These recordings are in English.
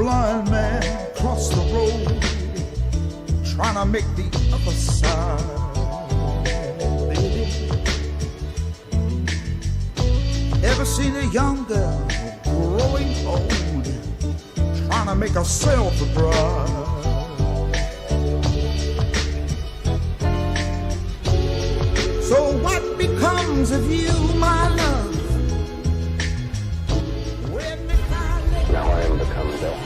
blind man cross the road, trying to make the other side, baby. Ever seen a young girl growing old, trying to make herself a bride? So what becomes of you, my love? Now I am become death,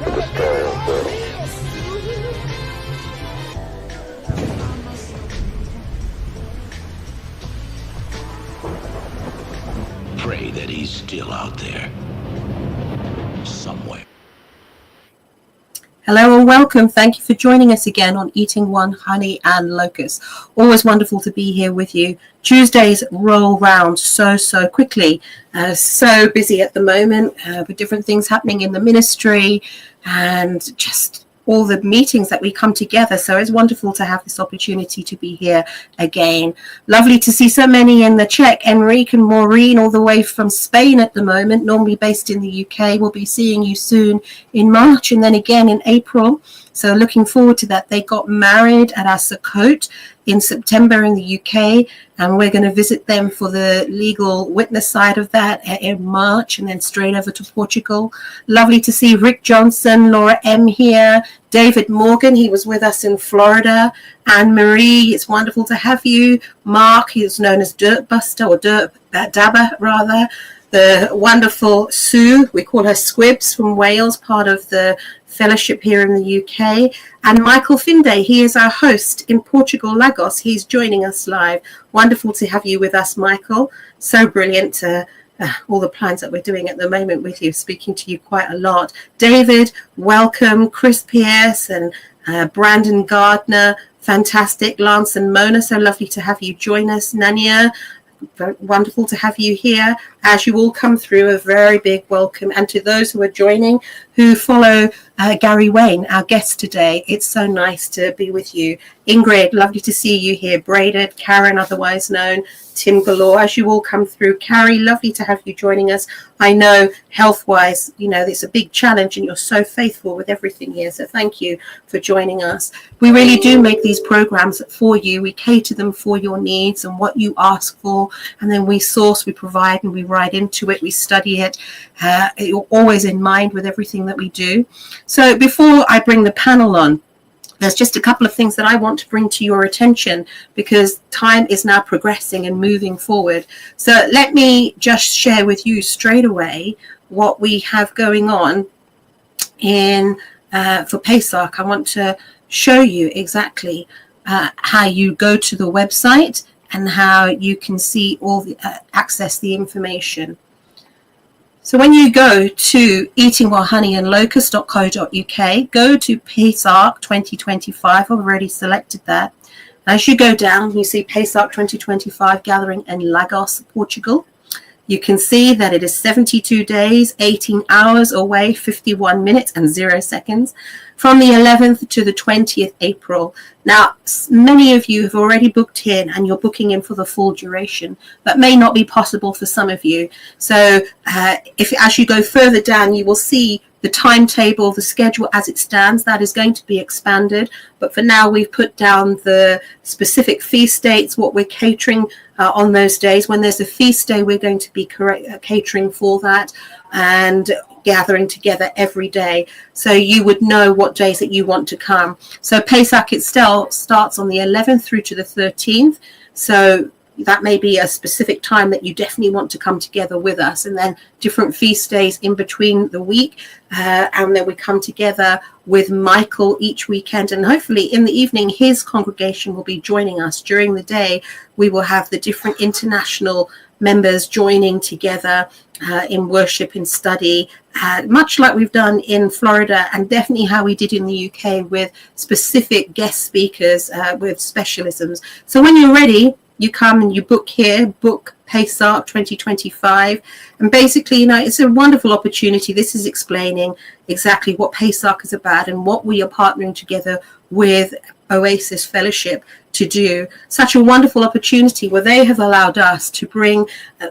the destroyer of worlds. Pray that he's still out there, somewhere. Hello and welcome. Thank you for joining us again on Eating One Honey and Locust. Always wonderful to be here with you. Tuesdays roll round so quickly. So busy at the moment with different things happening in the ministry and just all the meetings that we come together. So it's wonderful to have this opportunity to be here again. Lovely to see so many in the chat. Enrique and Maureen all the way from Spain at the moment, normally based in the UK. We'll be seeing you soon in March and then again in April. So looking forward to that. They got married at our Sukkot in September in the UK, and we're going to visit them for the legal witness side of that in March and then straight over to Portugal. Lovely to see Rick Johnson, Laura M here, David Morgan, he was with us in Florida, Anne Marie, it's wonderful to have you. Mark, he is known as Dirt Buster or Dirt Dabber rather. The wonderful Sue, we call her Squibs from Wales, part of the fellowship here in the UK, and Michael Finde, he is our host in Portugal, Lagos. He's joining us live. Wonderful to have you with us, Michael. So brilliant, all the plans that we're doing at the moment with you, speaking to you quite a lot. David, welcome. Chris Pierce and Brandon Gardner, fantastic. Lance and Mona, so lovely to have you join us. Nania, wonderful to have you here. As you all come through, a very big welcome. And to those who are joining, who follow Gary Wayne, our guest today, it's so nice to be with you. Ingrid, lovely to see you here. Braided, Karen, otherwise known, Tim Galore, as you all come through. Carrie, lovely to have you joining us. I know health-wise, you know, it's a big challenge and you're so faithful with everything here. So thank you for joining us. We really do make these programs for you. We cater them for your needs and what you ask for. And then we source, we provide, and we write into it. We study it. You're always in mind with everything that we do. So before I bring the panel on, there's just a couple of things that I want to bring to your attention because time is now progressing and moving forward. So let me just share with you straight away what we have going on in for Pecach. I want to show you exactly how you go to the website and how you can see all the access the information. So when you go to eatingwhilehoneyandlocust.co.uk, go to Pecach 2025. I've already selected that. As you go down, you see Pecach 2025 gathering in Lagos, Portugal. You can see that it is 72 days, 18 hours away, 51 minutes and 0 seconds from the 11th to the 20th April. Now, many of you have already booked in and you're booking in for the full duration. That may not be possible for some of you. So as you go further down, you will see the timetable, the schedule as it stands. That is going to be expanded. But for now, we've put down the specific feast dates, what we're catering on those days. When there's a feast day, we're going to be catering for that and gathering together every day. So you would know what days that you want to come. So Pecach itself starts on the 11th through to the 13th. So that may be a specific time that you definitely want to come together with us, and then different feast days in between the week. And then we come together with Michael each weekend, and hopefully in the evening, his congregation will be joining us. During the day, we will have the different international members joining together in worship and study, much like we've done in Florida, and definitely how we did in the UK with specific guest speakers with specialisms. So when you're ready, you come and you book here, book Pecach 2025. And basically, you know, it's a wonderful opportunity. This is explaining exactly what Pecach is about and what we are partnering together with Oasis Fellowship to do. Such a wonderful opportunity where they have allowed us to bring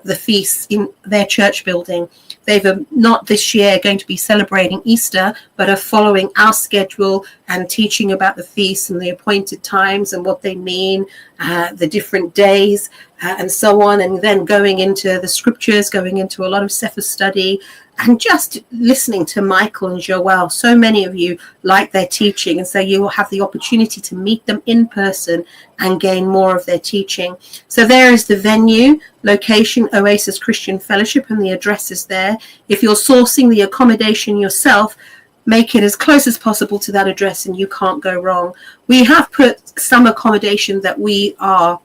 the feasts in their church building. they've not this year going to be celebrating Easter, but are following our schedule and teaching about the feasts and the appointed times and what they mean, the different days, and so on, and then going into the scriptures, going into a lot of Cepher study, and just listening to Michael and Joel. So many of you like their teaching, and so you will have the opportunity to meet them in person and gain more of their teaching. So there is the venue, location, Oasis Christian Fellowship, and the address is there. If you're sourcing the accommodation yourself, make it as close as possible to that address and you can't go wrong. We have put some accommodation that we are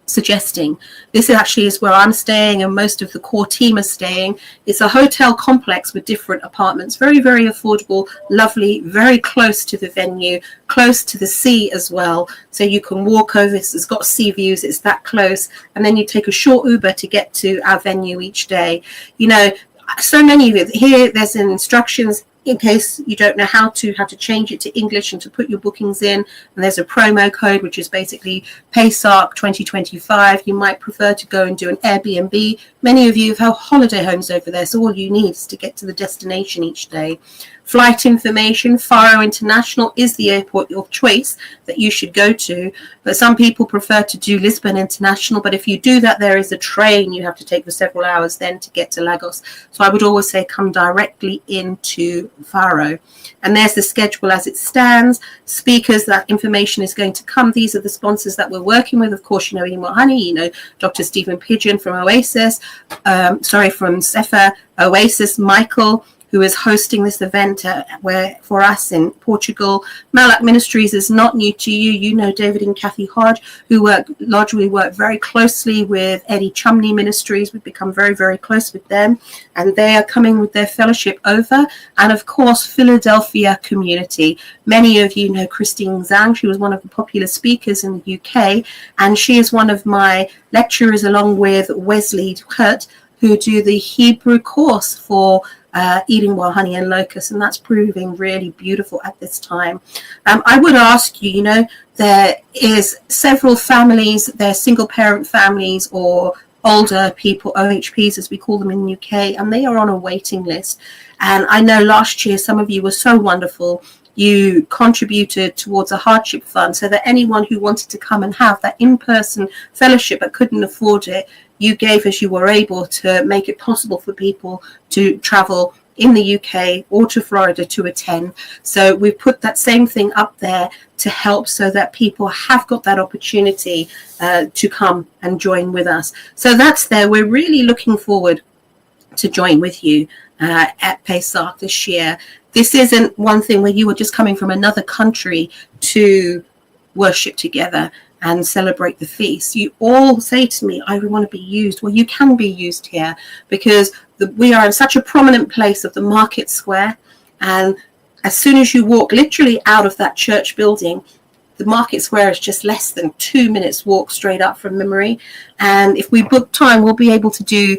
suggesting. This actually is where I'm staying and most of the core team are staying. It's a hotel complex with different apartments, very, very affordable, lovely, very close to the venue, close to the sea as well. So you can walk over, it's got sea views, it's that close. And then you take a short Uber to get to our venue each day. You know, so many of you here, there's instructions in case you don't know how to change it to English and to put your bookings in. And there's a promo code, which is basically Pecach 2025. You might prefer to go and do an Airbnb. Many of you have holiday homes over there, so all you need is to get to the destination each day. Flight information, Faro International is the airport of choice that you should go to, but some people prefer to do Lisbon International. But if you do that, there is a train you have to take for several hours then to get to Lagos. So I would always say come directly into Faro. And there's the schedule as it stands. Speakers, that information is going to come. These are the sponsors that we're working with. Of course, you know EWHAL Honey, you know Dr. Stephen Pidgeon from Oasis, from Cepher, Oasis, Michael, who is hosting this event for us in Portugal. Malak Ministries is not new to you. You know David and Kathy Hodge, who work very closely with Eddie Chumney Ministries. We've become very, very close with them, and they are coming with their fellowship over. And of course, Philadelphia community. Many of you know Christine Zhang. She was one of the popular speakers in the UK, and she is one of my lecturers along with Wesley Hurt, who do the Hebrew course for eating wild honey and locusts, and that's proving really beautiful at this time. I would ask you, you know, there is several families, they're single parent families or older people, OHPs as we call them in the UK, and they are on a waiting list. And I know last year some of you were so wonderful. You contributed towards a hardship fund so that anyone who wanted to come and have that in-person fellowship but couldn't afford it, you gave as you were able to make it possible for people to travel in the UK or to Florida to attend. So we put that same thing up there to help so that people have got that opportunity to come and join with us. So that's there. We're really looking forward to join with you at Pecach this year. This isn't one thing where you are just coming from another country to worship together and celebrate the feast. You all say to me, I want to be used. Well, you can be used here because we are in such a prominent place of the market square. And as soon as you walk literally out of that church building, the market square is just less than 2 minutes walk straight up from memory. And if we book time, we'll be able to do,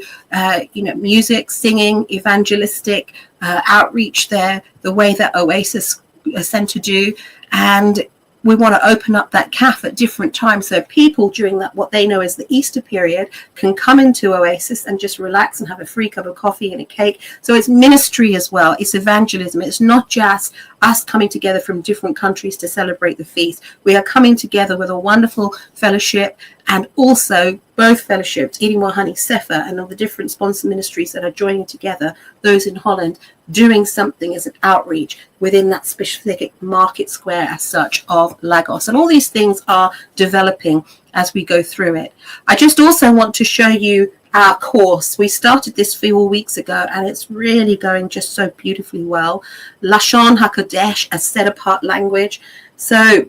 music, singing, evangelistic outreach there, the way that Oasis Centre do. And we want to open up that cafe at different times so people during that what they know as the Easter period can come into Oasis and just relax and have a free cup of coffee and a cake. So it's ministry as well. It's evangelism. It's not just us coming together from different countries to celebrate the feast. We are coming together with a wonderful fellowship, and also both fellowships, Eating More Honey, Cepher, and all the different sponsor ministries that are joining together, those in Holland, doing something as an outreach within that specific market square as such of Lagos. And all these things are developing as we go through it. I just also want to show you our course. We started this 4 weeks ago, and it's really going just so beautifully well. Lashon HaKodesh, a set-apart language. So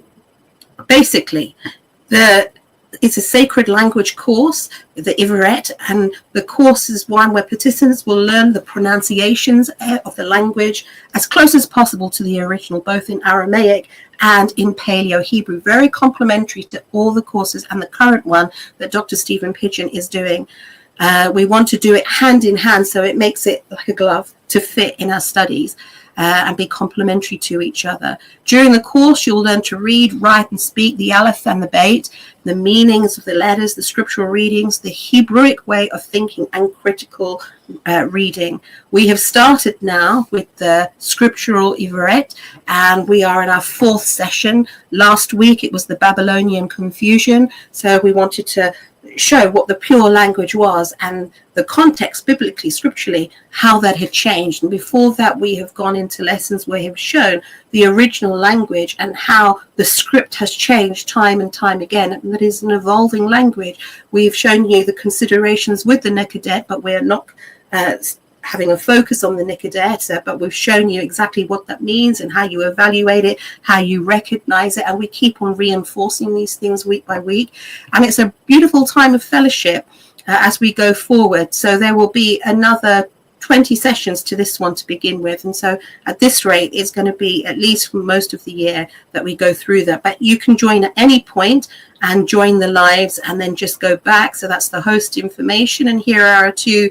basically, it's a sacred language course, the Iveret, and the course is one where participants will learn the pronunciations of the language as close as possible to the original, both in Aramaic and in Paleo-Hebrew, very complementary to all the courses and the current one that Dr. Stephen Pidgeon is doing. We want to do it hand in hand, so it makes it like a glove to fit in our studies. and be complementary to each other. During the course, you'll learn to read, write, and speak the Aleph and the Beit, the meanings of the letters, the scriptural readings, the Hebrewic way of thinking, and critical reading. We have started now with the scriptural Iveret, and we are in our 4th session. Last week it was the Babylonian confusion, so we wanted to show what the pure language was and the context biblically, scripturally, how that had changed. And before that, we have gone into lessons where we have shown the original language and how the script has changed time and time again. And that is an evolving language. We have shown you the considerations with the Nekadet, but we're not having a focus on the Nekadet, but we've shown you exactly what that means and how you evaluate it, how you recognize it, and we keep on reinforcing these things week by week. And it's a beautiful time of fellowship as we go forward. So there will be another 20 sessions to this one to begin with, and so at this rate it's going to be at least for most of the year that we go through that. But you can join at any point and join the lives and then just go back. So that's the host information, and here are our two,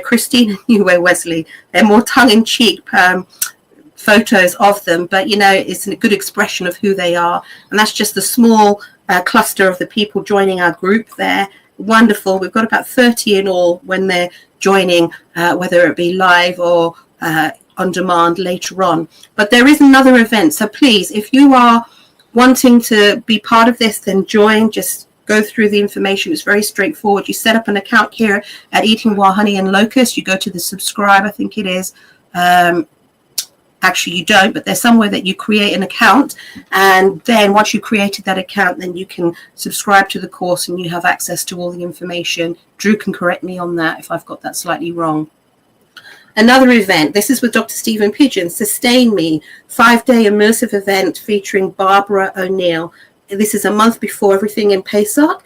Christine and you, Wesley. They're more tongue-in-cheek photos of them, but it's a good expression of who they are. And that's just a small cluster of the people joining our group there. Wonderful. We've got about 30 in all when they're joining, whether it be live or on demand later on. But there is another event, so please, if you are wanting to be part of this, then join. Just go through the information. It's very straightforward. You set up an account here at Eating Wild Honey and Locust. You go to the subscribe, I think it is. Actually, you don't, but there's somewhere that you create an account, and then once you created that account, then you can subscribe to the course and you have access to all the information. Drew can correct me on that if I've got that slightly wrong. Another event, this is with Dr. Stephen Pidgeon, Sustain Me, 5-day immersive event featuring Barbara O'Neill. This is a month before everything in Pecach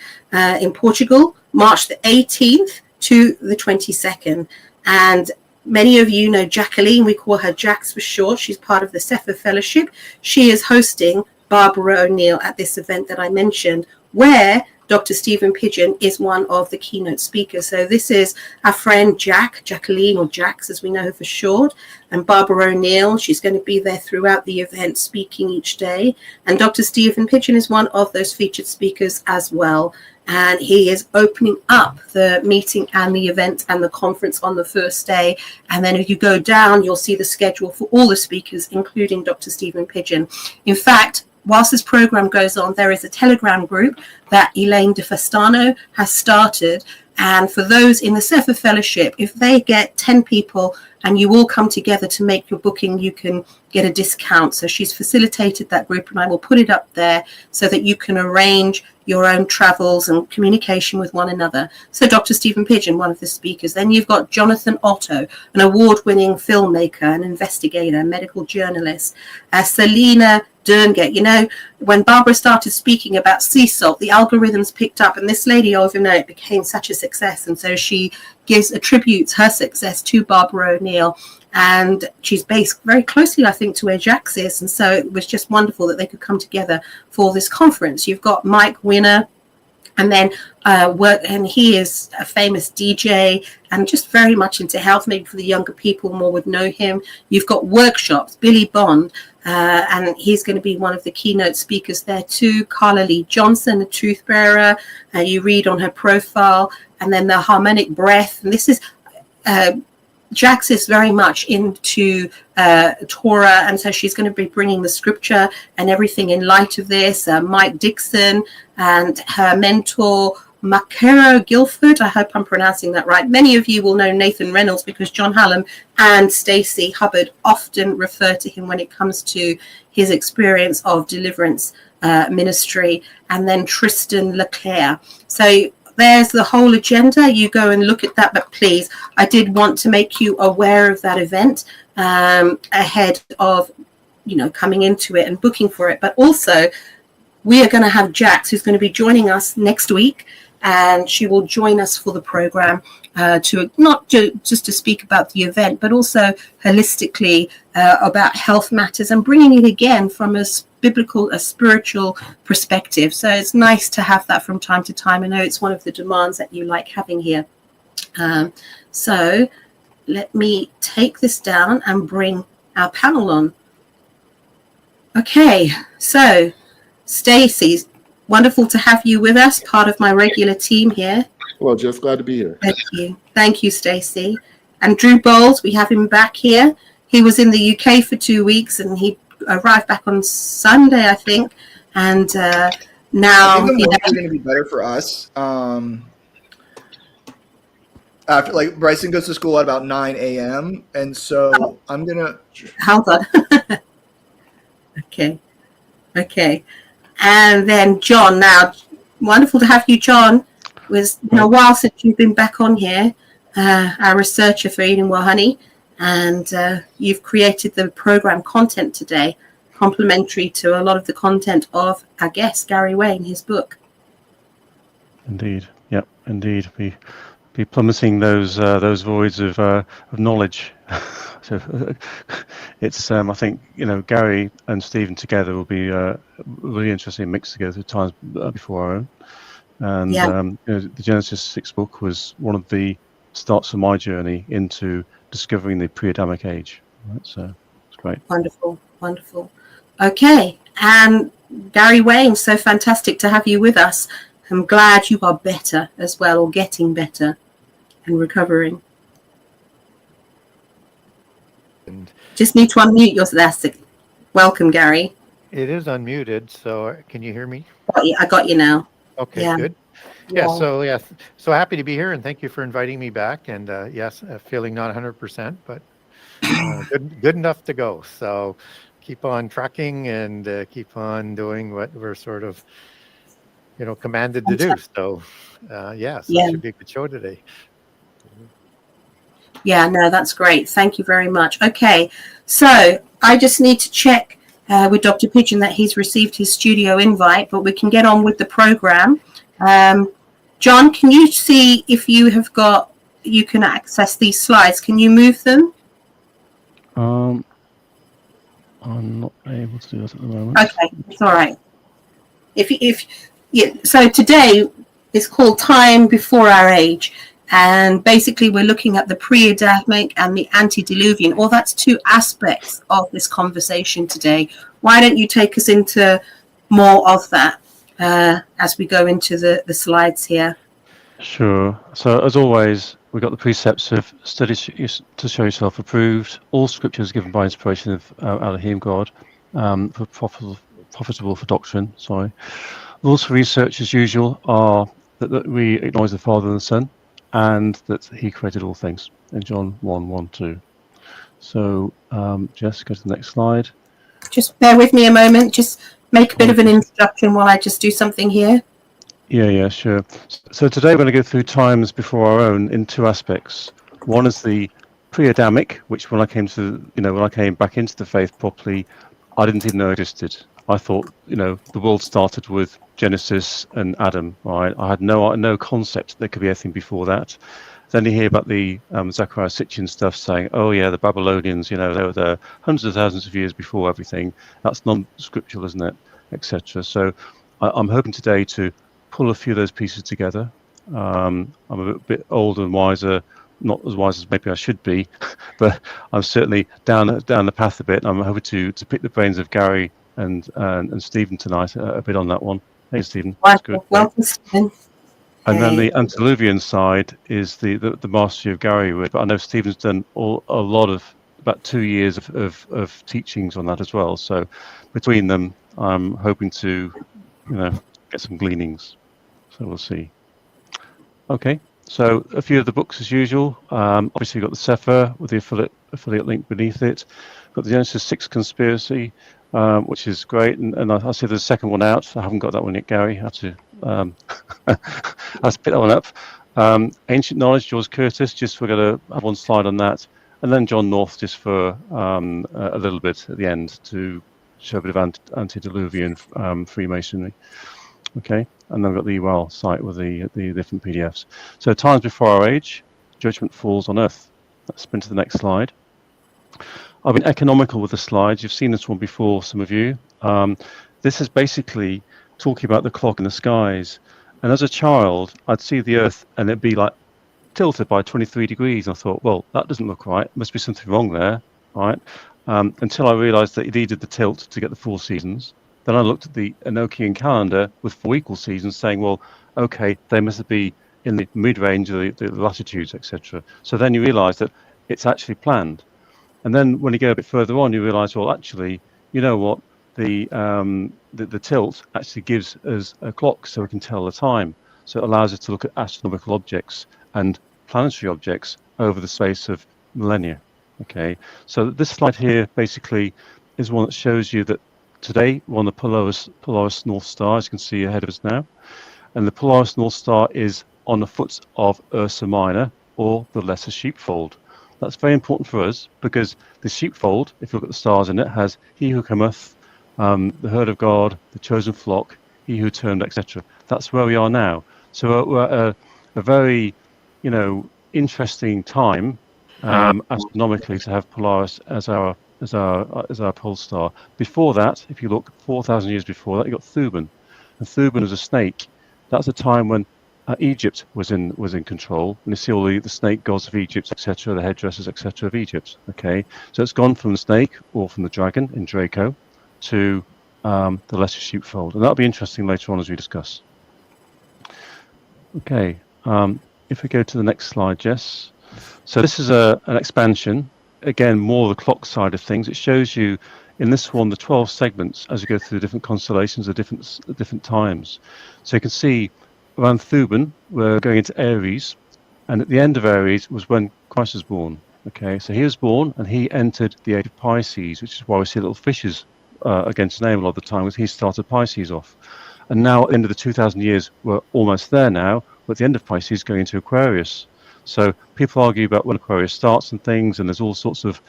in Portugal, March the 18th to the 22nd. And many of you know Jacqueline, we call her Jax for short. She's part of the Cepher Fellowship. She is hosting Barbara O'Neill at this event that I mentioned, where Dr. Stephen Pidgeon is one of the keynote speakers. So this is our friend Jacqueline, or Jax as we know her for short, and Barbara O'Neill. She's going to be there throughout the event speaking each day. And Dr. Stephen Pidgeon is one of those featured speakers as well. And he is opening up the meeting and the event and the conference on the first day. And then if you go down, you'll see the schedule for all the speakers, including Dr. Stephen Pidgeon. In fact, whilst this program goes on, there is a Telegram group that Elaine De Festano has started. And for those in the Cepher Fellowship, if they get 10 people and you all come together to make your booking, you can get a discount. So she's facilitated that group, and I will put it up there so that you can arrange your own travels and communication with one another. So Dr. Stephen Pidgeon, one of the speakers. Then you've got Jonathan Otto, an award-winning filmmaker, an investigator, medical journalist. Selena Derngate. When Barbara started speaking about sea salt, the algorithms picked up, and this lady overnight became such a success. And so she attributes her success to Barbara O'Neill. And she's based very closely, I think, to where Jax is. And so it was just wonderful that they could come together for this conference. You've got Mike Winner, and then and he is a famous DJ and just very much into health. Maybe for the younger people, more would know him. You've got workshops, Billy Bond, and he's going to be one of the keynote speakers there too. Carla Lee Johnson, the truth bearer, you read on her profile. And then the harmonic breath. And this is Jax is very much into Torah, and so she's going to be bringing the scripture and everything in light of this. Mike Dixon and her mentor, Makero Guilford. I hope I'm pronouncing that right. Many of you will know Nathan Reynolds because John Hallam and Stacey Hubbard often refer to him when it comes to his experience of deliverance ministry. And then Tristan Leclerc. So there's the whole agenda. You go and look at that. But please, I did want to make you aware of that event ahead of, coming into it and booking for it. But also, we are going to have Jax, who's going to be joining us next week. And she will join us for the program to not just to speak about the event, but also holistically about health matters and bringing it again from a biblical, a spiritual perspective. So it's nice to have that from time to time. I know it's one of the demands that you like having here. So let me take this down and bring our panel on. Okay, so Stacey, wonderful to have you with us, part of my regular team here. Well, just glad to be here. Thank you, Stacey. And Drew Bowles, we have him back here. He was in the UK for 2 weeks, and he arrived back on Sunday, I think. And now I think the mornings are going to be better for us. After, like, Bryson goes to school at about 9 a.m. And so I'm going to... Hold on. Okay. And then John, now, wonderful to have you, John. It was been a while since you've been back on here, our researcher for Eating Well Honey. And you've created the program content today, complementary to a lot of the content of our guest, Gary Wayne, his book. Indeed. Yep, indeed. Be plummeting those voids of knowledge. So it's I think Gary and Stephen together will be really interesting mixed together at times before our own. And the Genesis 6 book was one of the starts of my journey into discovering the pre-Adamic age. Right? So it's great. Wonderful. Okay, and Gary Wayne, so fantastic to have you with us. I'm glad you are better as well, or getting better and recovering. And just need to unmute yourself. Welcome, Gary. it is unmuted, so can you hear me? I got you now. Okay, good. So happy to be here, and thank you for inviting me back. And yes, feeling not 100%, but good enough to go. So keep on trucking and keep on doing what we're sort of, commanded to do. So it should be a good show today. Yeah, no, that's great. Thank you very much. Okay, so I just need to check with Dr. Pidgeon that he's received his studio invite, but we can get on with the program. John, can you see if you can access these slides? Can you move them? I'm not able to do that at the moment. Okay, it's all right. So today is called Time Before Our Age, and basically we're looking at the Pre-Adamic and the Antediluvian. Well, that's two aspects of this conversation today. Why don't you take us into more of that as we go into the slides here? Sure. So as always, we've got the precepts of study to show yourself approved. All scriptures given by inspiration of Elohim God, for profitable for doctrine. Sorry. Rules for research, as usual, are that we acknowledge the Father and the Son, and that He created all things. In John 1:1-2. So, Jess, go to the next slide. Just bear with me a moment. Just make a bit of an introduction while I just do something here. Yeah, sure. So today we're going to go through times before our own in two aspects. One is the pre-Adamic, which when I came back into the faith properly, I didn't even know existed. I thought, the world started with Genesis and Adam, right? I had no concept there could be anything before that. Then you hear about the Zechariah Sitchin stuff saying, oh yeah, the Babylonians, they were there hundreds of thousands of years before everything. That's non-scriptural, isn't it? Etc. So I'm hoping today to pull a few of those pieces together. I'm a bit older and wiser, not as wise as maybe I should be, but I'm certainly down the path a bit. I'm hoping to pick the brains of Gary and Stephen tonight a bit on that one. Hey, Stephen. That's good. Welcome, Stephen. And then the Antediluvian side is the mastery of Gary. But I know Stephen's done about 2 years of teachings on that as well. So between them, I'm hoping to, get some gleanings. So we'll see. Okay. So a few of the books as usual. Obviously, we've got the Cepher with the affiliate link beneath it. We've got the Genesis 6 conspiracy, which is great. And I see there's a second one out. I haven't got that one yet, Gary. I have to pick that one up. Ancient Knowledge, George Curtis. Just we're going to have one slide on that. And then John North, just for a little bit at the end to show a bit of antediluvian Freemasonry. Okay, and then we've got the EWHAL site with the different PDFs. So times before our age, judgment falls on earth. Let's spin to the next slide. I've been economical with the slides. You've seen this one before, some of you. This is basically talking about the clock in the skies. And as a child, I'd see the earth and it'd be like tilted by 23 degrees. And I thought, well, that doesn't look right. Must be something wrong there, right? until I realized that it needed the tilt to get the 4 seasons. Then I looked at the Enochian calendar with 4 equal seasons, saying, well, okay, they must be in the mid-range of the latitudes, etc. So then you realize that it's actually planned. And then when you go a bit further on, you realize, well, actually, you know what? The tilt actually gives us a clock so we can tell the time. So it allows us to look at astronomical objects and planetary objects over the space of millennia. Okay, so this slide here basically is one that shows you that today we're on the Polaris North Star, as you can see ahead of us now. And the Polaris North Star is on the foot of Ursa Minor, or the Lesser Sheepfold. That's very important for us because the sheepfold, if you look at the stars in it, has He Who Cometh, the Herd of God, the Chosen Flock, He Who Turned, etc. That's where we are now. So we're at a very, interesting time astronomically to have Polaris as our pole star. Before that, if you look 4,000 years before that, you got Thuban, and Thuban was a snake. That's a time when Egypt was in control, and you see all the snake gods of Egypt, etc., the headdresses, etc., of Egypt. Okay, so it's gone from the snake or from the dragon in Draco to the Lesser Sheepfold, and that'll be interesting later on as we discuss. Okay, if we go to the next slide, Jess. So this is an expansion. Again, more the clock side of things. It shows you in this one the 12 segments as you go through the different constellations at different times. So you can see around Thuban, we're going into Aries, and at the end of Aries was when Christ was born. Okay, so he was born and he entered the age of Pisces, which is why we see little fishes against his name a lot of the time, because he started Pisces off. And now at the end of the 2,000 years, we're almost there now. We're at the end of Pisces going into Aquarius. So people argue about when Aquarius starts and things, and there's all sorts of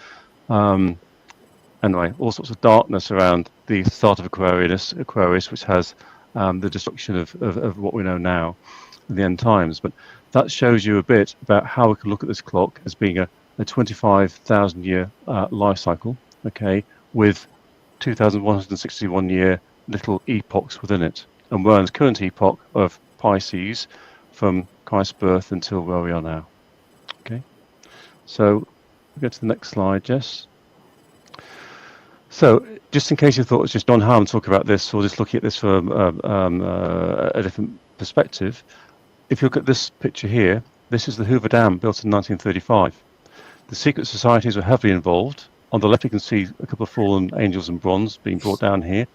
all sorts of darkness around the start of Aquarius, which has the destruction of what we know now in the end times. But that shows you a bit about how we can look at this clock as being a 25,000 year life cycle, okay, with 2,161 year little epochs within it. And we're in the current epoch of Pisces from Christ's birth until where we are now. Okay, so we'll go to the next slide, Jess. So, just in case you thought it was just John Harmon talking about this, or just looking at this from a different perspective, if you look at this picture here, this is the Hoover Dam built in 1935. The secret societies were heavily involved. On the left, you can see a couple of fallen angels in bronze being brought down here.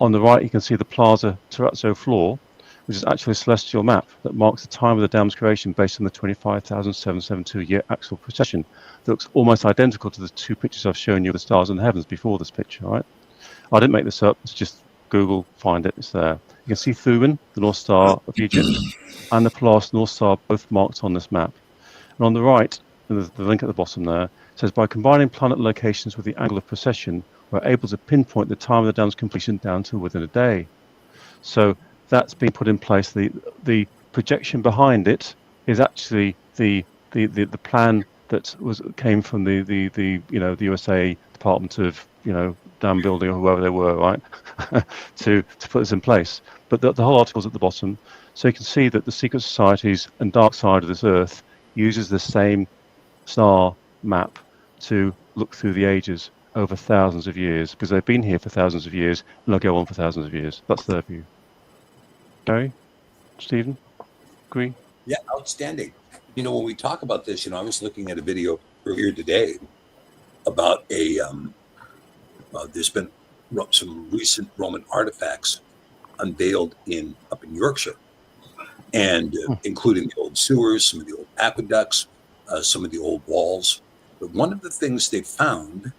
On the right, you can see the Plaza Terrazzo floor, which is actually a celestial map that marks the time of the dam's creation based on the 25,772 year axial precession. That looks almost identical to the 2 pictures I've shown you of the stars in the heavens before this picture, right? I didn't make this up, it's just Google, find it, it's there. You can see Thuban, the North Star of Egypt, and the Polaris North Star both marked on this map. And on the right, and there's the link at the bottom there, it says, by combining planet locations with the angle of precession, we're able to pinpoint the time of the dam's completion down to within a day. So that's been put in place. The projection behind it is actually the plan that came from the USA Department of dam building or whoever they were, right, to put this in place. But the whole article's at the bottom, so you can see that the secret societies and dark side of this Earth uses the same star map to look through the ages over thousands of years, because they've been here for thousands of years and they'll go on for thousands of years. That's their view. Gary, Stephen, agree? Yeah, outstanding. When we talk about this, I was looking at a video earlier today about there's been some recent Roman artifacts unveiled up in Yorkshire, and including the old sewers, some of the old aqueducts, some of the old walls. But one of the things they found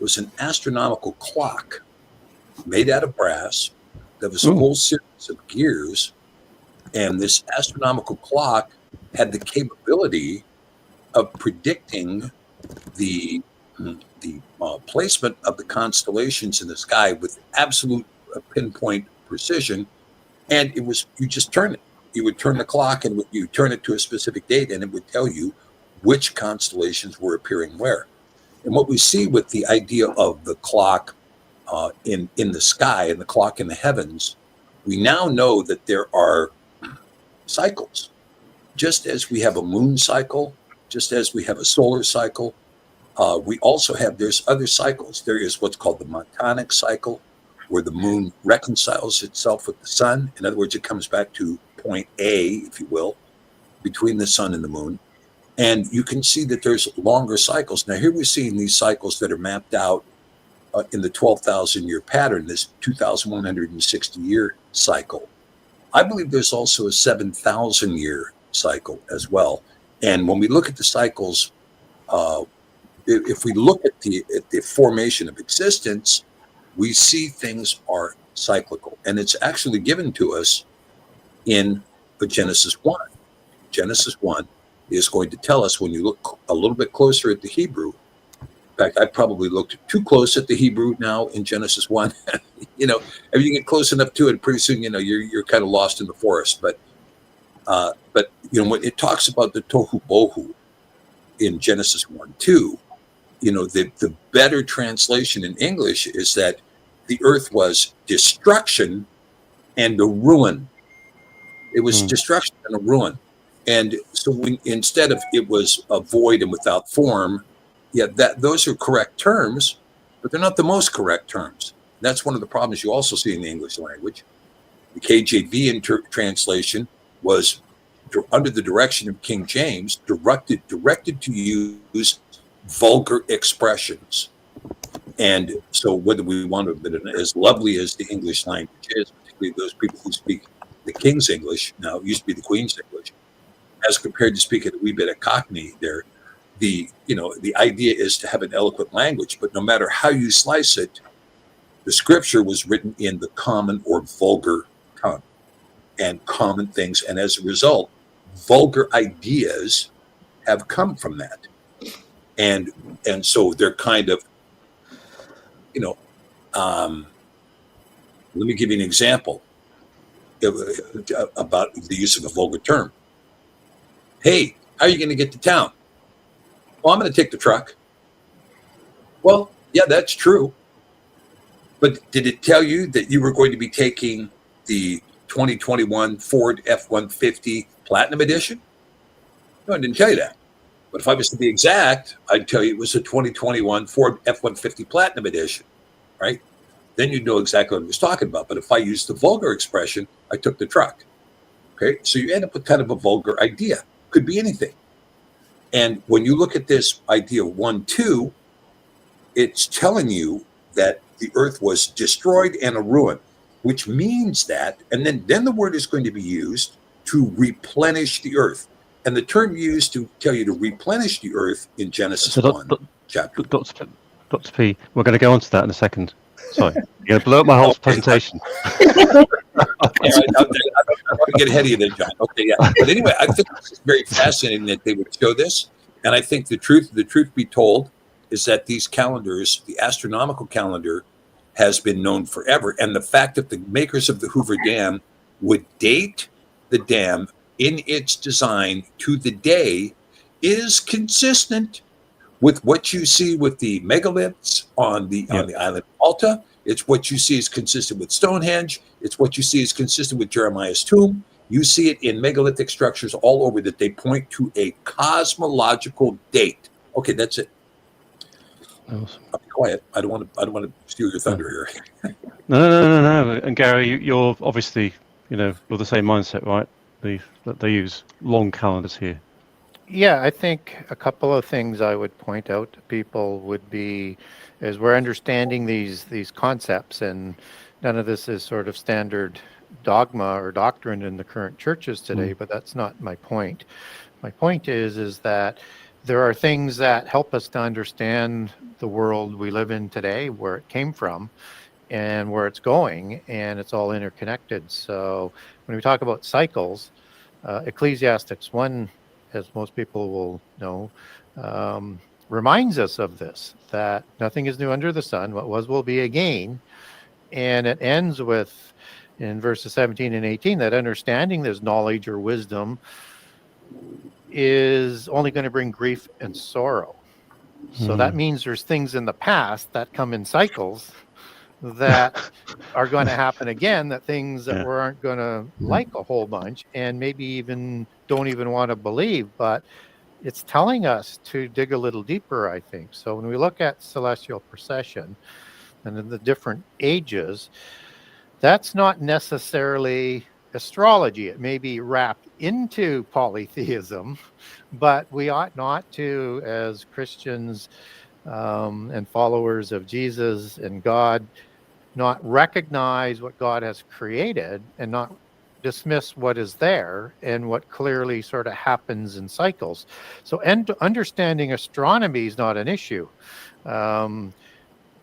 was an astronomical clock made out of brass that was a whole series of gears, and this astronomical clock had the capability of predicting the placement of the constellations in the sky with absolute pinpoint precision. And you just turn it. You would turn the clock and you turn it to a specific date, and it would tell you which constellations were appearing where. And what we see with the idea of the clock in the sky and the clock in the heavens, we now know that there are cycles. Just as we have a moon cycle, just as we have a solar cycle, We also have, there's other cycles. There is what's called the montanic cycle, where the moon reconciles itself with the sun. In other words, it comes back to point A, if you will, between the sun and the moon. And you can see that there's longer cycles. Now, here we're seeing these cycles that are mapped out in the 12,000 year pattern, this 2,160 year cycle. I believe there's also a 7,000 year cycle as well. And when we look at the cycles, if we look at the formation of existence, we see things are cyclical. And it's actually given to us in Genesis 1. Genesis 1 is going to tell us, when you look a little bit closer at the Hebrew. In fact, I probably looked too close at the Hebrew now in Genesis 1. You know, if you get close enough to it, pretty soon, you know, you're kind of lost in the forest. But you know, when it talks about the tohu bohu in Genesis 1:2, you know, the better translation in English is that the earth was destruction and a ruin. It was destruction and a ruin. And so when, instead of it was a void and without form, yeah, those are correct terms, but they're not the most correct terms. That's one of the problems you also see in the English language. The KJV translation was under the direction of King James, directed to use vulgar expressions. And so whether we want to admit it, as lovely as the English language is, particularly those people who speak the King's English, now it used to be the Queen's English, as compared to speaking a wee bit of Cockney there, the idea is to have an eloquent language, but no matter how you slice it, the scripture was written in the common or vulgar tongue and common things. And as a result, vulgar ideas have come from that. And so they're kind of, you know, let me give you an example about the use of a vulgar term. Hey, how are you going to get to town? Well, I'm going to take the truck. Well, yeah, that's true. But did it tell you that you were going to be taking the 2021 Ford F-150 Platinum Edition? No, I didn't tell you that. But if I was to be exact, I'd tell you it was a 2021 Ford F-150 Platinum Edition, right? Then you'd know exactly what I was talking about. But if I used the vulgar expression, I took the truck. Okay, so you end up with kind of a vulgar idea. Could be anything. And when you look at this idea 1:2, it's telling you that the earth was destroyed and a ruin, which means that, and then the word is going to be used to replenish the earth. And the term used to tell you to replenish the earth in Genesis 1 chapter. Dr. P, we're going to go on to that in a second. Sorry, you're going to blow up my whole presentation. Okay, I don't want to get ahead of you there, John. Okay, yeah. But anyway, I think it's very fascinating that they would show this. And I think the truth be told, is that these calendars, the astronomical calendar, has been known forever. And the fact that the makers of the Hoover Dam would date the dam in its design to the day is consistent with what you see with the megaliths on the island of Malta. It's what you see is consistent with Stonehenge. It's what you see is consistent with Jeremiah's tomb. You see it in megalithic structures all over that they point to a cosmological date. Okay, that's it. Awesome. I'll be quiet. I don't want to steal your thunder here. No. And Gary, you're obviously, you're the same mindset, right? That they use long calendars here. Yeah, I think a couple of things I would point out to people would be, as we're understanding these concepts, and none of this is sort of standard dogma or doctrine in the current churches today, but that's not my point. My point is that there are things that help us to understand the world we live in today, where it came from and where it's going, and it's all interconnected. So when we talk about cycles, Ecclesiastes 1, as most people will know, reminds us of this, that nothing is new under the sun. What was will be again. And it ends with, in verses 17 and 18, that understanding there's knowledge or wisdom is only going to bring grief and sorrow. So that means there's things in the past that come in cycles that are going to happen again, that things that we aren't going to like a whole bunch, and maybe even don't even want to believe. But it's telling us to dig a little deeper, I think. So when we look at celestial procession and in the different ages, that's not necessarily astrology. It may be wrapped into polytheism, but we ought not to, as Christians and followers of Jesus and God, not recognize what God has created and not dismiss what is there and what clearly sort of happens in cycles. So understanding astronomy is not an issue.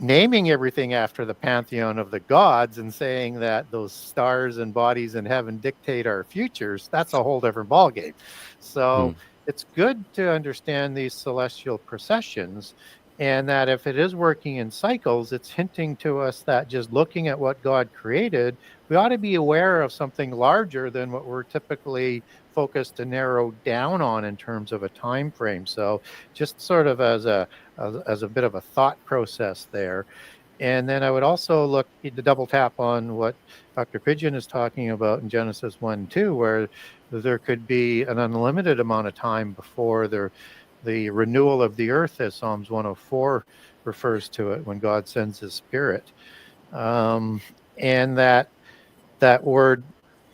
Naming everything after the pantheon of the gods and saying that those stars and bodies in heaven dictate our futures, that's a whole different ballgame. So it's good to understand these celestial processions, and that if it is working in cycles, it's hinting to us that just looking at what God created, we ought to be aware of something larger than what we're typically focused to narrow down on in terms of a time frame. So just sort of as a bit of a thought process there. And then I would also look to double tap on what Dr. Pidgeon is talking about in Genesis 1:2, where there could be an unlimited amount of time before the renewal of the earth, as Psalms 104 refers to it, when God sends his spirit. And that word,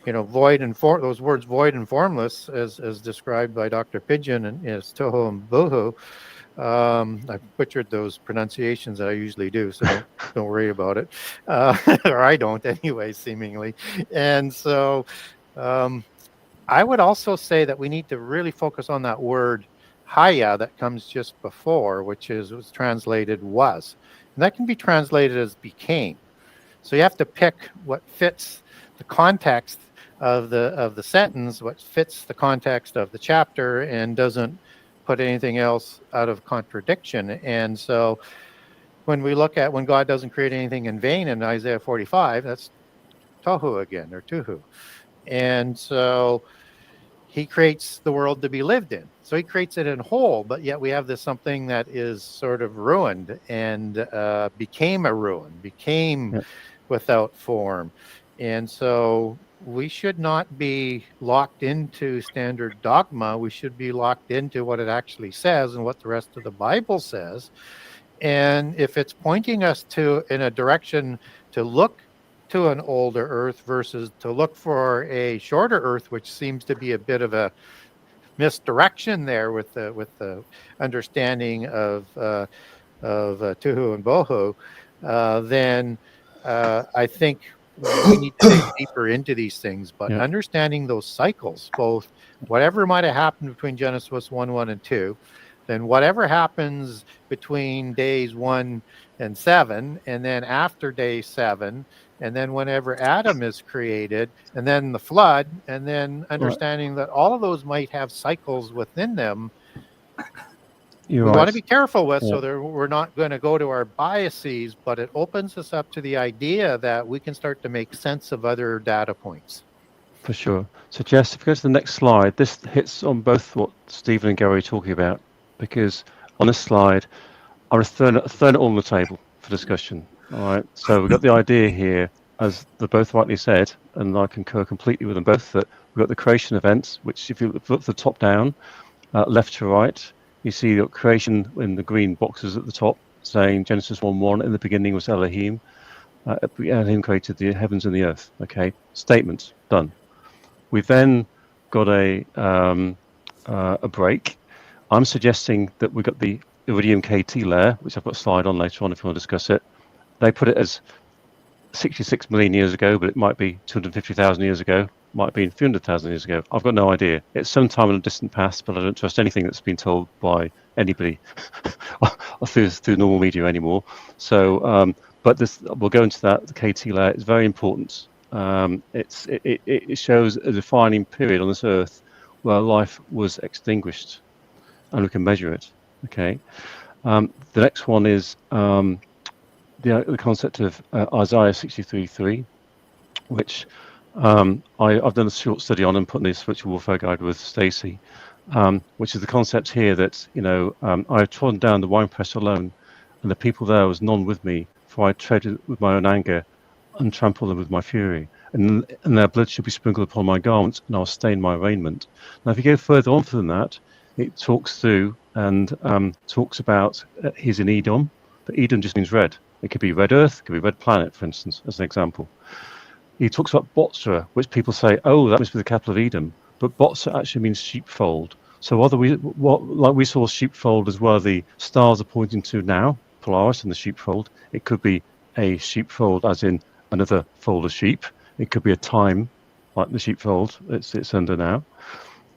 void and those words void and formless, as described by Dr. Pidgeon and as Toho and Bohu. I butchered those pronunciations that I usually do, so don't worry about it. Or I don't anyway, seemingly. And so I would also say that we need to really focus on that word Haya that comes just before, which was translated was. And that can be translated as became. So you have to pick what fits the context of the sentence, what fits the context of the chapter, and doesn't put anything else out of contradiction. And so when we look at when God doesn't create anything in vain in Isaiah 45, that's Tohu again, or Tuhu. And so he creates the world to be lived in. So he creates it in whole, but yet we have this something that is sort of ruined and became a ruin, became without form. And so we should not be locked into standard dogma. We should be locked into what it actually says and what the rest of the Bible says. And if it's pointing us in a direction to look to an older earth versus to look for a shorter earth, which seems to be a bit of a misdirection there with the understanding of Tuhu and Bohu, then I think we need to dig deeper into these things. But understanding those cycles, both whatever might have happened between Genesis 1:1 and 2, then whatever happens between days 1 and 7, and then after day 7, and then whenever Adam is created, and then the flood, and then understanding that all of those might have cycles within them. We want to be careful with, so that we're not going to go to our biases, but it opens us up to the idea that we can start to make sense of other data points. For sure. So Jess, if you go to the next slide, this hits on both what Stephen and Gary are talking about, because on this slide, I've thrown it all on the table for discussion. All right. So we've got the idea here, as they both rightly said, and I concur completely with them both, that we've got the creation events, which if you look the top down, left to right, you see the creation in the green boxes at the top, saying Genesis 1:1, in the beginning was Elohim. Elohim created the heavens and the earth. Okay. Statement done. We then got a break. I'm suggesting that we've got the Iridium KT layer, which I've got a slide on later on if you want to discuss it. They put it as 66 million years ago, but it might be 250,000 years ago, might be 300,000 years ago. I've got no idea. It's sometime in the distant past, but I don't trust anything that's been told by anybody through normal media anymore. So, but we'll go into that. The KT layer is very important. It shows a defining period on this earth where life was extinguished, and we can measure it. Okay. The next one is the concept of Isaiah 63:3, which I've done a short study on and put in the Spiritual Warfare Guide with Stacey, which is the concept here that, I have trodden down the winepress alone, and the people there was none with me, for I tread with my own anger and trample them with my fury. And their blood shall be sprinkled upon my garments, and I'll stain my raiment. Now, if you go further on from that, it talks through and talks about he's in Edom, but Edom just means red. It could be red earth, it could be red planet, for instance, as an example. He talks about Botsra, which people say, oh, that must be the capital of Edom, but Botsra actually means sheepfold. So whether we saw sheepfold as well, the stars are pointing to now, Polaris and the sheepfold. It could be a sheepfold as in another fold of sheep. It could be a time like the sheepfold it's under now.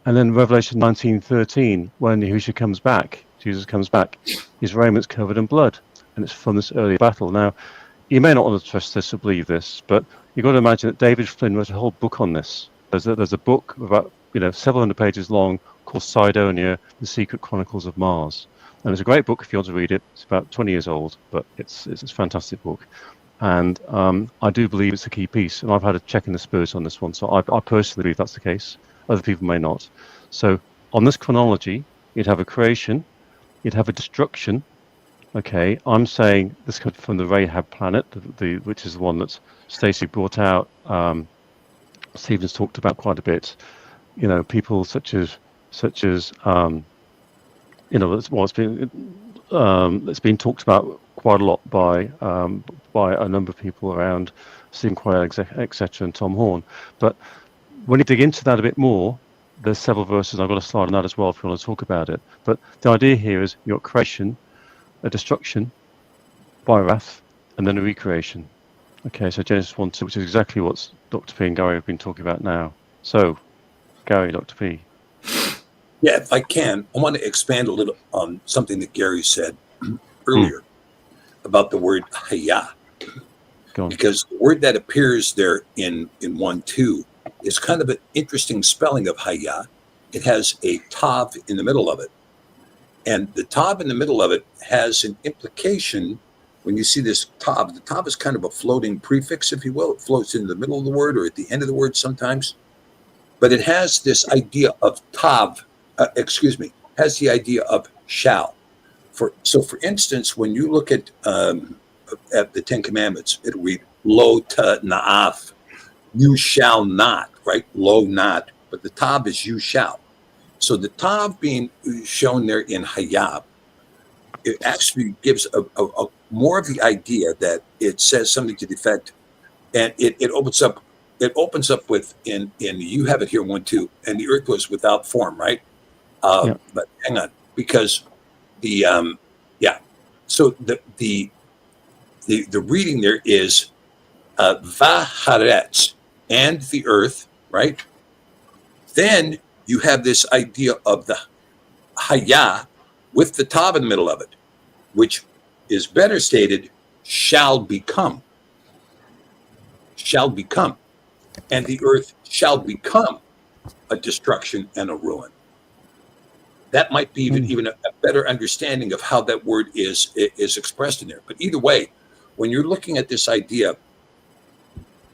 And then Revelation 19:13, when Yahushua comes back, Jesus comes back, his raiment is covered in blood, and it's from this earlier battle. Now, you may not want to trust this or believe this, but you've got to imagine that David Flynn wrote a whole book on this. There's a book about several hundred pages long called Sidonia, The Secret Chronicles of Mars. And it's a great book if you want to read it. It's about 20 years old, but it's a fantastic book. And I do believe it's a key piece. And I've had a check in the spirit on this one. So I personally believe that's the case. Other people may not. So on this chronology, you'd have a creation, you'd have a destruction. Okay, I'm saying this comes from the Rahab planet, which is the one that Stacey brought out. Stephen's talked about quite a bit. People such as it's been talked about quite a lot by a number of people around, Stephen Quayle, etc., and Tom Horn. But when you dig into that a bit more, there's several verses. I've got a slide on that as well if you want to talk about it. But the idea here is your creation, a destruction by wrath, and then a recreation. Okay, so Genesis 1:2, which is exactly what Dr. P and Gary have been talking about now. So, Gary, Dr. P. Yeah, if I can, I want to expand a little on something that Gary said earlier about the word hayah. Because the word that appears there in 1:2 is kind of an interesting spelling of hayah. It has a tav in the middle of it. And the tav in the middle of it has an implication. When you see this tav, the tav is kind of a floating prefix, if you will. It floats in the middle of the word or at the end of the word sometimes. But it has this idea of tav, has the idea of shall. So for instance, when you look at the Ten Commandments, it'll read lo ta na'af, you shall not, right? Lo not, but the tav is you shall. So the tav being shown there in hayab, it actually gives a more of the idea that it says something to the effect, and it opens up with in you have it here 1:2, and the earth was without form, right? But hang on, because so the reading there is vaharetz, and the earth, right? Then you have this idea of the hayah with the tav in the middle of it, which is better stated, shall become. Shall become. And the earth shall become a destruction and a ruin. That might be even a better understanding of how that word is expressed in there. But either way, when you're looking at this idea,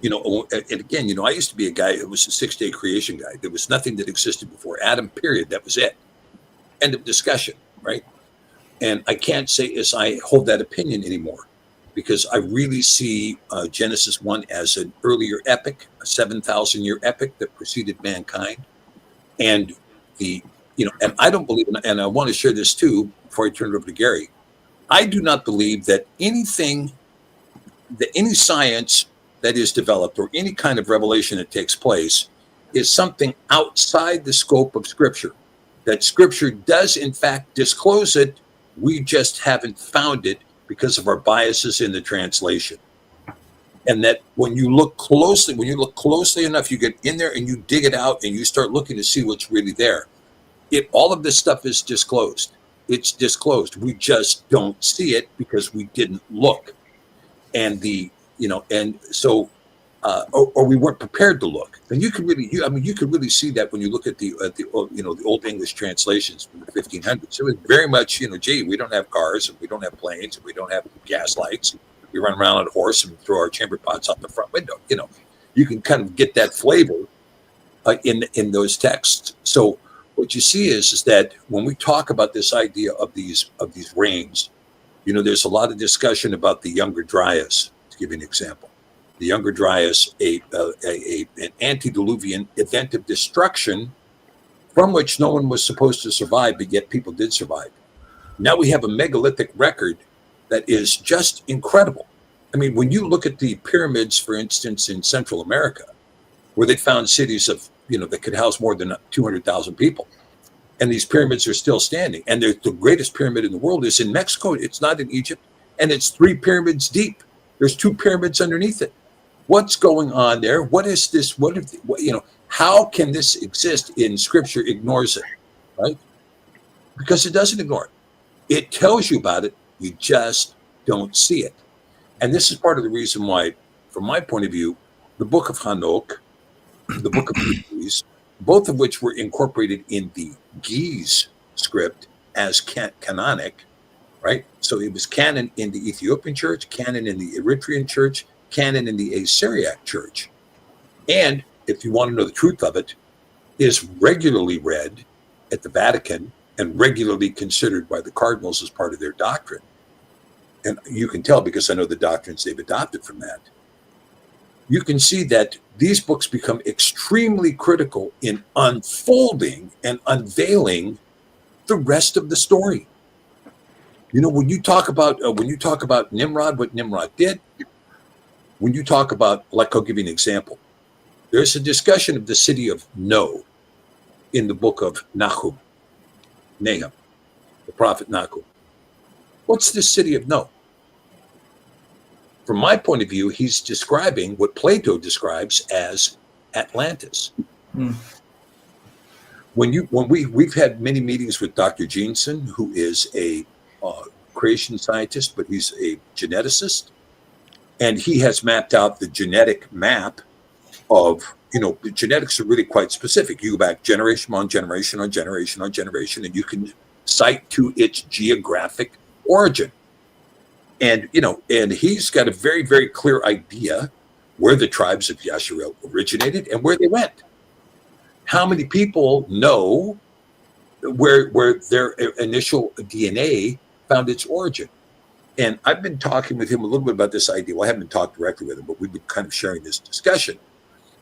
and again, I used to be a guy who was a 6-day creation guy. There was nothing that existed before Adam, period. That was it. End of discussion, right? And I can't say as I hold that opinion anymore, because I really see Genesis 1 as an earlier epic, a 7,000-year epic that preceded mankind. And and I don't believe, and I want to share this too before I turn it over to Gary. I do not believe that any science that is developed or any kind of revelation that takes place is something outside the scope of Scripture. That Scripture does in fact disclose it, we just haven't found it because of our biases in the translation. And that when you look closely enough, you get in there and you dig it out and you start looking to see what's really there. All of this stuff is disclosed. It's disclosed. We just don't see it because we didn't look. And or we weren't prepared to look. And you could really see that when you look at the Old English translations from the 1500s. It was very much, we don't have cars and we don't have planes and we don't have gas lights. We run around on a horse and throw our chamber pots out the front window. You can kind of get that flavor in those texts. So what you see is that when we talk about this idea of these reigns, there's a lot of discussion about the Younger Dryas. To give you an example, the Younger Dryas, an antediluvian event of destruction from which no one was supposed to survive, but yet people did survive. Now we have a megalithic record that is just incredible. I mean, when you look at the pyramids, for instance, in Central America, where they found cities of, that could house more than 200,000 people, and these pyramids are still standing. And the greatest pyramid in the world is in Mexico. It's not in Egypt, and it's 3 pyramids deep. There's 2 pyramids underneath it. What's going on there? What is this? How can this exist in Scripture? Ignores it, right? Because it doesn't ignore it. It tells you about it. You just don't see it. And this is part of the reason why, from my point of view, the book of Hanok, the book of Hebrews, both of which were incorporated in the Ge'ez script as canonic, right? So it was canon in the Ethiopian church, canon in the Eritrean church, canon in the Assyriac church. And if you want to know the truth of it, is regularly read at the Vatican and regularly considered by the cardinals as part of their doctrine. And you can tell, because I know the doctrines they've adopted from that. You can see that these books become extremely critical in unfolding and unveiling the rest of the story. When you talk about Nimrod, what Nimrod did, when you talk about, like, I'll give you an example. There's a discussion of the city of No in the book of Nahum, the prophet Nahum. What's the city of No? From my point of view, he's describing what Plato describes as Atlantis. We've had many meetings with Dr. Jensen, who is a creation scientist, but he's a geneticist, and he has mapped out the genetic map of, the genetics are really quite specific. You go back generation on generation on generation on generation, and you can cite to its geographic origin. And, and he's got a very, very clear idea where the tribes of Yasharel originated and where they went. How many people know where their initial DNA found its origin? And I've been talking with him a little bit about this idea. Well, I haven't talked directly with him, but we've been kind of sharing this discussion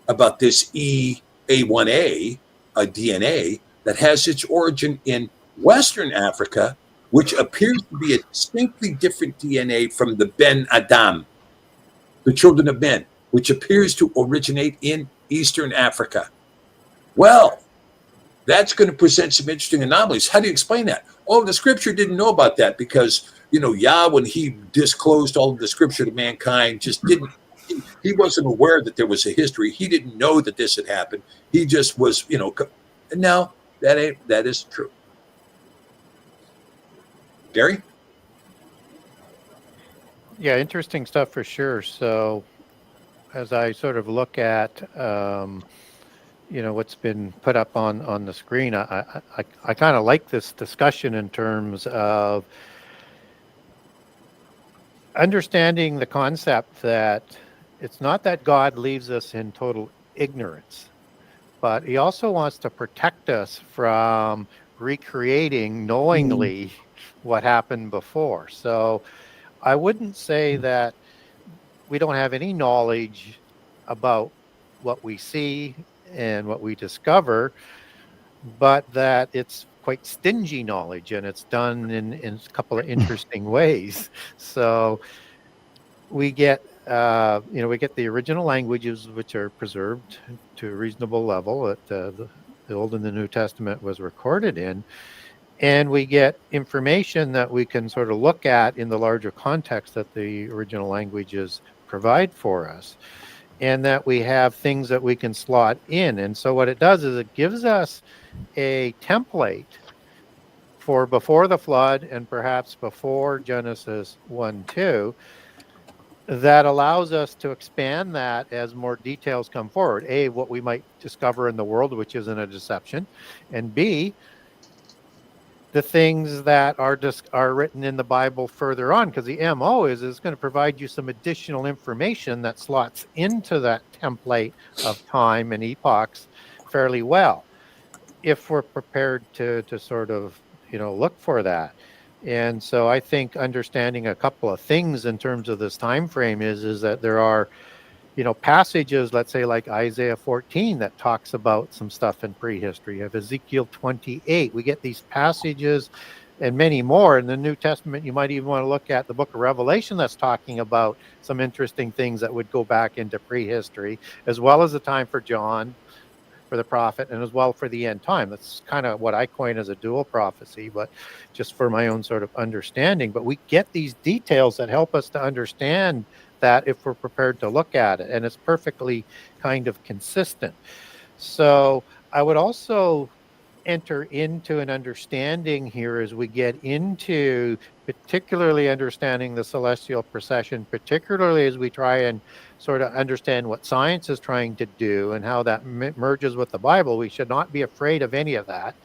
about this EA1A, a DNA that has its origin in Western Africa, which appears to be a distinctly different DNA from the Ben Adam, the children of Ben, which appears to originate in Eastern Africa. Well, that's going to present some interesting anomalies. How do you explain that? Oh, the Scripture didn't know about that because, Yah, when he disclosed all of the Scripture to mankind, just didn't. He wasn't aware that there was a history. He didn't know that this had happened. He just was, no, that is true. Gary? Yeah, interesting stuff for sure. So as I sort of look at, what's been put up on the screen, I kind of like this discussion in terms of understanding the concept that it's not that God leaves us in total ignorance, but he also wants to protect us from recreating knowingly what happened before. So I wouldn't say that we don't have any knowledge about what we see and what we discover, but that it's quite stingy knowledge and it's done in a couple of interesting ways. So we get the original languages, which are preserved to a reasonable level that the Old and the New Testament was recorded in. And we get information that we can sort of look at in the larger context that the original languages provide for us. And that we have things that we can slot in. And so what it does is it gives us a template for before the flood and perhaps before Genesis 1-2 that allows us to expand that as more details come forward. A, what we might discover in the world, which isn't a deception. And B, the things that are written in the Bible further on, because the MO is going to provide you some additional information that slots into that template of time and epochs fairly well, if we're prepared to sort of look for that. And so I think understanding a couple of things in terms of this time frame is that there are passages, let's say like Isaiah 14, that talks about some stuff in prehistory, of Ezekiel 28. We get these passages and many more in the New Testament. You might even want to look at the book of Revelation that's talking about some interesting things that would go back into prehistory, as well as the time for John, for the prophet, and as well for the end time. That's kind of what I coin as a dual prophecy, but just for my own sort of understanding. But we get these details that help us to understand that if we're prepared to look at it, and it's perfectly kind of consistent. So I would also enter into an understanding here as we get into particularly understanding the celestial procession, particularly as we try and sort of understand what science is trying to do and how that merges with the Bible. We should not be afraid of any of that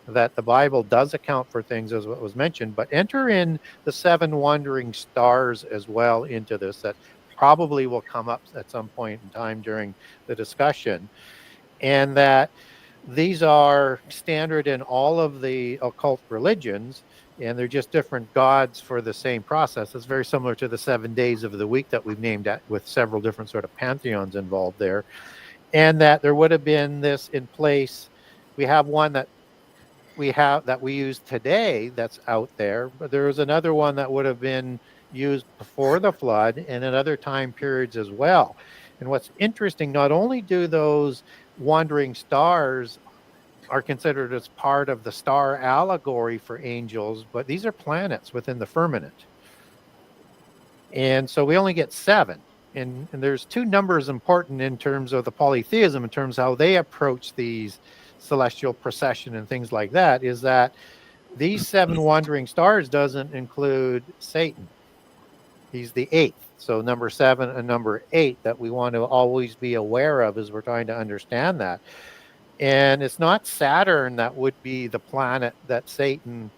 the Bible does account for things as what was mentioned, but enter in the 7 wandering stars as well into this, that probably will come up at some point in time during the discussion. And that these are standard in all of the occult religions, and they're just different gods for the same process. It's very similar to the 7 days of the week that we've named at, with several different sort of pantheons involved there. And that there would have been this in place. We have one that we use today that's out there, but there was another one that would have been used before the flood and in other time periods as well. And what's interesting, not only do those wandering stars are considered as part of the star allegory for angels, but these are planets within the firmament. And so we only get 7. And there's 2 numbers important in terms of the polytheism, in terms of how they approach these celestial procession and things like that, is that these 7 wandering stars doesn't include Satan. He's the 8th. So number 7 and number 8 that we want to always be aware of as we're trying to understand that. And it's not Saturn that would be the planet that Satan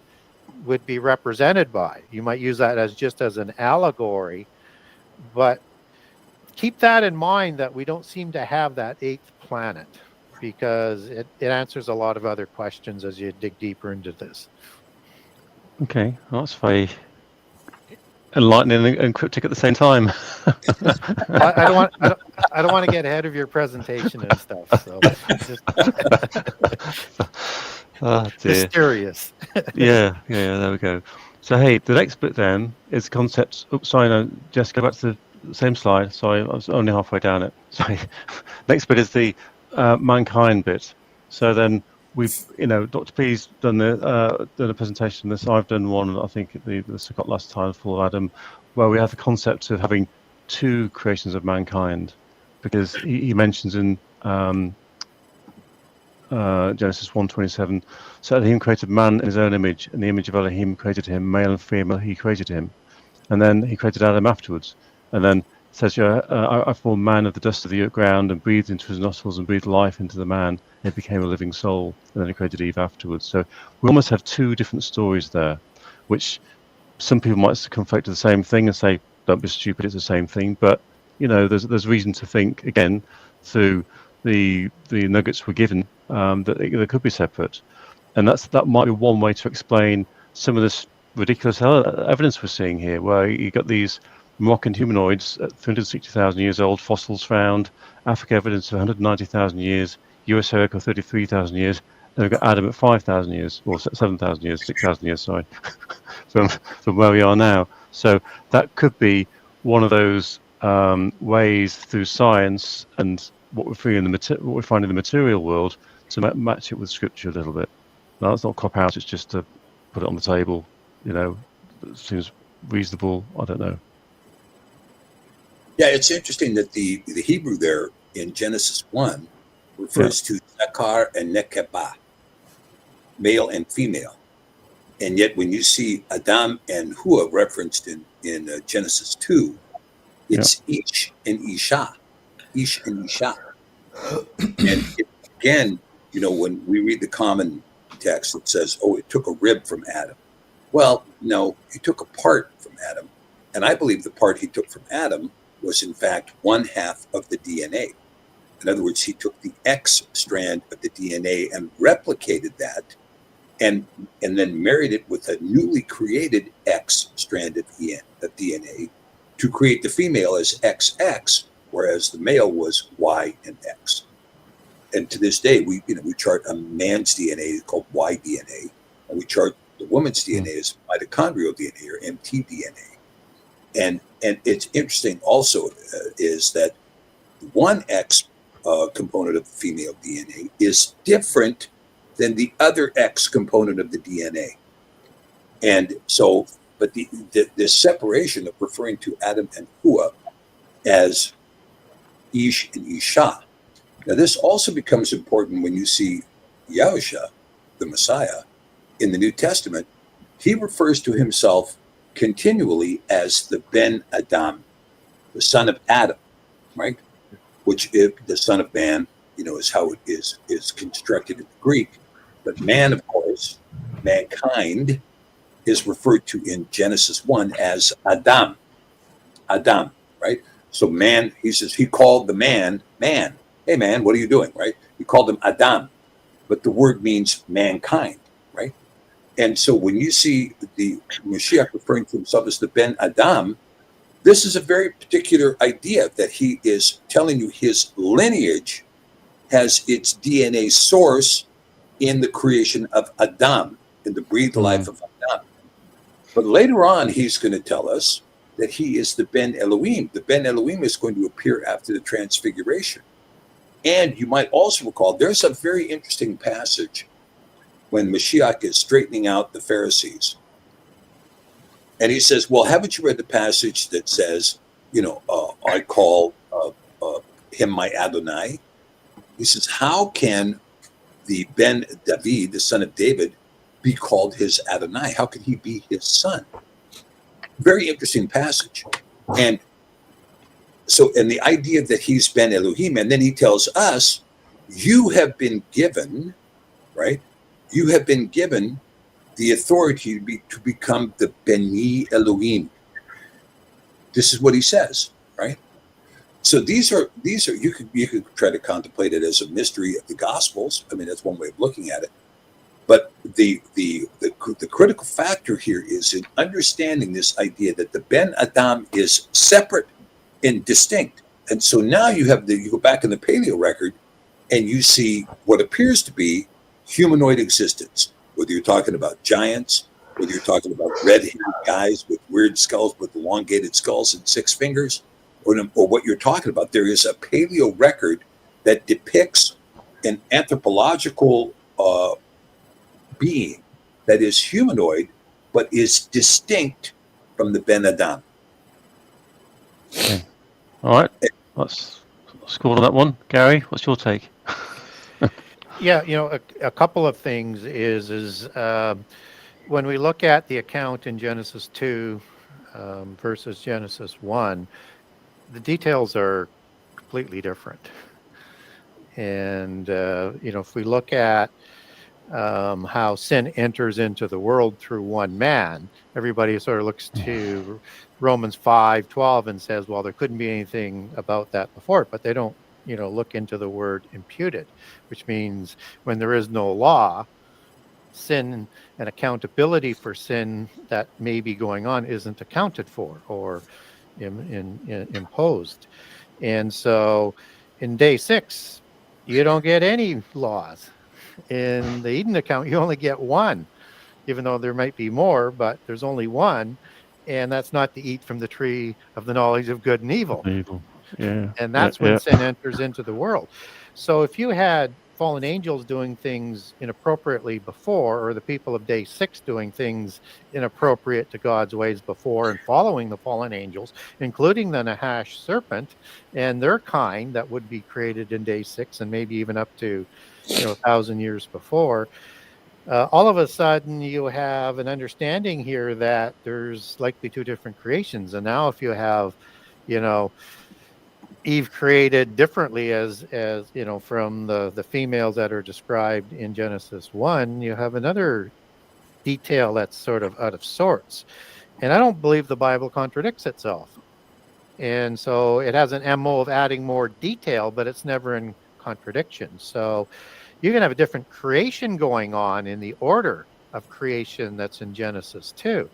would be represented by. You might use that as just as an allegory, but keep that in mind, that we don't seem to have that 8th planet, because it answers a lot of other questions as you dig deeper into this. Okay, well, that's very enlightening and cryptic at the same time. I don't want to get ahead of your presentation and stuff. So Oh, dear. Mysterious. yeah, there we go. So hey, the next bit then is concepts. Oops, sorry, no, just go back to the same slide. Sorry, I was only halfway down it. Sorry. Next bit is the mankind bit. So then we've, Dr. P's done a presentation on this. I've done one, I think, I got last time, Full of Adam, where we have the concept of having 2 creations of mankind, because he mentions in Genesis 1:27, so Elohim created man in his own image, in the image of Elohim created him, male and female he created him. And then he created Adam afterwards. And then it says, I formed man of the dust of the ground and breathed into his nostrils and breathed life into the man. It became a living soul. And then he created Eve afterwards. So we almost have 2 different stories there, which some people might conflate to the same thing and say, don't be stupid, it's the same thing. But, there's reason to think, again, through the nuggets we're given, that they could be separate. And that might be one way to explain some of this ridiculous evidence we're seeing here, where you got these Moroccan humanoids at 360,000 years old, fossils found, Africa evidence of 190,000 years, US Erica 33,000 years, and we've got Adam at 5,000 years, or 7,000 years, 6,000 years, sorry, from where we are now. So that could be one of those ways through science and what we find in the material world to match it with Scripture a little bit. Now, that's not cop out; it's just to put it on the table. It seems reasonable. I don't know. Yeah, it's interesting that the Hebrew there in Genesis 1 refers to Zakar and Nekeba, male and female. And yet when you see Adam and Hua referenced in Genesis 2, it's Ish and Isha. Ish and Isha. And again, when we read the common text, it says, it took a rib from Adam. Well, no, he took a part from Adam. And I believe the part he took from Adam was in fact 1/2 of the DNA. In other words, he took the X strand of the DNA and replicated that and then married it with a newly created X strand of DNA to create the female as XX, whereas the male was Y and X. And to this day, we chart a man's DNA called Y DNA, and we chart the woman's DNA as mitochondrial DNA or mtDNA. And it's interesting also is that the 1X component of the female DNA is different than the other X component of the DNA. And so, but the separation of referring to Adam and Hua as Ish and Isha. Now, this also becomes important when you see Yahusha, the Messiah, in the New Testament. He refers to himself continually as the Ben Adam, the son of Adam, right? Which is the son of man, is how it is constructed in the Greek. But man, of course, mankind, is referred to in Genesis 1 as Adam, right? So man, he called the man. Hey man, what are you doing, right? He called him Adam, but the word means mankind, right? And so when you see the Mashiach referring to himself as the Ben Adam, this is a very particular idea that he is telling you his lineage has its DNA source in the creation of Adam, in the breathed life of Adam. But later on, he's going to tell us that he is the Ben Elohim. The Ben Elohim is going to appear after the transfiguration. And you might also recall, there's a very interesting passage when Mashiach is straightening out the Pharisees. And he says, well, haven't you read the passage that says, I call him my Adonai? He says, how can the Ben David, the son of David, be called his Adonai? How can he be his son? Very interesting passage. And the idea that he's Ben Elohim, and then he tells us, you have been given, right? You have been given the authority to become the Beni Elohim. This is what he says, right? So these are you could try to contemplate it as a mystery of the Gospels. I mean, that's one way of looking at it. But the critical factor here is in understanding this idea that the Ben Adam is separate and distinct. And so now you go back in the paleo record and you see what appears to be humanoid existence, whether you're talking about giants, whether you're talking about red-haired guys with weird skulls, with elongated skulls and 6 fingers, or what you're talking about. There is a paleo record that depicts an anthropological being that is humanoid, but is distinct from the Ben Adam. Okay. All right. Let's score on that one. Gary, what's your take? Yeah, a couple of things is when we look at the account in Genesis 2 versus Genesis 1, the details are completely different. And, if we look at how sin enters into the world through one man, everybody sort of looks to Romans 5:12 and says, well, there couldn't be anything about that before, but they don't, look into the word imputed, which means when there is no law, sin and accountability for sin that may be going on isn't accounted for or imposed. And so in day 6, you don't get any laws. In the Eden account, you only get one, even though there might be more, but there's only one. And that's not to eat from the tree of the knowledge of good and evil. Yeah. And that's when sin enters into the world. So if you had fallen angels doing things inappropriately before, or the people of day 6 doing things inappropriate to God's ways before and following the fallen angels, including the Nahash serpent and their kind that would be created in day 6 and maybe even up to 1,000 years before, all of a sudden you have an understanding here that there's likely 2 different creations. And now if you have, Eve created differently as from the females that are described in Genesis 1, you have another detail that's sort of out of sorts. And I don't believe the Bible contradicts itself. And so it has an MO of adding more detail, but it's never in contradiction. So you can have a different creation going on in the order of creation that's in Genesis 2.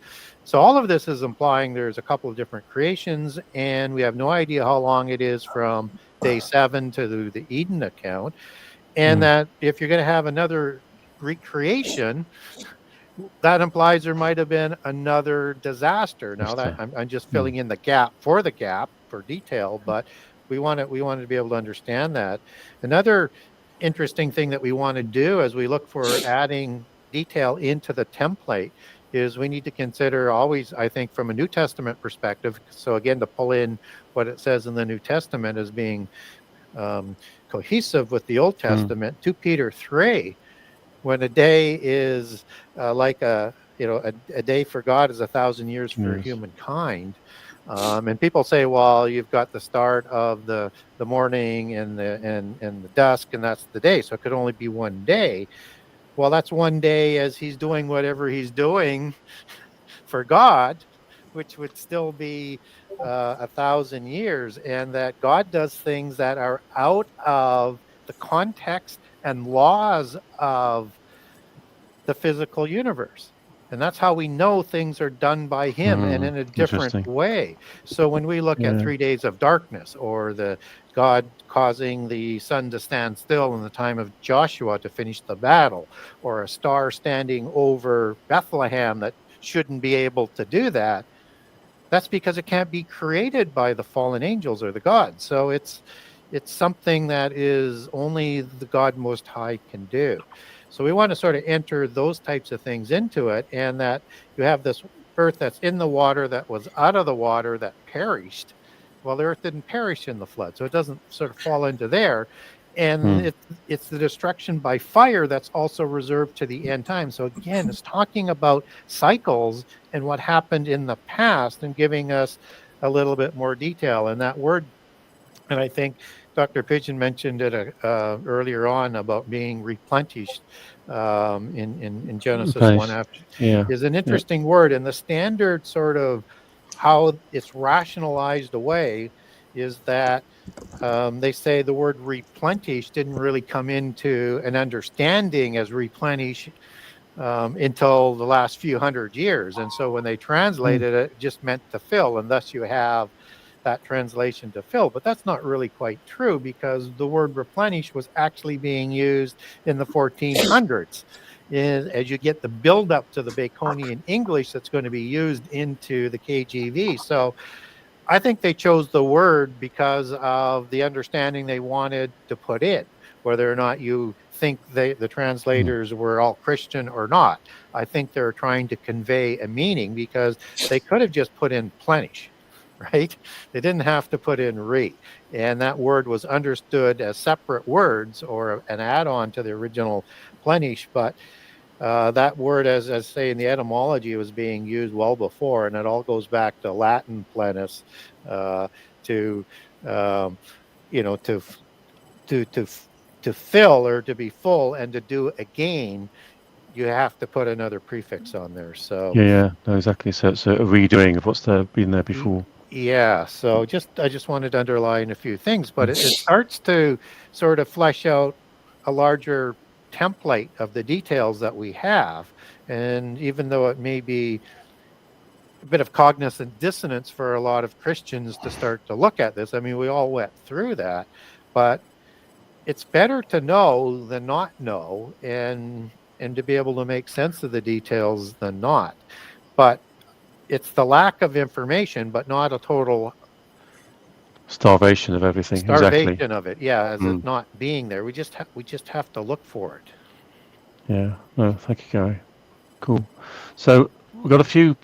So all of this is implying there's a couple of different creations, and we have no idea how long it is from day 7 to the Eden account. And that if you're going to have another recreation, that implies there might have been another disaster. Now that I'm just filling in the gap for detail, but we wanted to be able to understand that. Another interesting thing that we want to do as we look for adding detail into the template is we need to consider always, I think, from a New Testament perspective. So again, to pull in what it says in the New Testament as being cohesive with the Old Testament, 2 Peter 3, when a day is like a day for God is 1,000 years for humankind. And people say, well, you've got the start of the morning and the dusk, and that's the day. So it could only be one day. Well, that's one day as he's doing whatever he's doing for God, which would still be 1,000 years. And that God does things that are out of the context and laws of the physical universe. And that's how we know things are done by him and in a different way. So when we look at 3 days of darkness, or the God causing the sun to stand still in the time of Joshua to finish the battle, or a star standing over Bethlehem that shouldn't be able to do that, that's because it can't be created by the fallen angels or the gods. So it's something that is only the God Most High can do. So we want to sort of enter those types of things into it, and that you have this earth that's in the water, that was out of the water, that perished. Well, the earth didn't perish in the flood, so it doesn't sort of fall into there. And it's the destruction by fire that's also reserved to the end time. So again, it's talking about cycles and what happened in the past and giving us a little bit more detail. And that word, and I think Dr. Pidgeon mentioned it earlier on about being replenished in Genesis 1 after, is an interesting word. And the standard sort of how it's rationalized away is that they say the word replenish didn't really come into an understanding as replenish until the last few hundred years. And so when they translated it, it just meant to fill, and thus you have that translation to fill. But that's not really quite true, because the word replenish was actually being used in the 1400s. As you get the build-up to the Baconian English that's going to be used into the KJV. So I think they chose the word because of the understanding they wanted to put in, whether or not you think the translators were all Christian or not. I think they're trying to convey a meaning, because they could have just put in plenish, right? They didn't have to put in re. And that word was understood as separate words or an add-on to the original plenish. But that word, as say in the etymology, was being used well before, and it all goes back to Latin plenus, to fill, or to be full, and to do again, you have to put another prefix on there. So no, exactly. So it's a redoing of what's been there before. Yeah. So I just wanted to underline a few things, but it starts to sort of flesh out a larger template of the details that we have. And even though it may be a bit of cognizant dissonance for a lot of Christians to start to look at this, I mean, we all went through that, but it's better to know than not know, and to be able to make sense of the details than not. But it's the lack of information, but not a total starvation of everything. Starvation of it, as it not being there. We just have to look for it. Yeah. No, thank you, Gary. Cool. So we've got a few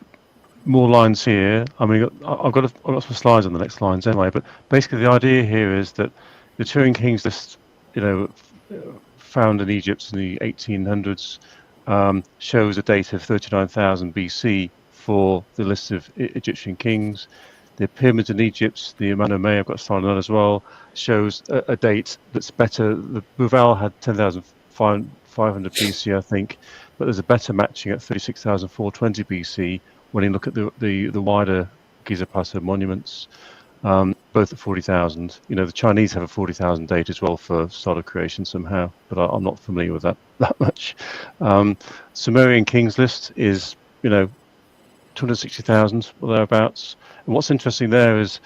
more lines here. I mean, I've got some slides on the next lines anyway. But basically, the idea here is that the Turin Kings list, found in Egypt in the 1800s, shows a date of 39,000 BC for the list of Egyptian kings. The pyramids in Egypt, the Amano I've got a slide on that as well, shows a date that's better. The GoFundMe had 10,500 BC, I think, but there's a better matching at 36,420 BC when you look at the wider Giza Plateau monuments. both at 40,000. You know, the Chinese have a 40,000 date as well for start of creation somehow, but I'm not familiar with that much. Sumerian kings list is, 260,000 or thereabouts. And what's interesting there is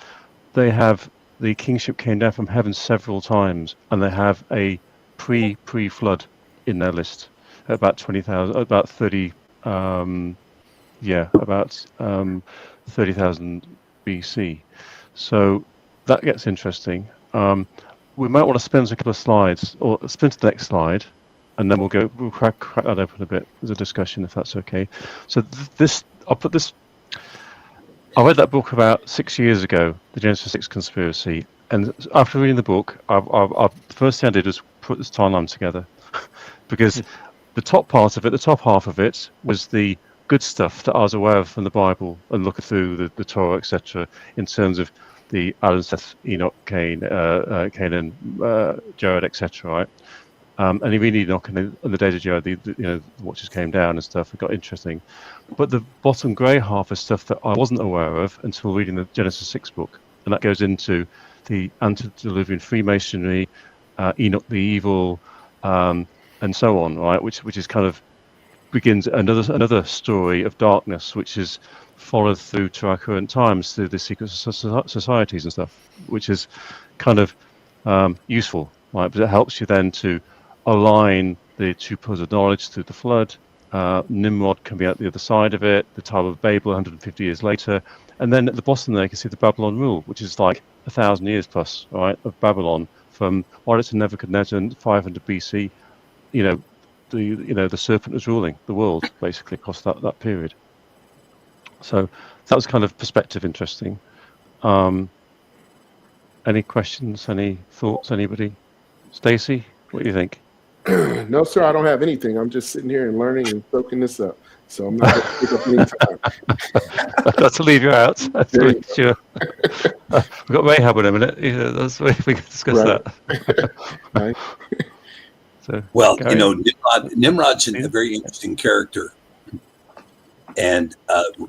they have the kingship came down from heaven several times, and they have a pre-flood in their list at about 20,000, about 30, about 30,000 BC. So that gets interesting. We might want to spin a couple of slides, or spin to the next slide, and then we'll crack that open a bit as a discussion, if that's okay. So I read that book about 6 years ago, The Genesis 6 Conspiracy, and after reading the book, the first thing I did was put this timeline together, because the top half of it was the good stuff that I was aware of from the Bible and looking through the Torah, etc., in terms of the Adam, Seth, Enoch, Canaan, Jared, etc., right? And even Enoch and the days of Jared, the watches came down and stuff. It got interesting. But the bottom grey half is stuff that I wasn't aware of until reading the Genesis 6 book. And that goes into the Antediluvian Freemasonry, Enoch the Evil, and so on, right? Which is kind of begins another story of darkness, which is followed through to our current times, through the secret societies and stuff, which is kind of useful, right? But it helps you then to align the two pillars of knowledge through the flood. Nimrod can be at the other side of it, the Tower of Babel 150 years later, and then at the bottom there you can see the Babylon rule, which is like 1,000 years plus, right, of Babylon from Horus and Nebuchadnezzar in 500 BC. The serpent was ruling the world basically across that period. So that was kind of perspective interesting. Any questions? Any thoughts? Anybody? Stacey, what do you think? No, sir, I don't have anything. I'm just sitting here and learning and soaking this up. So I'm not going to pick up any time. That's to leave you out. Sure. We've got Rahab in a minute. Yeah, that's we can discuss that. Right. So, Nimrod's a very interesting character. And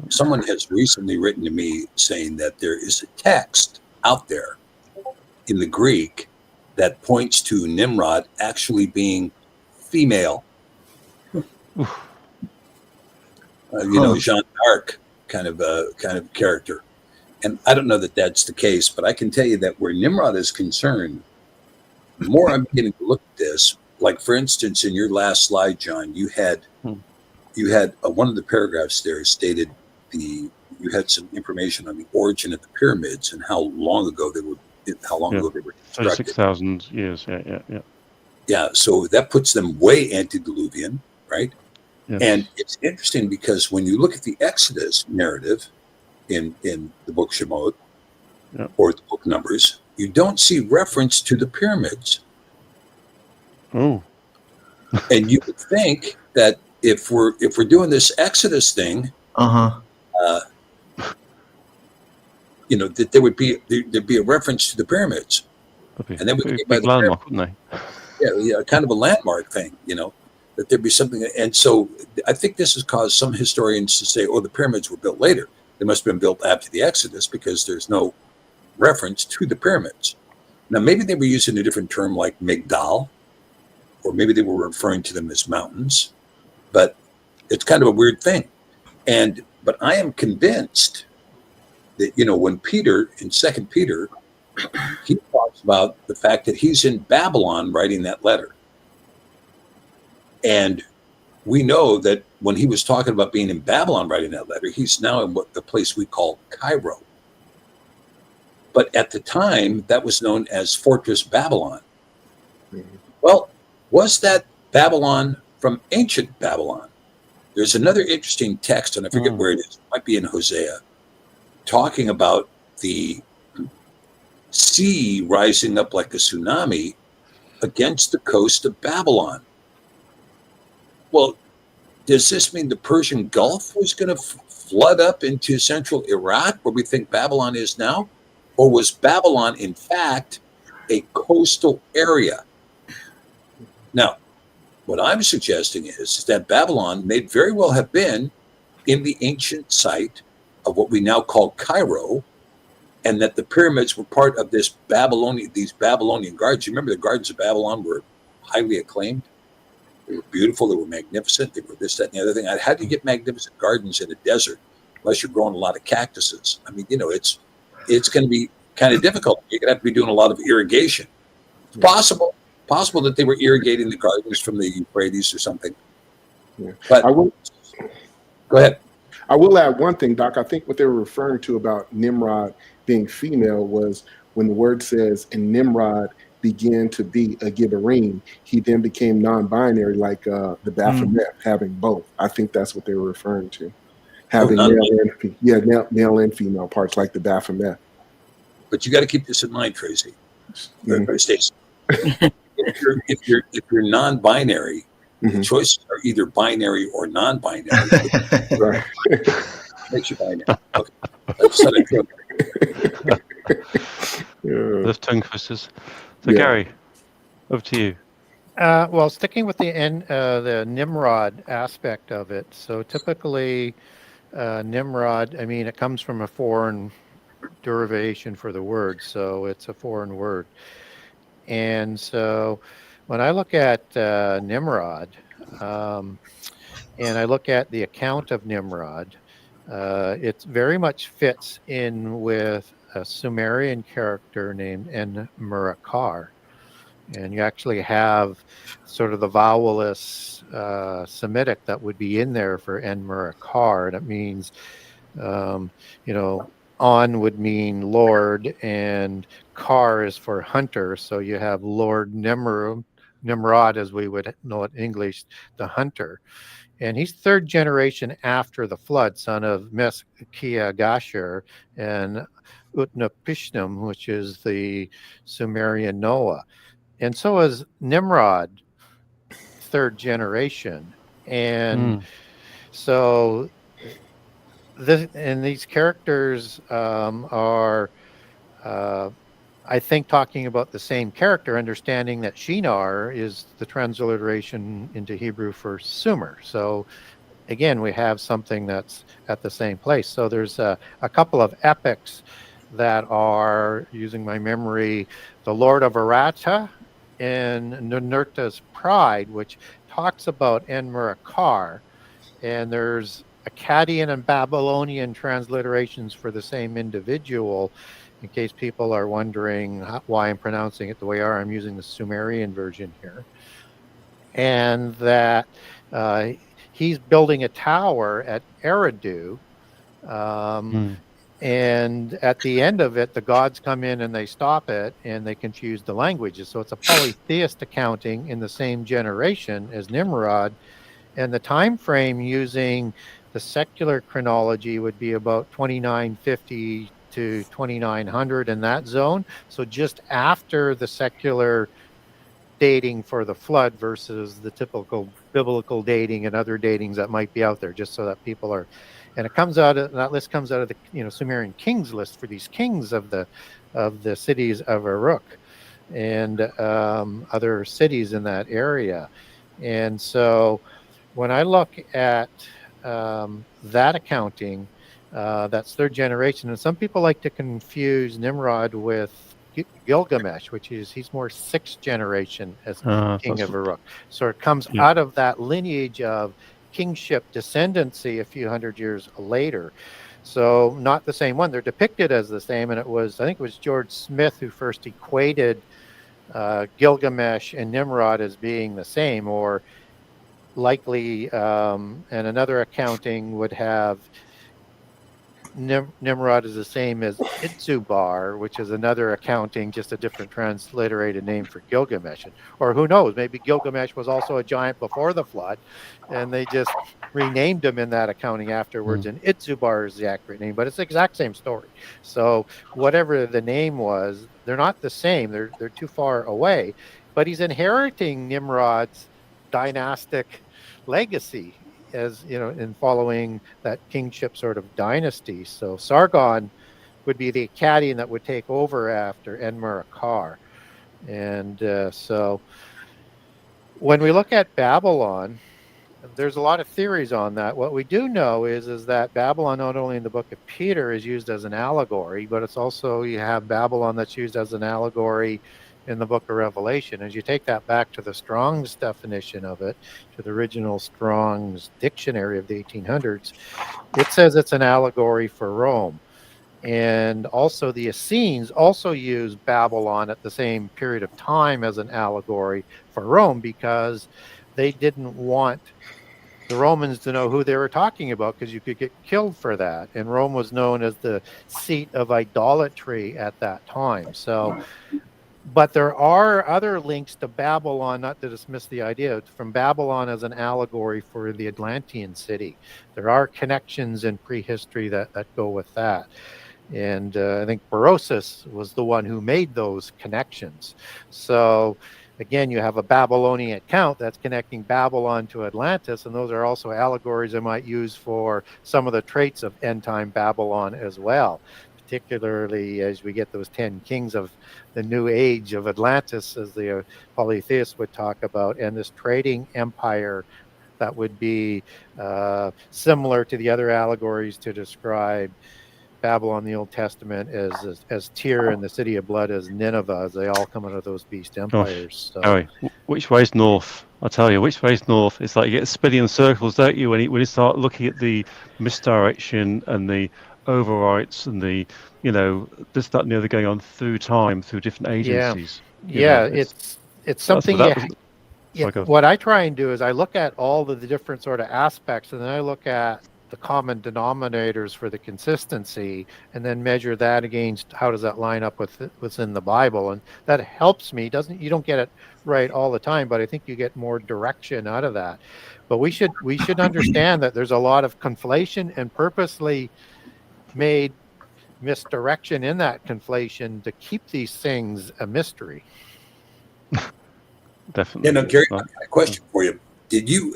someone has recently written to me saying that there is a text out there in the Greek that points to Nimrod actually being female. Jeanne d'Arc kind of character. And I don't know that that's the case, but I can tell you that where Nimrod is concerned, the more I'm beginning to look at this, like for instance, in your last slide, John, you had one of the paragraphs there stated you had some information on the origin of the pyramids and how long ago they were constructed. 36,000 years. Yeah. Yeah. So that puts them way antediluvian, right? Yes. And it's interesting because when you look at the Exodus narrative in the book Shemot or the book Numbers, you don't see reference to the pyramids. Oh. And you would think that if we're doing this Exodus thing, that there'd be a reference to the pyramids, and then we could get by the landmark, wouldn't they? Yeah, kind of a landmark thing, that there'd be something. And so I think this has caused some historians to say, "Oh, the pyramids were built later. They must have been built after the Exodus because there's no reference to the pyramids." Now, maybe they were using a different term like Migdal, or maybe they were referring to them as mountains. But it's kind of a weird thing. But I am convinced that, when Peter, in 2 Peter, he talks about the fact that he's in Babylon writing that letter. And we know that when he was talking about being in Babylon writing that letter, he's now in the place we call Cairo. But at the time, that was known as Fortress Babylon. Well, was that Babylon from ancient Babylon? There's another interesting text, and I forget where it is. It might be in Hosea, talking about the sea rising up like a tsunami against the coast of Babylon. Well, does this mean the Persian Gulf was going to flood up into central Iraq, where we think Babylon is now? Or was Babylon, in fact, a coastal area? Now, what I'm suggesting is that Babylon may very well have been in the ancient site of what we now call Cairo, and that the pyramids were part of these Babylonian gardens. You remember the gardens of Babylon were highly acclaimed. They were beautiful. They were magnificent. They were this, that, and the other thing. How do you get magnificent gardens in a desert unless you're growing a lot of cactuses? I mean, it's going to be kind of difficult. You're going to have to be doing a lot of irrigation. It's possible that they were irrigating the gardens from the Euphrates or something. Yeah. But go ahead. I will add one thing, Doc. I think what they were referring to about Nimrod being female was when the word says, and Nimrod began to be a Gibberim, he then became non-binary, like the Baphomet, having both. I think that's what they were referring to. Having male and female parts, like the Baphomet. But you got to keep this in mind, Tracy. Stacey. if you're non-binary, the choices are either binary or non-binary. Right. Makes you binary. Okay. That's not a joke. Those tongue twisters. So Gary, over to you. Well, sticking with the Nimrod aspect of it. So typically, Nimrod, I mean, it comes from a foreign derivation for the word, so it's a foreign word. And so when I look at Nimrod, and I look at the account of Nimrod, it very much fits in with a Sumerian character named En-Murakar. And you actually have sort of the vowelless Semitic that would be in there for En-Murakar. And it means, On would mean Lord, and Kar is for hunter. So you have Lord Nimrod, as we would know it in English, the hunter. And he's third generation after the flood, son of Meskia Gashur and Utnapishtim, which is the Sumerian Noah. And so is Nimrod, third generation. And so these characters are, I think, talking about the same character, understanding that Shinar is the transliteration into Hebrew for Sumer. So again, we have something that's at the same place. So there's a couple of epics that are, using my memory, the Lord of Arata and Ninurta's Pride, which talks about En-Murakar. And there's Akkadian and Babylonian transliterations for the same individual. In case people are wondering why I'm pronouncing it the way I are, I'm using the Sumerian version here. And that he's building a tower at Eridu. And at the end of it, the gods come in and they stop it and they confuse the languages. So it's a polytheist accounting in the same generation as Nimrod. And the time frame using the secular chronology would be about 2950 to 2900 in that zone. So just after the secular dating for the flood versus the typical biblical dating and other datings that might be out there, just so that people are, and it comes out of that list comes out of the Sumerian kings list for these kings of the cities of Uruk and other cities in that area. And so when I look at that accounting, that's third generation, and some people like to confuse Nimrod with Gilgamesh, which is he's more sixth generation as king of Uruk. So it comes out of that lineage of kingship descendancy a few hundred years later. So not the same one. They're depicted as the same, and I think it was George Smith who first equated Gilgamesh and Nimrod as being the same, or likely, and another accounting would have Nimrod is the same as Itzubar, which is another accounting, just a different transliterated name for Gilgamesh. Or who knows, maybe Gilgamesh was also a giant before the flood, and they just renamed him in that accounting afterwards, and Itzubar is the accurate name, but it's the exact same story. So whatever the name was, they're not the same, they're too far away, but he's inheriting Nimrod's dynastic legacy, as in following that kingship sort of dynasty. So Sargon would be the Akkadian that would take over after En-Murakar. And so when we look at Babylon, there's a lot of theories on that. What we do know is that Babylon, not only in the book of Peter, is used as an allegory, but it's also, you have Babylon that's used as an allegory in the book of Revelation. As you take that back to the Strong's definition of it, to the original Strong's dictionary of the 1800s, it says it's an allegory for Rome. And also the Essenes also used Babylon at the same period of time as an allegory for Rome, because they didn't want the Romans to know who they were talking about, because you could get killed for that. And Rome was known as the seat of idolatry at that time. So, but there are other links to Babylon, not to dismiss the idea, from Babylon as an allegory for the Atlantean city. There are connections in prehistory that go with that. And I think Berosus was the one who made those connections. So again, you have a Babylonian account that's connecting Babylon to Atlantis, and those are also allegories I might use for some of the traits of end-time Babylon as well, particularly as we get those 10 kings of the new age of Atlantis, as the polytheists would talk about, and this trading empire that would be similar to the other allegories to describe Babylon in the Old Testament as Tyre, and the city of blood as Nineveh, as they all come out of those beast empires. So. Harry, which way's north? I'll tell you, which way's north? It's like you get spinning in circles, don't you, when you start looking at the misdirection and the overwrites and the, this, that, and the other going on through time, through different agencies. It's something. What I try and do is I look at all of the different sort of aspects, and then I look at the common denominators for the consistency, and then measure that against how does that line up with what's in the Bible, and that helps me. You don't get it right all the time, but I think you get more direction out of that. But we should understand that there's a lot of conflation and purposely made misdirection in that conflation to keep these things a mystery. Definitely. Gary, I got a question for you.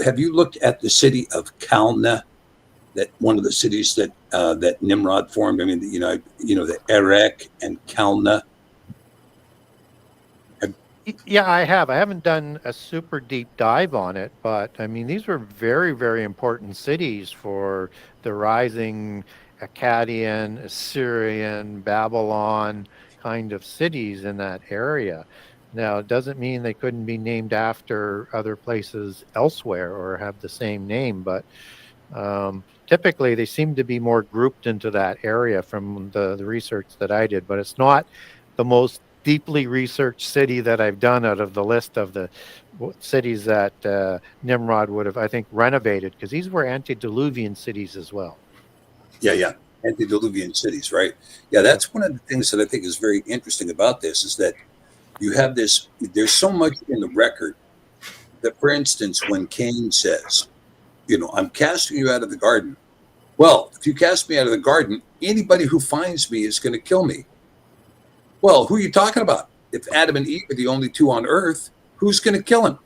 Have you looked at the city of Calneh? That one of the cities that that Nimrod formed. I mean, the Erech and Calneh. Yeah, I have. I haven't done a super deep dive on it, but I mean, these were very, very important cities for the rising Akkadian, Assyrian, Babylon kind of cities in that area. Now, it doesn't mean they couldn't be named after other places elsewhere or have the same name, but typically they seem to be more grouped into that area from the research that I did, but it's not the most deeply researched city that I've done out of the list of the cities that Nimrod would have, I think, renovated, because these were antediluvian cities as well. Yeah. Antediluvian cities, right? Yeah, that's one of the things that I think is very interesting about this, is that you have this, there's so much in the record that, for instance, when Cain says, I'm casting you out of the garden. Well, if you cast me out of the garden, anybody who finds me is going to kill me. Well, who are you talking about? If Adam and Eve are the only two on earth, who's going to kill him?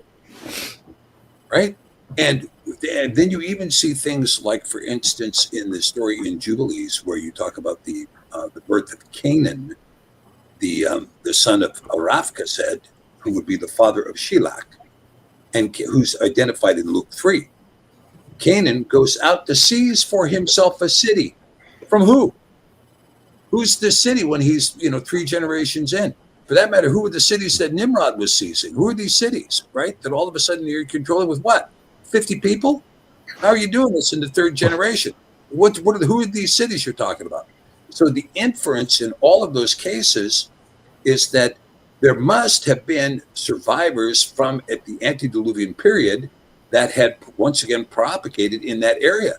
Right? And then you even see things like, for instance, in the story in Jubilees, where you talk about the birth of Canaan, the son of Araphaxad, who would be the father of Shelach, and who's identified in Luke 3. Canaan goes out to seize for himself a city. From who? Who's the city when he's 3 generations in? For that matter, who are the cities that Nimrod was seizing? Who are these cities, right? That all of a sudden you're controlling with what? 50 people? How are you doing this in the 3rd generation? Who are these cities you're talking about? So the inference in all of those cases is that there must have been survivors from at the antediluvian period that had once again propagated in that area,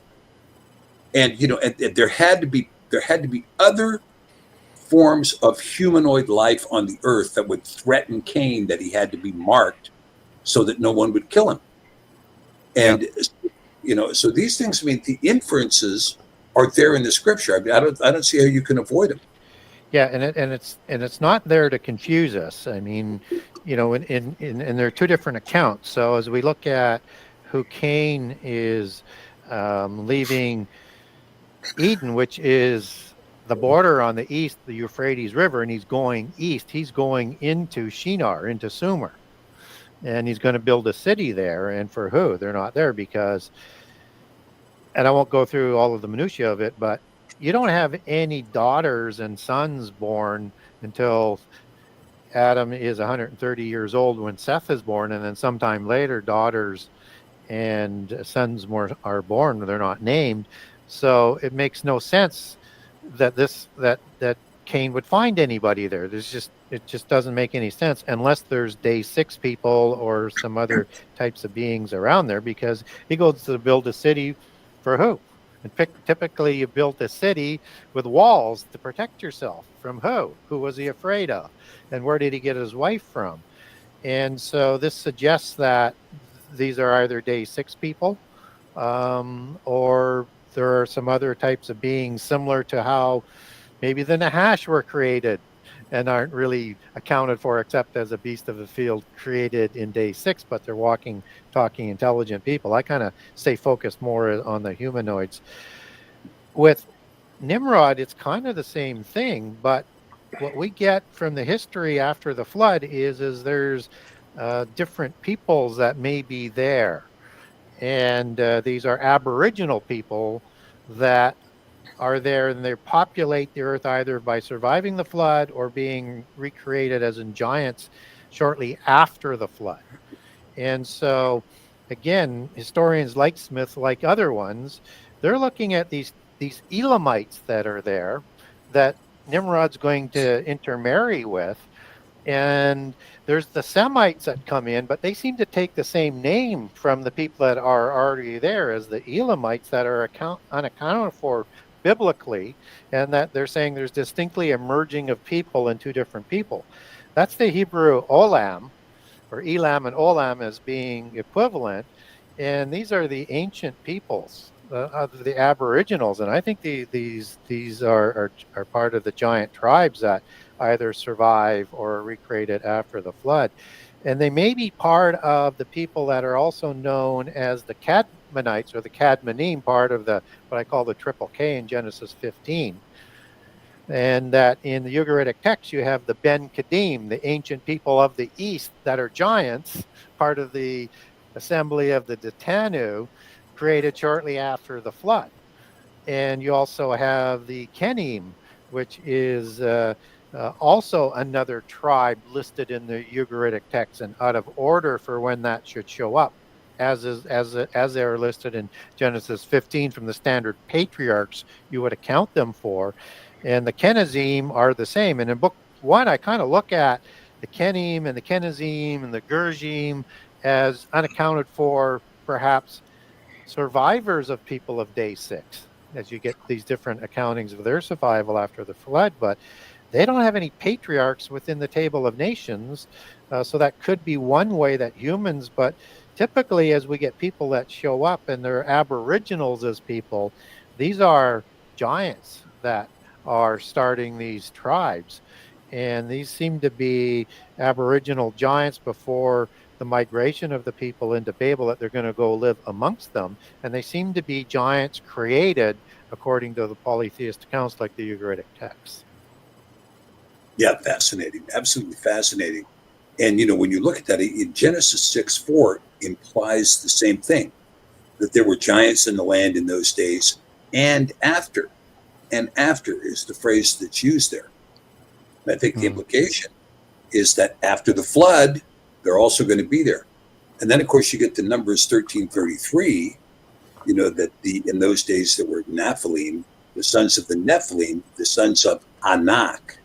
and there had to be other forms of humanoid life on the earth that would threaten Cain, that he had to be marked so that no one would kill him. And so these things, I mean, the inferences are there in the scripture. I mean, I don't see how you can avoid them. Yeah, and it's not there to confuse us. I mean, and there are 2 different accounts. So as we look at who Cain is leaving Eden, which is the border on the east, the Euphrates River, and he's going east. He's going into Shinar, into Sumer. and he's going to build a city there. And for who? They're not there because, and I won't go through all of the minutiae of it, but you don't have any daughters and sons born until Adam is 130 years old when Seth is born, and then sometime later daughters and sons more are born. They're not named, so it makes no sense that that Cain would find anybody there. It just doesn't make any sense unless there's day 6 people or some other types of beings around there, because he goes to build a city for who? And typically you built a city with walls to protect yourself from who? Who was he afraid of? And where did he get his wife from? And so this suggests that these are either day 6 people, or there are some other types of beings similar to how maybe the Nahash were created and aren't really accounted for except as a beast of the field created in day 6, but they're walking, talking, intelligent people. I kind of stay focused more on the humanoids. With Nimrod, it's kind of the same thing, but what we get from the history after the flood is there's different peoples that may be there. And these are Aboriginal people that are there, and they populate the earth either by surviving the flood or being recreated as in giants shortly after the flood. And so, again, historians like Smith, like other ones, they're looking at these Elamites that are there that Nimrod's going to intermarry with. And there's the Semites that come in, but they seem to take the same name from the people that are already there as the Elamites that are unaccounted for biblically, and that they're saying there's distinctly a merging of people and 2 different people. That's the Hebrew Olam, or Elam and Olam as being equivalent, and these are the ancient peoples, the Aboriginals, and I think these are part of the giant tribes that either survive or are recreated after the flood. And they may be part of the people that are also known as the Cadmonites or the Cadmonim, part of the what I call the triple K in Genesis 15. And that in the Ugaritic text, you have the Ben Kadim, the ancient people of the East that are giants, part of the assembly of the Detanu, created shortly after the flood. And you also have the Kenim, which is also another tribe listed in the Ugaritic text and out of order for when that should show up, as they are listed in Genesis 15 from the standard patriarchs you would account them for. And the Kenazim are the same. And in book 1, I kind of look at the Kenim and the Kenazim and the Gershim as unaccounted for, perhaps survivors of people of day 6, as you get these different accountings of their survival after the flood. But they don't have any patriarchs within the table of nations, so that could be one way that humans, but typically as we get people that show up and they're Aboriginals as people, these are giants that are starting these tribes. And these seem to be Aboriginal giants before the migration of the people into Babel, that they're going to go live amongst them. And they seem to be giants created according to the polytheist accounts like the Ugaritic texts. Yeah, fascinating. Absolutely fascinating. And, when you look at that, in Genesis 6:4 implies the same thing, that there were giants in the land in those days and after. And after is the phrase that's used there. And I think the implication is that after the flood, they're also going to be there. And then, of course, you get to Numbers 13:33, that in those days there were Nephilim, the sons of the Nephilim, the sons of Anak.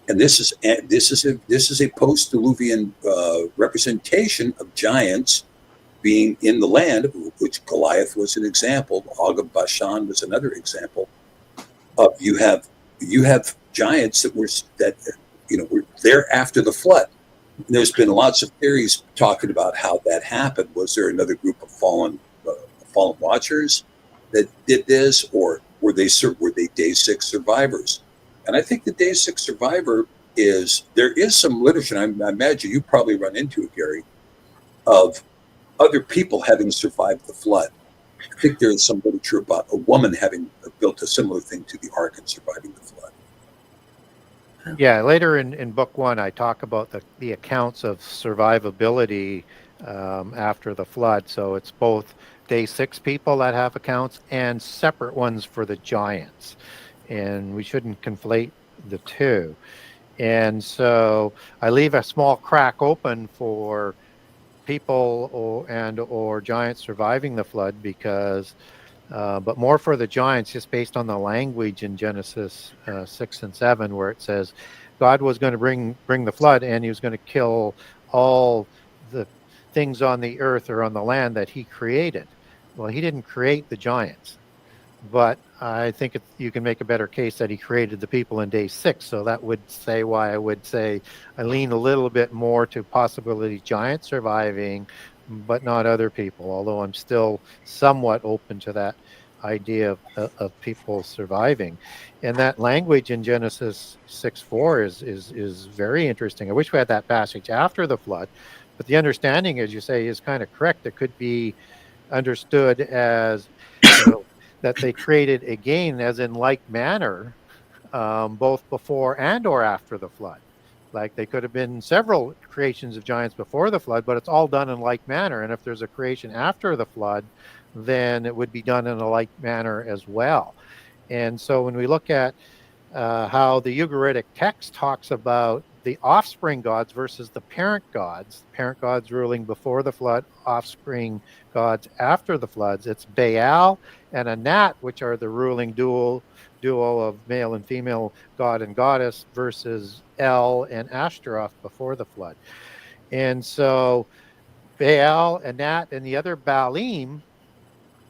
And this is a post-Diluvian representation of giants being in the land, of which Goliath was an example. Og of Bashan was another example. Of you have giants that were there after the flood. And there's been lots of theories talking about how that happened. Was there another group of fallen watchers that did this, or were they day 6 survivors? And I think the day 6 survivor there is some literature, and I imagine you probably run into it, Gary, of other people having survived the flood. I think there is some literature about a woman having built a similar thing to the ark and surviving the flood. Yeah, later in book one, I talk about the accounts of survivability after the flood. So it's both day 6 people that have accounts and separate ones for the giants. And we shouldn't conflate the two. And so I leave a small crack open for people or giants surviving the flood because but more for the giants, just based on the language in Genesis 6 and 7, where it says God was going to bring the flood, and he was going to kill all the things on the earth or on the land that he created. Well, he didn't create the giants, but I think you can make a better case that he created the people in day 6. So that would say why I would say I lean a little bit more to possibility giants surviving, but not other people, although I'm still somewhat open to that idea of people surviving. And that language in Genesis 6:4 is very interesting. I wish we had that passage after the flood, but the understanding, as you say, is kind of correct. It could be understood as, that they created again as in like manner, both before and or after the flood. Like they could have been several creations of giants before the flood, but it's all done in like manner. And if there's a creation after the flood, then it would be done in a like manner as well. And so when we look at how the Ugaritic text talks about the offspring gods versus the parent gods ruling before the flood, offspring gods after the floods, it's Baal and Anat, which are the ruling duo of male and female god and goddess, versus El and Ashtaroth before the flood. And so Baal, Anat, and the other Baalim,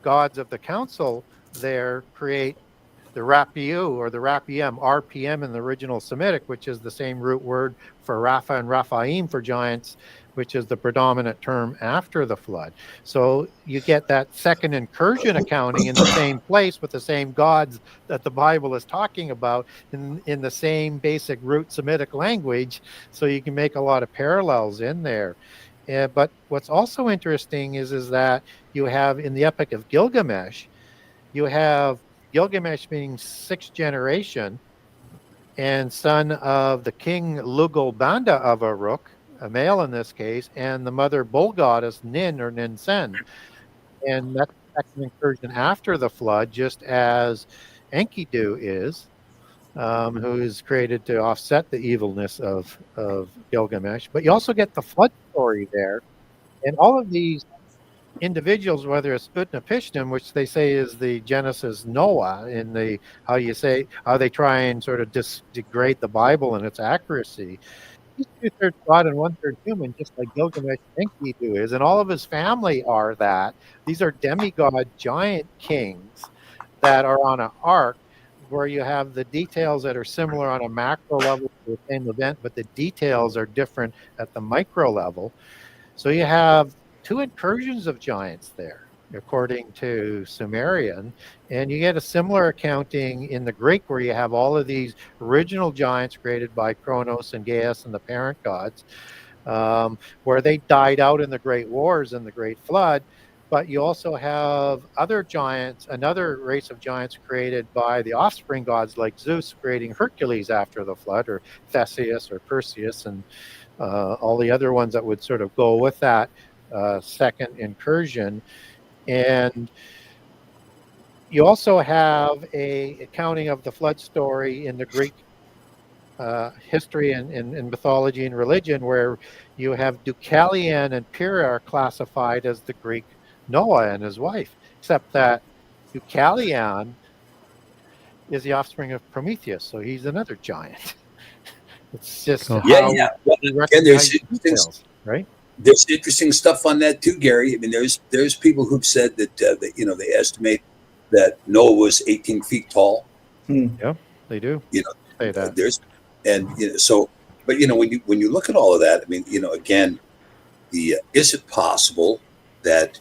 gods of the council there, create the Rapiu or the Rapiem, RPM in the original Semitic, which is the same root word for Rapha and Raphaim for giants, which is the predominant term after the flood. So you get that second incursion accounting in the same place with the same gods that the Bible is talking about in the same basic root Semitic language. So you can make a lot of parallels in there. But what's also interesting is that you have in the Epic of Gilgamesh, you have Gilgamesh being 6th generation and son of the king Lugalbanda of Uruk, a male in this case, and the mother bull goddess Nin or Ninsen. And that's the second incursion after the flood, just as Enkidu is, who is created to offset the evilness of Gilgamesh. But you also get the flood story there. And all of these individuals, whether it's Utnapishtim, which they say is the Genesis Noah, in the how they try and sort of degrade the Bible and its accuracy. He's 2/3 God and 1/3 human, just like Gilgamesh and Enkidu is, and all of his family are that. These are demigod giant kings that are on an arc where you have the details that are similar on a macro level to the same event, but the details are different at the micro level. So you have 2 incursions of giants there, according to Sumerian. And you get a similar accounting in the Greek, where you have all of these original giants created by Kronos and Gaius and the parent gods, where they died out in the great wars and the great flood. But you also have other giants, another race of giants created by the offspring gods, like Zeus creating Hercules after the flood, or Theseus or Perseus, and all the other ones that would sort of go with that second incursion. And you also have a accounting of the flood story in the Greek history and mythology and religion, where you have Deucalion and Pyrrha are classified as the Greek Noah and his wife, except that Deucalion is the offspring of Prometheus, so he's another giant. It's just Well, we recognize details, right? There's interesting stuff on that too, Gary. I mean, there's people who've said that they estimate that Noah was 18 feet tall. Yeah, they do. Say that. So, but when you look at all of that, I mean, again, is it possible that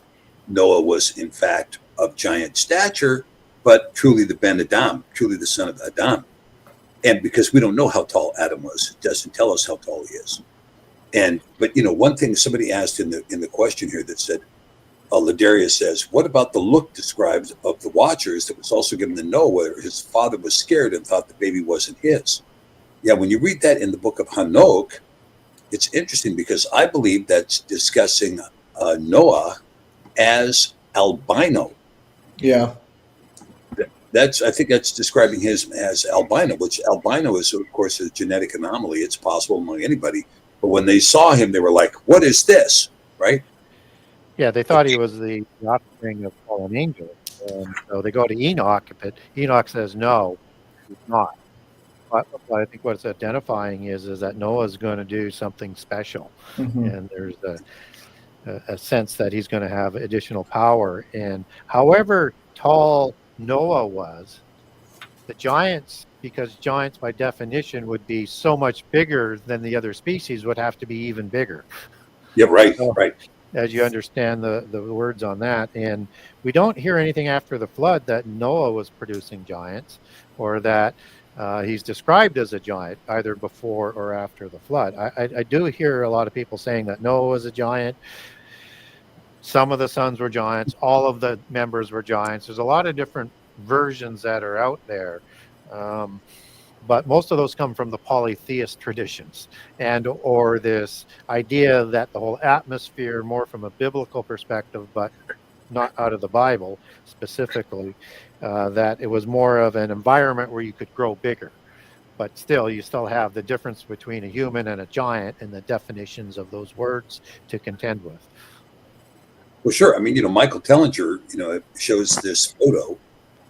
Noah was in fact of giant stature, but truly the Ben Adam, truly the son of Adam? And because we don't know how tall Adam was, it doesn't tell us how tall he is. But one thing somebody asked in the question here that said, Ladarius says, what about the look described of the watchers that was also given to Noah, where his father was scared and thought the baby wasn't his? Yeah, when you read that in the book of Hanok, it's interesting because I believe that's discussing Noah as albino. Yeah. I think that's describing him as albino, which albino is, of course, a genetic anomaly. It's possible among anybody. But when they saw him, they were like, what is this? Right? Yeah, they thought he was the offspring of fallen angel. And so they go to Enoch, but Enoch says, no, he's not. But I think what's identifying is that Noah's going to do something special. And there's a sense that he's going to have additional power. And however tall Noah was, the giants, because giants by definition would be so much bigger than the other species, would have to be even bigger. Yeah, right, So, right. as you understand the words on that. And we don't hear anything after the flood that Noah was producing giants, or that he's described as a giant, either before or after the flood. I do hear a lot of people saying that Noah was a giant. Some of the sons were giants. All of the members were giants. There's a lot of different versions that are out there. But most of those come from the polytheist traditions, and or this idea that the whole atmosphere, more from a biblical perspective, but not out of the Bible specifically, that it was more of an environment where you could grow bigger. But still, you still have the difference between a human and a giant and the definitions of those words to contend with. Well, sure. I mean, Michael Tellinger, shows this photo.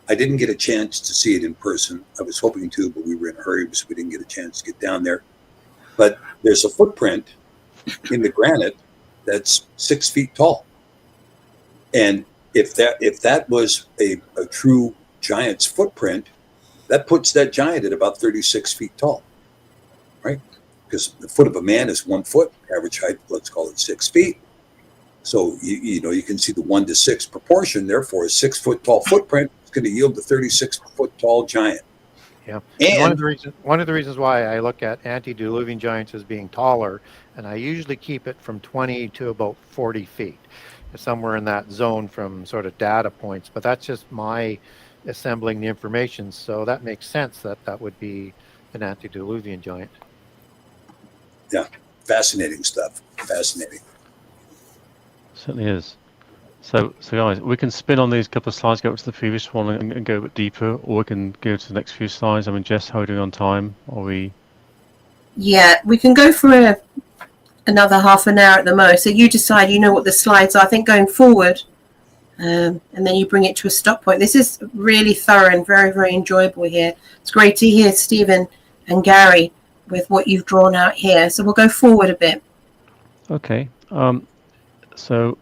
I didn't get a chance to see it in person. I was hoping to, but we were in a hurry, so we didn't get a chance to get down there. But there's a footprint in the granite that's 6 feet tall. And if that was a true giant's footprint, that puts that giant at about 36 feet tall, right? Because the foot of a man is 1 foot, average height, let's call it 6 feet. So, you can see the 1 to 6 proportion. Therefore, a 6 foot tall footprint is going to yield a 36 foot tall giant. Yeah. And one of the reasons why I look at antediluvian giants as being taller, and I usually keep it from 20 to about 40 feet, somewhere in that zone from sort of data points. But that's just my assembling the information. So that makes sense that would be an antediluvian giant. Yeah, fascinating stuff. Fascinating. Certainly is. So guys, we can spin on these couple of slides, go up to the previous one and go a bit deeper, or we can go to the next few slides. I mean, Jess, how are we doing on time? Are we? Yeah, we can go for another half an hour at the most. So you decide, what the slides are. I think going forward, and then you bring it to a stop point. This is really thorough and very, very enjoyable here. It's great to hear Stephen and Gary with what you've drawn out here. So we'll go forward a bit. Okay. So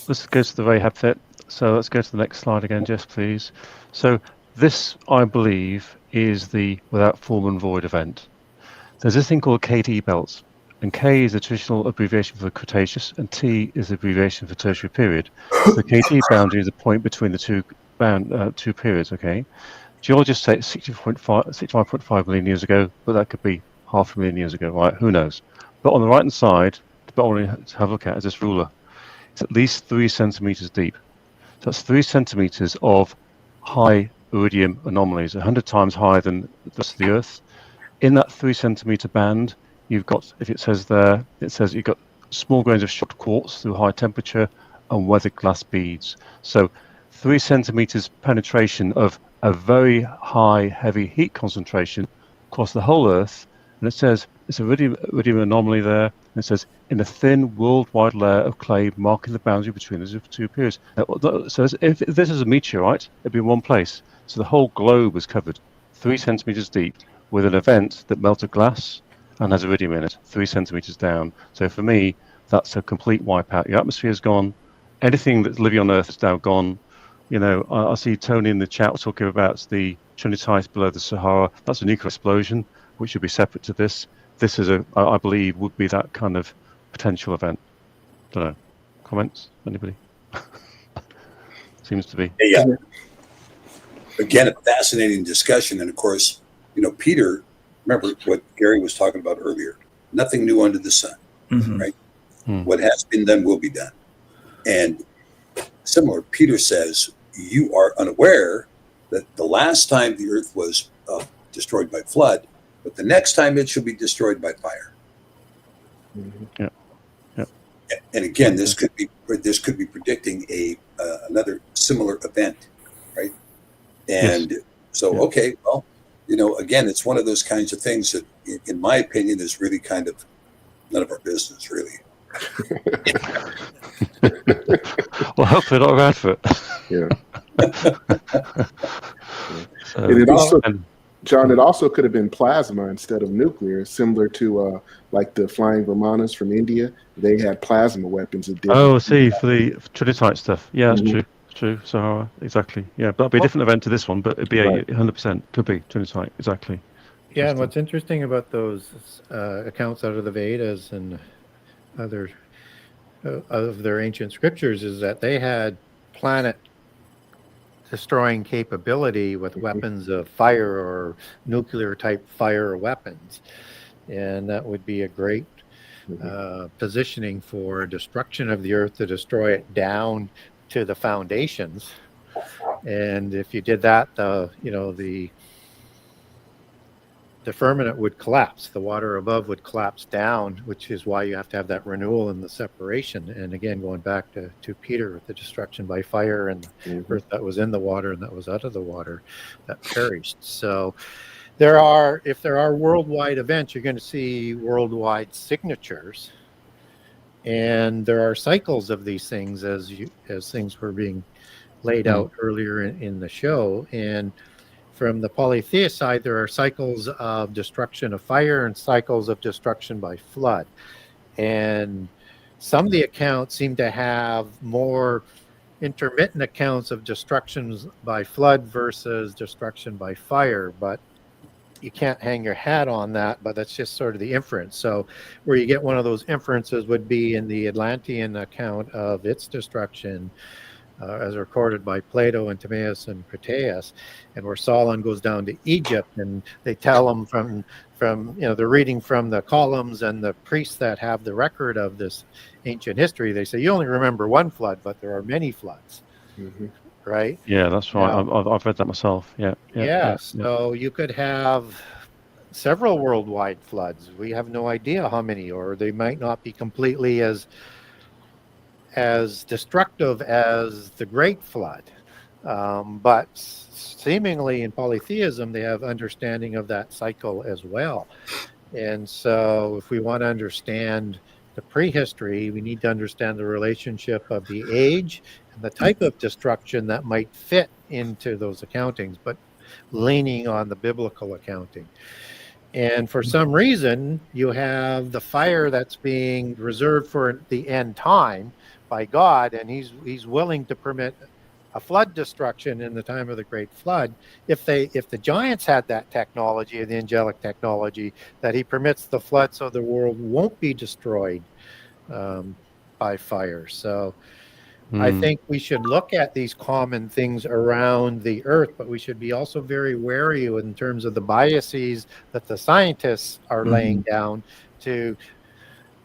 let's go to the very habit. So let's go to the next slide again, Jess, please. So this, I believe, is the without form and void event. There's this thing called KT belts, and K is the traditional abbreviation for Cretaceous, and T is the abbreviation for Tertiary period. So the KT boundary is the point between the two periods. Okay, geologists say it's 65.5 million years ago, but that could be 500,000 years ago, right? Who knows? But on the right hand side, what I want to have a look at is this ruler. It's at least 3 centimeters deep. So that's 3 centimeters of high iridium anomalies, 100 times higher than the rest of the Earth. In that 3 centimeter band, you've got, if it says there, it says you've got small grains of shot quartz through high temperature and weathered glass beads. So 3 centimeters penetration of a very high, heavy heat concentration across the whole Earth. And it says it's a iridium anomaly there. And it says in a thin worldwide layer of clay marking the boundary between the two periods. So if this is a meteorite, it'd be in one place. So the whole globe is covered 3 centimeters deep with an event that melted glass and has iridium in it, 3 centimeters down. So for me, that's a complete wipeout. Your atmosphere is gone. Anything that's living on Earth is now gone. I see Tony in the chat talking about the Trinitite below the Sahara. That's a nuclear explosion, which should be separate to this. This is I believe, would be that kind of potential event. Don't know. Comments? Anybody? Seems to be. Yeah. Again, a fascinating discussion. And of course, Peter, remember what Gary was talking about earlier. Nothing new under the sun, right? What has been done will be done. And similar, Peter says, you are unaware that the last time the earth was destroyed by flood, but the next time it shall be destroyed by fire. Yeah. And again, this could be predicting another similar event, right? And so, okay, well, again, it's one of those kinds of things that, in my opinion, is really kind of none of our business, really. Well, hopefully not around for it. Yeah. So, And it also, and- John, it also could have been plasma instead of nuclear, similar to like the flying Brahmanas from India. They had plasma weapons. That did oh, see, for the Trinitite stuff. Yeah, that's Mhm. true. True, Sahara, exactly. Yeah, but that'd be a different event to this one, but it'd be Right. 100%. Could be Trinitite, exactly. Yeah, and what's interesting about those accounts out of the Vedas and other of their ancient scriptures is that they had planet destroying capability with weapons of fire or nuclear type fire weapons, and that would be a great positioning for destruction of the earth, to destroy it down to the foundations. And if you did that, the firmament would collapse, the water above would collapse down, which is why you have to have that renewal and the separation. And again, going back to Peter with the destruction by fire and the earth that was in the water and that was out of the water that perished. So if there are worldwide events, you're going to see worldwide signatures, and there are cycles of these things as things were being laid out earlier in the show. And from the polytheist side, there are cycles of destruction of fire and cycles of destruction by flood. And some of the accounts seem to have more intermittent accounts of destructions by flood versus destruction by fire, but you can't hang your hat on that, but that's just sort of the inference. So where you get one of those inferences would be in the Atlantean account of its destruction, as recorded by Plato and Timaeus and Critias, and where Solon goes down to Egypt, and they tell him from they're reading from the columns, and the priests that have the record of this ancient history, they say, you only remember one flood, but there are many floods. Right? Yeah, that's right. I've read that myself. Yeah. So you could have several worldwide floods. We have no idea how many, or they might not be completely as destructive as the Great Flood. But seemingly in polytheism, they have understanding of that cycle as well. And so if we want to understand the prehistory, we need to understand the relationship of the age and the type of destruction that might fit into those accountings, but leaning on the biblical accounting. And for some reason, you have the fire that's being reserved for the end time by God, and he's willing to permit a flood destruction in the time of the Great Flood. If the giants had that technology, the angelic technology, that he permits the flood so the world won't be destroyed by fire. So I think we should look at these common things around the earth, but we should be also very wary in terms of the biases that the scientists are laying down to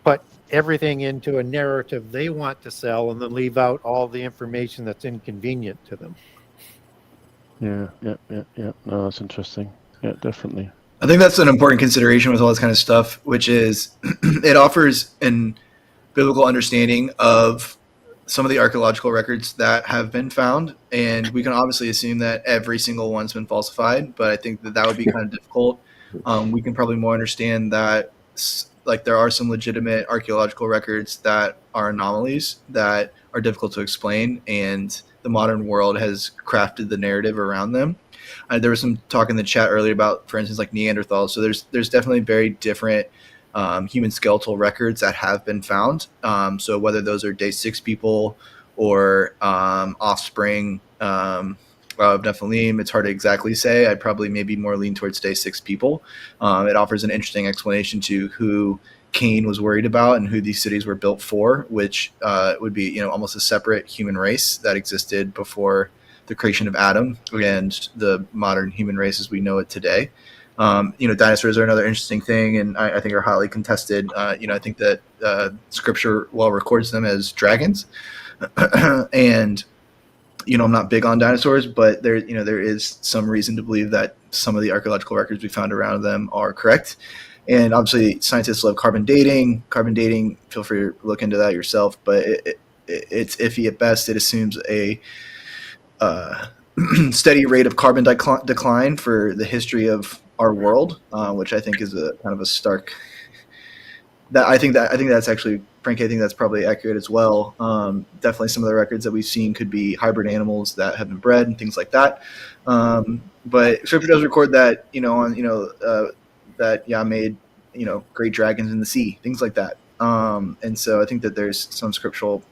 put everything into a narrative they want to sell and then leave out all the information that's inconvenient to them. Yeah. No, that's interesting. Yeah, definitely. I think that's an important consideration with all this kind of stuff, which is it offers an biblical understanding of some of the archaeological records that have been found, and we can obviously assume that every single one's been falsified, but I think that would be kind of difficult. We can probably more understand that there are some legitimate archaeological records that are anomalies that are difficult to explain, and the modern world has crafted the narrative around them. There was some talk in the chat earlier about, for instance, like Neanderthals. So there's definitely very different human skeletal records that have been found. So whether those are day 6 people or offspring of Nephilim, it's hard to exactly say. I'd probably maybe more lean towards day 6 people. It offers an interesting explanation to who Cain was worried about and who these cities were built for, which would be almost a separate human race that existed before the creation of Adam and the modern human race as we know it today. Dinosaurs are another interesting thing, and I think are highly contested. I think that Scripture records them as dragons, and I'm not big on dinosaurs, but there is some reason to believe that some of the archaeological records we found around them are correct. And obviously, scientists love carbon dating. Carbon dating, feel free to look into that yourself, but it's iffy at best. It assumes a steady rate of carbon decline for the history of our world, which I think is a kind of a stark. I think that's actually, frankly, I think that's probably accurate as well. Definitely, some of the records that we've seen could be hybrid animals that have been bred and things like that. But Scripture does record that that Yah made great dragons in the sea, things like that. And so I think that there's some scriptural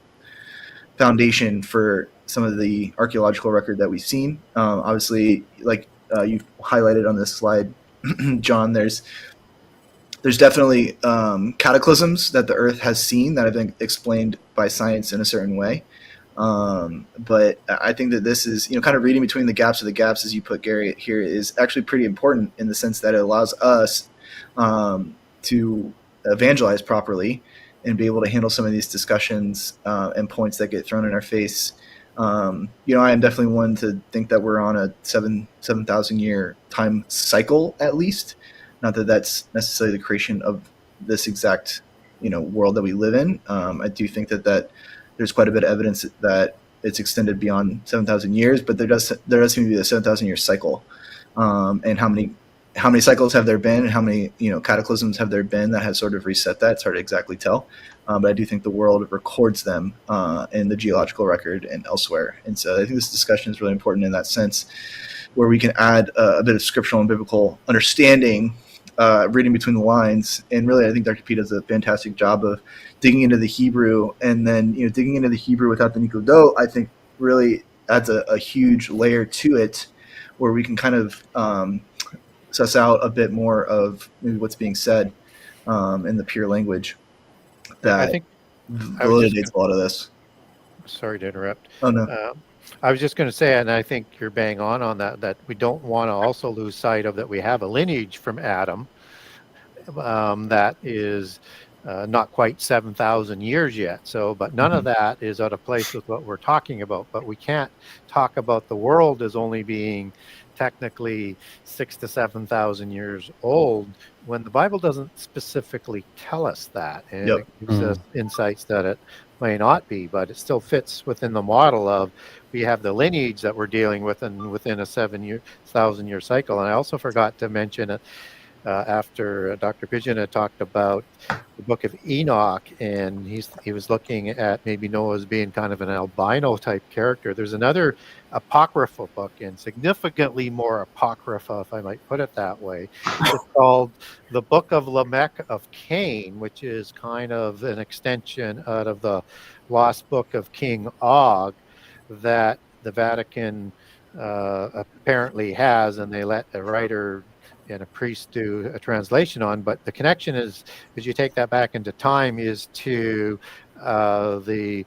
foundation for some of the archaeological record that we've seen. Obviously, like you've highlighted on this slide, John, there's definitely cataclysms that the Earth has seen that have been explained by science in a certain way. But I think that this is, kind of reading between the gaps of the gaps, as you put, Gary, here, is actually pretty important in the sense that it allows us to evangelize properly and be able to handle some of these discussions and points that get thrown in our face. I am definitely one to think that we're on a 7,000 year time cycle, at least. Not that that's necessarily the creation of this exact, world that we live in. I do think that there's quite a bit of evidence that it's extended beyond 7,000 years, but there does seem to be a 7,000 year cycle. And how many cycles have there been, and how many cataclysms have there been that have sort of reset that? It's hard to exactly tell. But I do think the world records them in the geological record and elsewhere. And so I think this discussion is really important in that sense, where we can add a bit of scriptural and biblical understanding, reading between the lines. And really, I think Dr. P does a fantastic job of digging into the Hebrew, and then digging into the Hebrew without the Nikudo, I think really adds a huge layer to it, where we can kind of suss out a bit more of maybe what's being said in the pure language that I think validates a lot of this. Sorry to interrupt. Oh, no. I was just going to say, and I think you're bang on that we don't want to also lose sight of that we have a lineage from Adam that is not quite 7,000 years yet. So, but none of that is out of place with what we're talking about. But we can't talk about the world as only being technically 6,000 to 7,000 years old when the Bible doesn't specifically tell us that, and it gives us insights that it may not be, but it still fits within the model of we have the lineage that we're dealing with within a 7,000 year cycle. And I also forgot to mention it after Dr. Pidgeon had talked about the book of Enoch, and he was looking at maybe Noah as being kind of an albino type character. There's another apocryphal book, and significantly more apocrypha, if I might put it that way. It's called the Book of Lamech of Cain, which is kind of an extension out of the Lost Book of King Og that the Vatican apparently has, and they let a writer and a priest do a translation on. But the connection is, as you take that back into time, is to the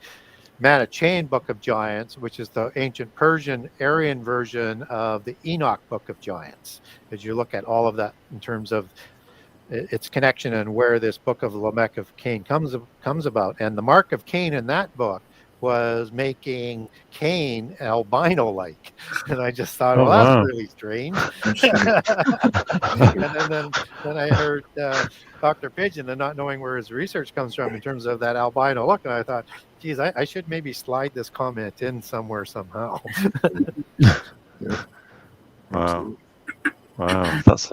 Manichaean Book of Giants, which is the ancient Persian Aryan version of the Enoch Book of Giants. As you look at all of that in terms of its connection and where this Book of Lamech of Cain comes about. And the mark of Cain in that book was making Cain albino-like, and I just thought, that's really strange. And then I heard Dr. Pidgeon, and not knowing where his research comes from in terms of that albino look, and I thought, geez, I should maybe slide this comment in somewhere somehow. Wow, that's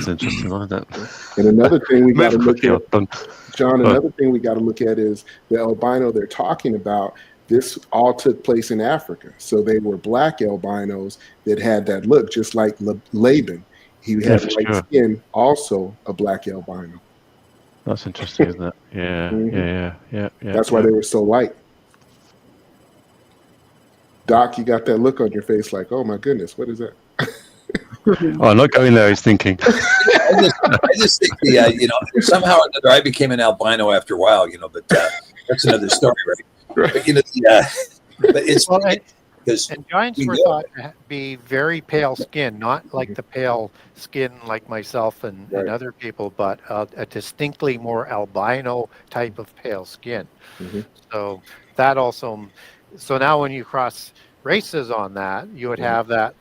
interesting, isn't it? And another thing we got to look at, John. Another thing we got to look at is the albino they're talking about. This all took place in Africa, so they were black albinos that had that look, just like Laban. He had white skin, also a black albino. That's interesting, isn't it? Yeah, yeah. That's why they were so light. Doc, you got that look on your face, like, oh my goodness, what is that? I'm not going there. He's thinking. I just think somehow or another I became an albino after a while, but that's another story, right? But but it's because and giants were thought to be very pale skin, not like the pale skin like myself and other people, but a distinctly more albino type of pale skin. So that also. So now when you cross races on that, you would have that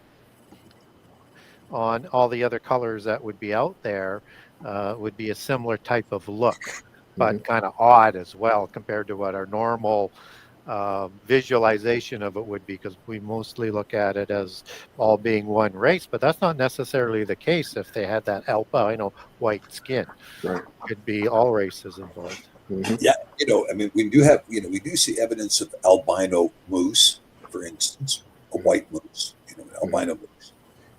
on all the other colors that would be out there, would be a similar type of look, but kind of odd as well compared to what our normal visualization of it would be, because we mostly look at it as all being one race, but that's not necessarily the case if they had that albino white skin. Right. Could be all races involved. Yeah, I mean, we do have, we do see evidence of albino moose, for instance, a white moose, an albino moose.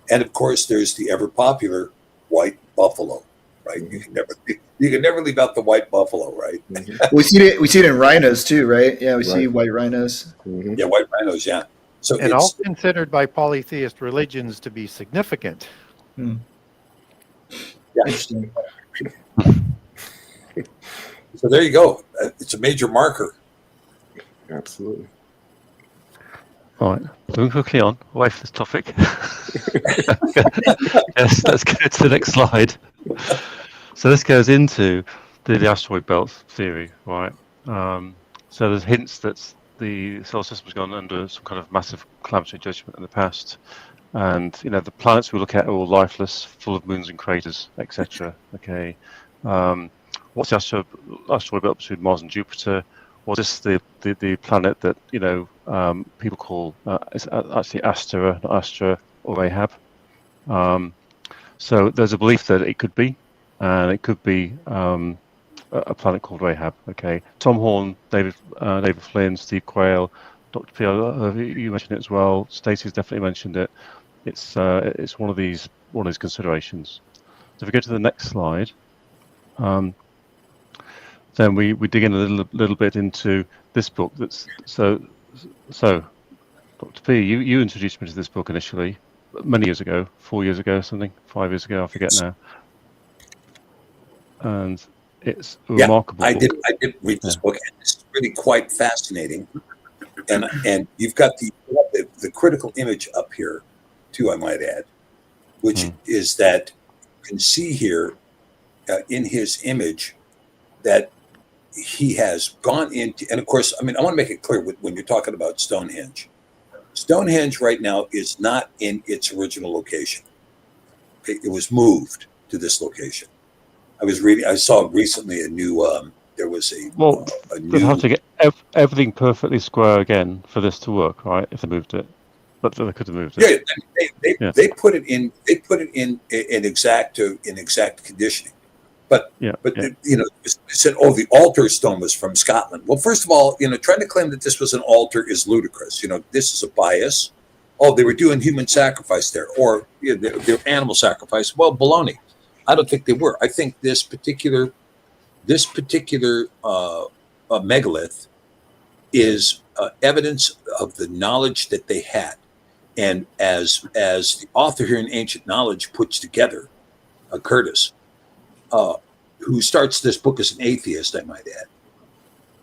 And of course, there's the ever popular white buffalo, right? You can never leave out the white buffalo, right? We see it in rhinos too, right? Yeah, we see white rhinos. Yeah, white rhinos, yeah. So and all considered by polytheist religions to be significant. Yeah. Interesting. So there you go. It's a major marker. Absolutely. All right, moving quickly on away from this topic. Yes, let's go to the next slide. So this goes into the asteroid belt theory, right? So there's hints that the solar system has gone under some kind of massive calamity judgment in the past, and the planets we look at are all lifeless, full of moons and craters, etc. Okay, what's the asteroid belt between Mars and Jupiter? Was this the planet that people call it's actually Astra, not Astra, or Ahab? So there's a belief that it could be, and it could be a planet called Ahab. Okay, Tom Horn, David Flynn, Steve Quayle, Dr. P. You mentioned it as well. Stacey's definitely mentioned it. It's one of these considerations. So if we go to the next slide. Then we dig in a little bit into this book. So Dr. P, you introduced me to this book initially, many years ago, 4 years ago, something, 5 years ago, I forget now. And it's a remarkable. I did read this book, and it's really quite fascinating. And you've got the critical image up here, too, I might add, which is that you can see here in his image that he has gone into, and of course, I want to make it clear when you're talking about Stonehenge. Stonehenge right now is not in its original location. Okay, it was moved to this location. I saw recently a new, there was a new. They'd have to get everything perfectly square again for this to work, right? If they moved it, but they could have moved it. Yeah, they put it in. They put it in exact conditioning. But it said, the altar stone was from Scotland. Well, first of all, trying to claim that this was an altar is ludicrous. This is a bias. Oh, they were doing human sacrifice there, or they're animal sacrifice. Well, baloney. I don't think they were. I think this particular megalith is evidence of the knowledge that they had, and as the author here in Ancient Knowledge puts together, Curtis. Who starts this book as an atheist, I might add.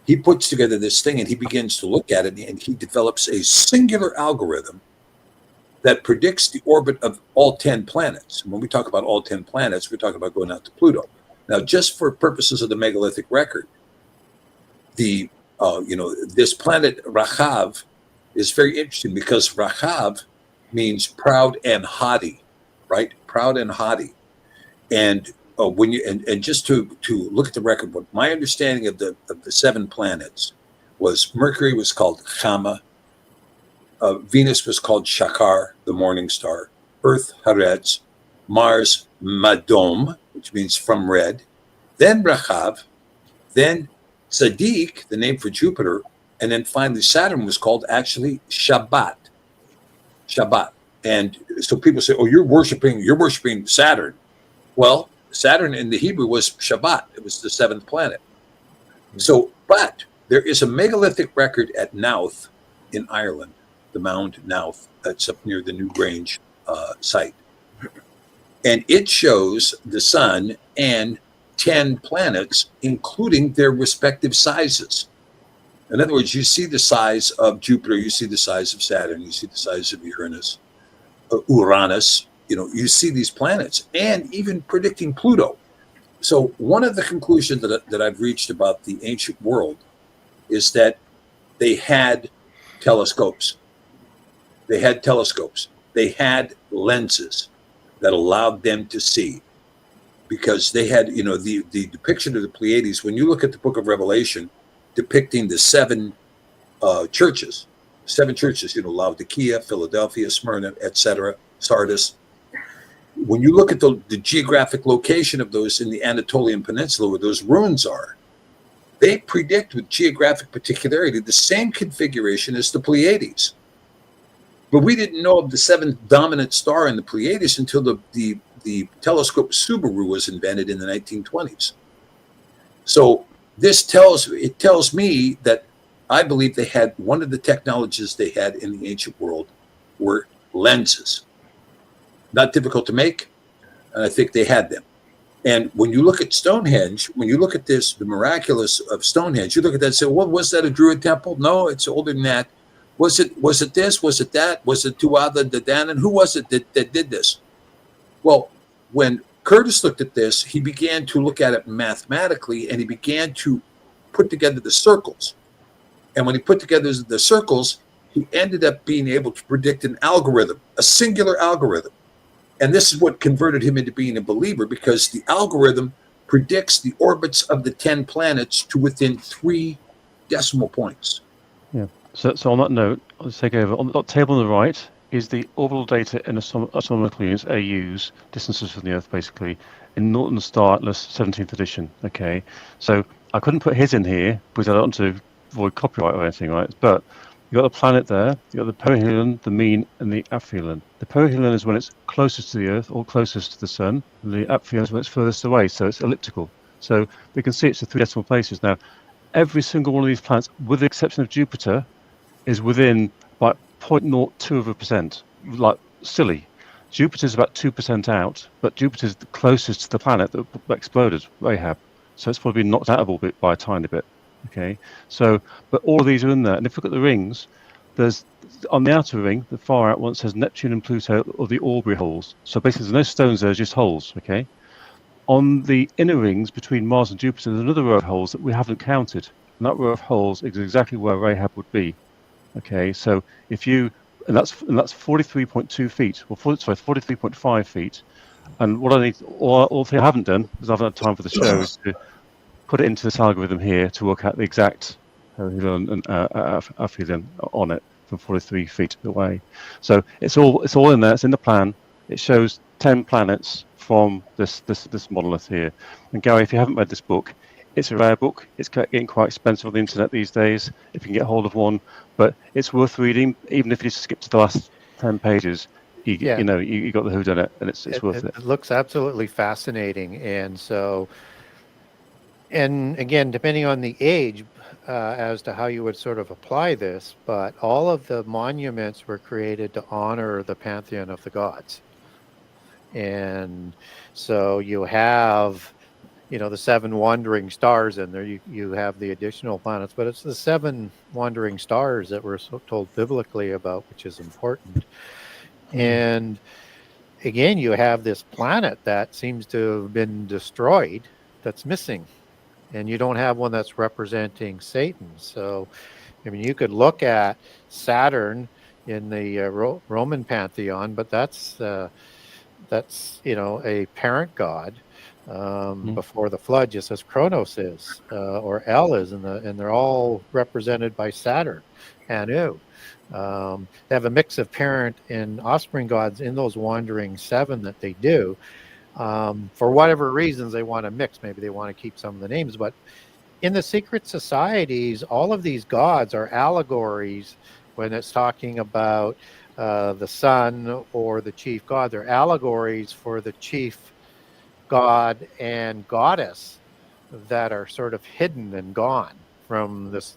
He puts together this thing and he begins to look at it, and he develops a singular algorithm that predicts the orbit of all 10 planets. And when we talk about all 10 planets, we're talking about going out to Pluto. Now, just for purposes of the megalithic record, this planet Rahav is very interesting because Rahav means proud and haughty, right? Proud and haughty. And when you and just to look at the record book, my understanding of the 7 planets was Mercury was called Chama, Venus was called Shakar, the morning star, Earth Haaretz, Mars Madom, which means from red, then Rahav, then Sadiq, the name for Jupiter, and then finally Saturn was called actually Shabbat. And so people say, "Oh, you're worshiping Saturn." Well, Saturn in the Hebrew was Shabbat. It was the 7th planet. So, but there is a megalithic record at Knowth in Ireland, the Mound Knowth, that's up near the New Grange site. And it shows the sun and 10 planets, including their respective sizes. In other words, you see the size of Jupiter, you see the size of Saturn, you see the size of Uranus, you see these planets, and even predicting Pluto. So one of the conclusions that I've reached about the ancient world is that they had telescopes. They had telescopes. They had lenses that allowed them to see, because they had, the depiction of the Pleiades. When you look at the book of Revelation depicting the seven churches, Laodicea, Philadelphia, Smyrna, etc., Sardis. When you look at the geographic location of those in the Anatolian Peninsula where those ruins are, they predict with geographic particularity the same configuration as the Pleiades. But we didn't know of the seventh dominant star in the Pleiades until the telescope Subaru was invented in the 1920s. So this tells me that I believe they had one of the technologies they had in the ancient world were lenses. Not difficult to make, and I think they had them. And when you look at Stonehenge, when you look at this, the miraculous of Stonehenge, you look at that and say, well, was that a Druid temple? No, it's older than that. Was it this? Was it that? Was it Tuatha De Danann? Who was it that did this? Well, when Curtis looked at this, he began to look at it mathematically, and he began to put together the circles. And when he put together the circles, he ended up being able to predict an algorithm, a singular algorithm. And this is what converted him into being a believer, because the algorithm predicts the orbits of the 10 planets to within 3 decimal points. Yeah. So on that note, let's take over. On the table on the right is the orbital data in astronomical units, AUs, distances from the Earth, basically, in Northern Star Atlas 17th edition. Okay. So I couldn't put his in here because I don't want to avoid copyright or anything, right? But you've got the planet there, you've got the perihelion, the mean, and the aphelion. The perihelion is when it's closest to the Earth or closest to the Sun. And the aphelion is when it's furthest away, so it's elliptical. So we can see it's the 3 decimal places. Now, every single one of these planets, with the exception of Jupiter, is within like 0.02%. Like, silly. Jupiter's about 2% out, but Jupiter's the closest to the planet that exploded, Rahab. So it's probably knocked out of orbit by a tiny bit. Okay, so, but all of these are in there. And if you look at the rings, there's, on the outer ring, the far out one says Neptune and Pluto, or the Aubrey holes. So basically there's no stones there, just holes, okay? On the inner rings between Mars and Jupiter, there's another row of holes that we haven't counted. And that row of holes is exactly where Rahab would be. Okay, so if you, and that's 43.2 feet, or 43.5 feet. And what I need, all thing I haven't done, because I haven't had time for the show, is to put it into this algorithm here to work out the exact perihelion and aphelion on it from 43 feet away. So it's all in there. It's in the plan. It shows 10 planets from this monolith here. And Gary, if you haven't read this book, it's a rare book. It's getting quite expensive on the internet these days if you can get hold of one. But it's worth reading, even if you skip to the last 10 pages. You got the whodunit, and it's worth it. It looks absolutely fascinating, and so. And again, depending on the age, as to how you would sort of apply this, but all of the monuments were created to honor the pantheon of the gods. And so you have, the 7 wandering stars in there. You have the additional planets, but it's the 7 wandering stars that we're told biblically about, which is important. And again, you have this planet that seems to have been destroyed, that's missing. And you don't have one that's representing Satan. So, I mean, you could look at Saturn in the Roman pantheon, but that's a parent god before the flood, just as Kronos is, or El is, and they're all represented by Saturn, Anu. They have a mix of parent and offspring gods in those wandering 7 that they do. For whatever reasons they want to mix. Maybe they want to keep some of the names, but in the secret societies, all of these gods are allegories. When it's talking about the sun or the chief god, they're allegories for the chief god and goddess that are sort of hidden and gone from this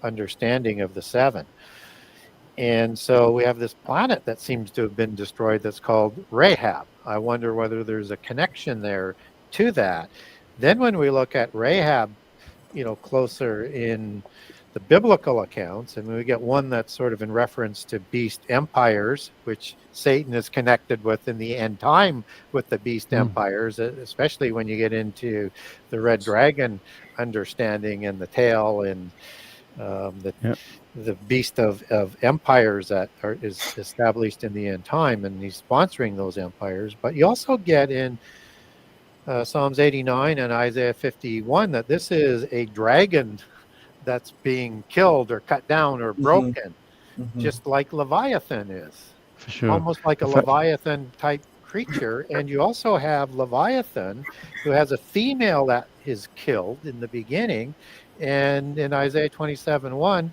understanding of the 7. And so we have this planet that seems to have been destroyed that's called Rahab. I wonder whether there's a connection there to that. Then when we look at Rahab, closer in the biblical accounts, and we get one that's sort of in reference to beast empires, which Satan is connected with in the end time with the beast empires, especially when you get into the red dragon understanding and the tail and the beast of empires that is established in the end time, and he's sponsoring those empires. But you also get in Psalms 89 and Isaiah 51 that this is a dragon that's being killed or cut down or broken, just like Leviathan is. For sure. Almost like a Leviathan type creature. And you also have Leviathan, who has a female that is killed in the beginning. And in Isaiah 27:1,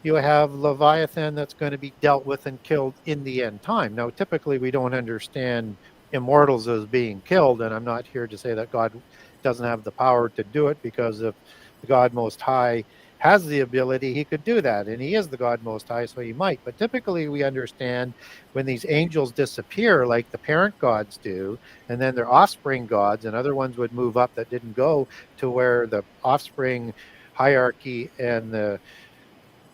you have Leviathan that's going to be dealt with and killed in the end time. Now, typically, we don't understand immortals as being killed, and I'm not here to say that God doesn't have the power to do it, because if the God Most High has the ability, he could do that, and he is the God Most High, so he might. But typically we understand when these angels disappear, like the parent gods do, and then their offspring gods and other ones would move up that didn't go to where the offspring hierarchy and the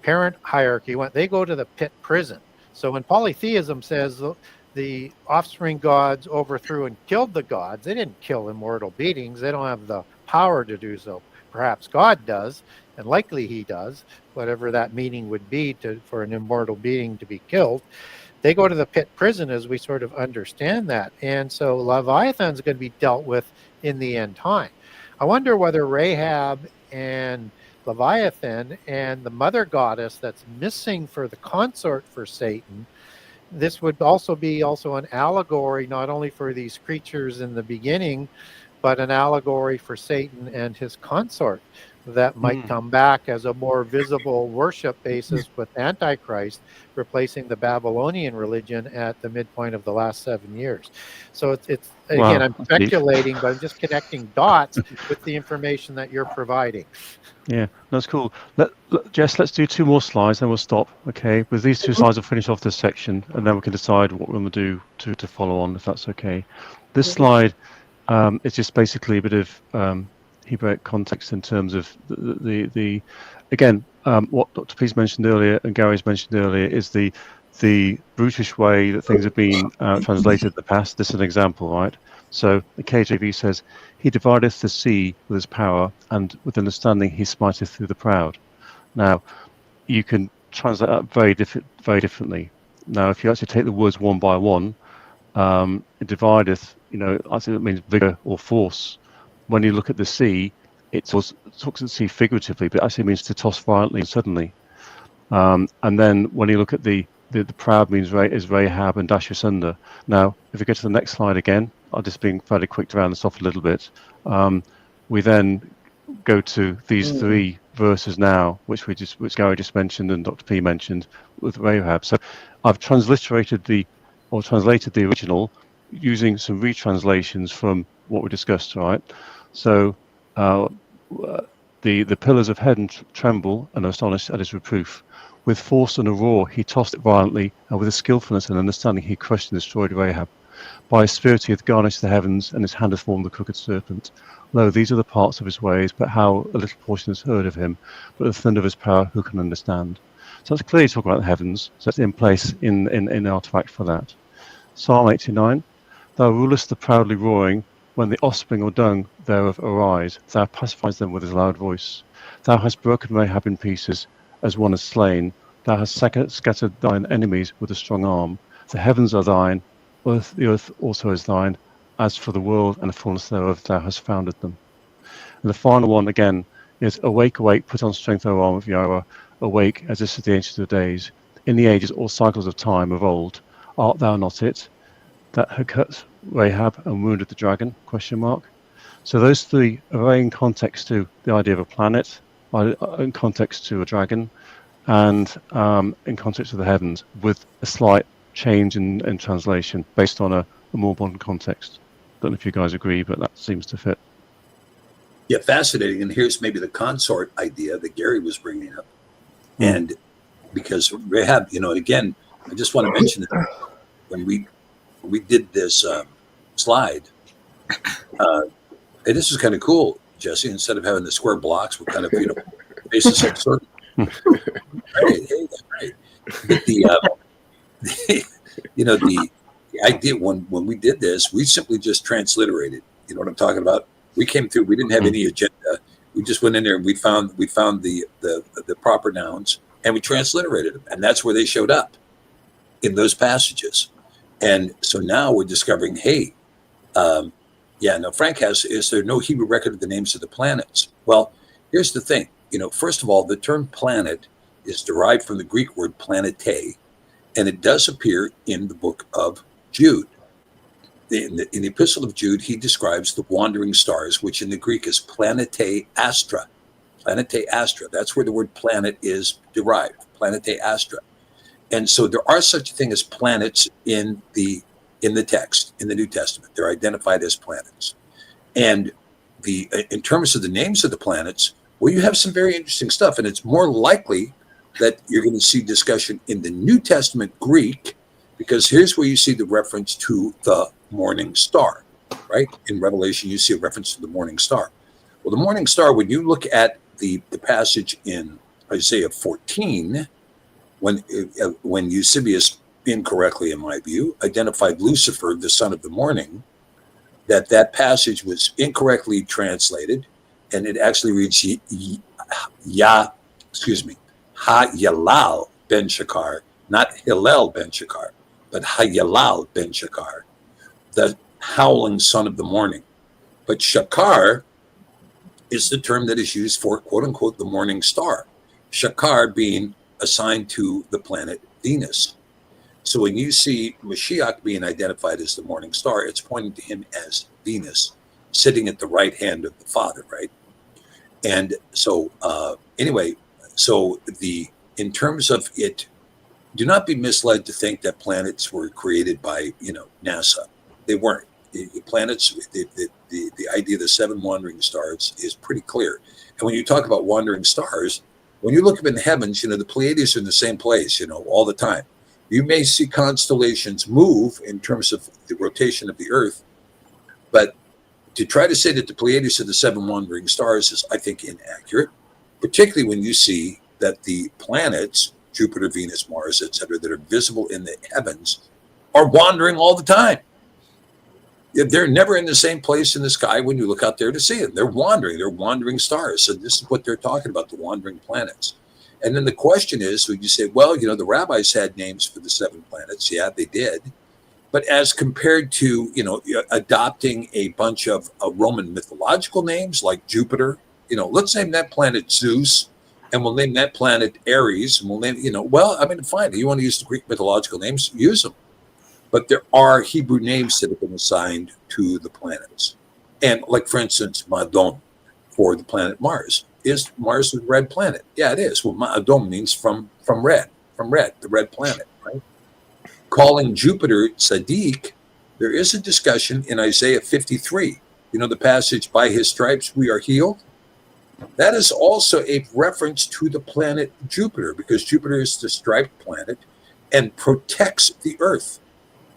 parent hierarchy went, they go to the pit prison. So when polytheism says the offspring gods overthrew and killed the gods, they didn't kill immortal beings. They don't have the power to do so. Perhaps God does, and likely he does, whatever that meaning would be for an immortal being to be killed. They go to the pit prison as we sort of understand that. And so Leviathan's going to be dealt with in the end time. I wonder whether Rahab and Leviathan and the mother goddess that's missing for the consort for Satan, this would also be an allegory not only for these creatures in the beginning, but an allegory for Satan and his consort that might come back as a more visible worship basis with Antichrist replacing the Babylonian religion at the midpoint of the last 7 years. So it's again, I'm speculating, but I'm just connecting dots with the information that you're providing. Yeah, that's cool. Jess, let's do 2 more slides, then we'll stop. Okay, with these 2 slides, we'll finish off this section, and then we can decide what we're going to do to follow on, if that's okay. This slide is just basically a bit of Hebraic context in terms of the again, what Dr. Pease mentioned earlier and Gary's mentioned earlier is the brutish way that things have been translated in the past. This is an example, right? So the KJV says, "He divideth the sea with his power, and with understanding he smiteth through the proud." Now, you can translate that very differently. Now, if you actually take the words one by one, it divideth, I think it means vigor or force. When you look at the sea, it talks of the sea figuratively, but it actually means to toss violently and suddenly. And then when you look at the proud means is Rahab and dash asunder. Now, if we go to the next slide again, I'll just being fairly quick to round this off a little bit. We then go to these 3 verses now, which Gary just mentioned and Dr. P mentioned with Rahab. So I've translated the original using some retranslations from what we discussed, right? So the pillars of heaven tremble and are astonished at his reproof. With force and a roar he tossed it violently, and with a skillfulness and understanding he crushed and destroyed Rahab. By his spirit he hath garnished the heavens, and his hand hath formed the crooked serpent. Lo, these are the parts of his ways, but how a little portion is heard of him. But the thunder of his power who can understand? So that's clearly talking about the heavens. So that's in place in artifact for that. Psalm 89. Thou rulest the proudly roaring, when the offspring or dung thereof arise, thou pacifies them with his loud voice. Thou hast broken Rahab in pieces, as one is slain. Thou hast scattered thine enemies with a strong arm. The heavens are thine, the earth also is thine. As for the world and the fullness thereof, thou hast founded them. And the final one again is, awake, awake, put on strength, O arm of Yahweh. Awake, as this is the ancient of days. In the ages, all cycles of time of old. Art thou not it that had cut Rahab and wounded the dragon? ? So those 3 are very in context to the idea of a planet, in context to a dragon, and in context of the heavens, with a slight change in translation based on a more modern context. Don't know if you guys agree, but that seems to fit. Yeah, fascinating. And here's maybe the consort idea that Gary was bringing up. And because Rahab, and again, I just want to mention that when we did this slide, and this is kind of cool, Jesse. Instead of having the square blocks, we're kind of faces of circle. Right, that's right. But the idea when we did this, we simply just transliterated. You know what I'm talking about? We came through. We didn't have any agenda. We just went in there and we found the proper nouns and we transliterated them. And that's where they showed up in those passages. And so now we're discovering, hey, Frank is there no Hebrew record of the names of the planets? Well, here's the thing. First of all, the term planet is derived from the Greek word planete, and it does appear in the book of Jude. In the Epistle of Jude, he describes the wandering stars, which in the Greek is planete astra. Planete astra. That's where the word planet is derived. Planete astra. And so there are such a thing as planets in the text, in the New Testament. They're identified as planets. And in terms of the names of the planets, well, you have some very interesting stuff. And it's more likely that you're going to see discussion in the New Testament Greek, because here's where you see the reference to the morning star, right? In Revelation, you see a reference to the morning star. Well, the morning star, when you look at the passage in Isaiah 14, when Eusebius, incorrectly in my view, identified Lucifer, the son of the morning, that passage was incorrectly translated, and it actually reads Ha-Yalal ben Shakar, not Hillel ben Shakar, but Ha-Yalal ben Shakar, the howling son of the morning. But Shakar is the term that is used for, quote unquote, the morning star. Shakar being assigned to the planet Venus. So when you see Mashiach being identified as the morning star, it's pointing to him as Venus, sitting at the right hand of the Father, right? And so in terms of it, do not be misled to think that planets were created by, NASA. They weren't. The planets, the idea of the 7 wandering stars is pretty clear. And when you talk about wandering stars, when you look up in the heavens, the Pleiades are in the same place, all the time. You may see constellations move in terms of the rotation of the Earth, but to try to say that the Pleiades are the 7 wandering stars is, I think, inaccurate, particularly when you see that the planets, Jupiter, Venus, Mars, etc., that are visible in the heavens are wandering all the time. They're never in the same place in the sky when you look out there to see them. They're wandering stars. So this is what they're talking about, the wandering planets. And then the question is, would you say, well, the rabbis had names for the 7 planets. Yeah, they did. But as compared to, adopting a bunch of Roman mythological names like Jupiter, let's name that planet Zeus, and we'll name that planet Ares, and we'll name, fine. If you want to use the Greek mythological names, use them. But there are Hebrew names that have been assigned to the planets. And like, for instance, Madon for the planet Mars. Is Mars a red planet? Yeah, it is. Well, Madon means from red, the red planet, right? Calling Jupiter Tzaddik, there is a discussion in Isaiah 53. The passage, by his stripes we are healed. That is also a reference to the planet Jupiter, because Jupiter is the striped planet and protects the Earth.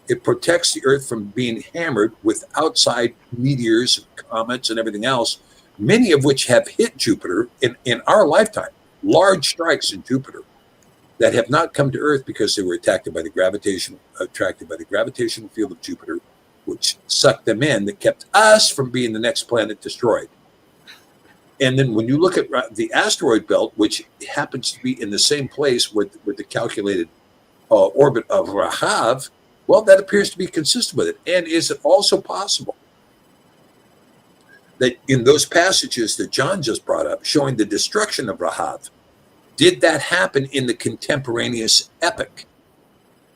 It protects the Earth from being hammered with outside meteors, comets, and everything else, many of which have hit Jupiter in our lifetime. Large strikes in Jupiter that have not come to Earth because they were attracted by the gravitational field of Jupiter, which sucked them in, that kept us from being the next planet destroyed. And then when you look at the asteroid belt, which happens to be in the same place with the calculated orbit of Rahav, well, that appears to be consistent with it. And is it also possible that in those passages that John just brought up, showing the destruction of Rahav, did that happen in the contemporaneous epoch?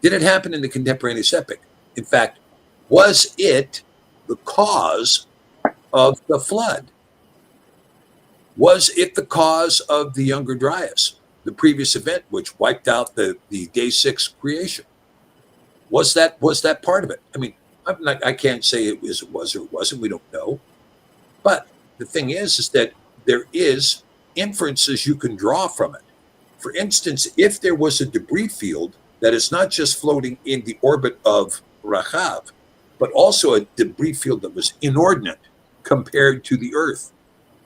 Did it happen in the contemporaneous epoch? In fact, was it the cause of the flood? Was it the cause of the Younger Dryas, the previous event which wiped out the day 6 creation? Was that part of it? I mean, I can't say it was or it wasn't. We don't know. But the thing is that there is inferences you can draw from it. For instance, if there was a debris field that is not just floating in the orbit of Rahav, but also a debris field that was inordinate compared to the Earth,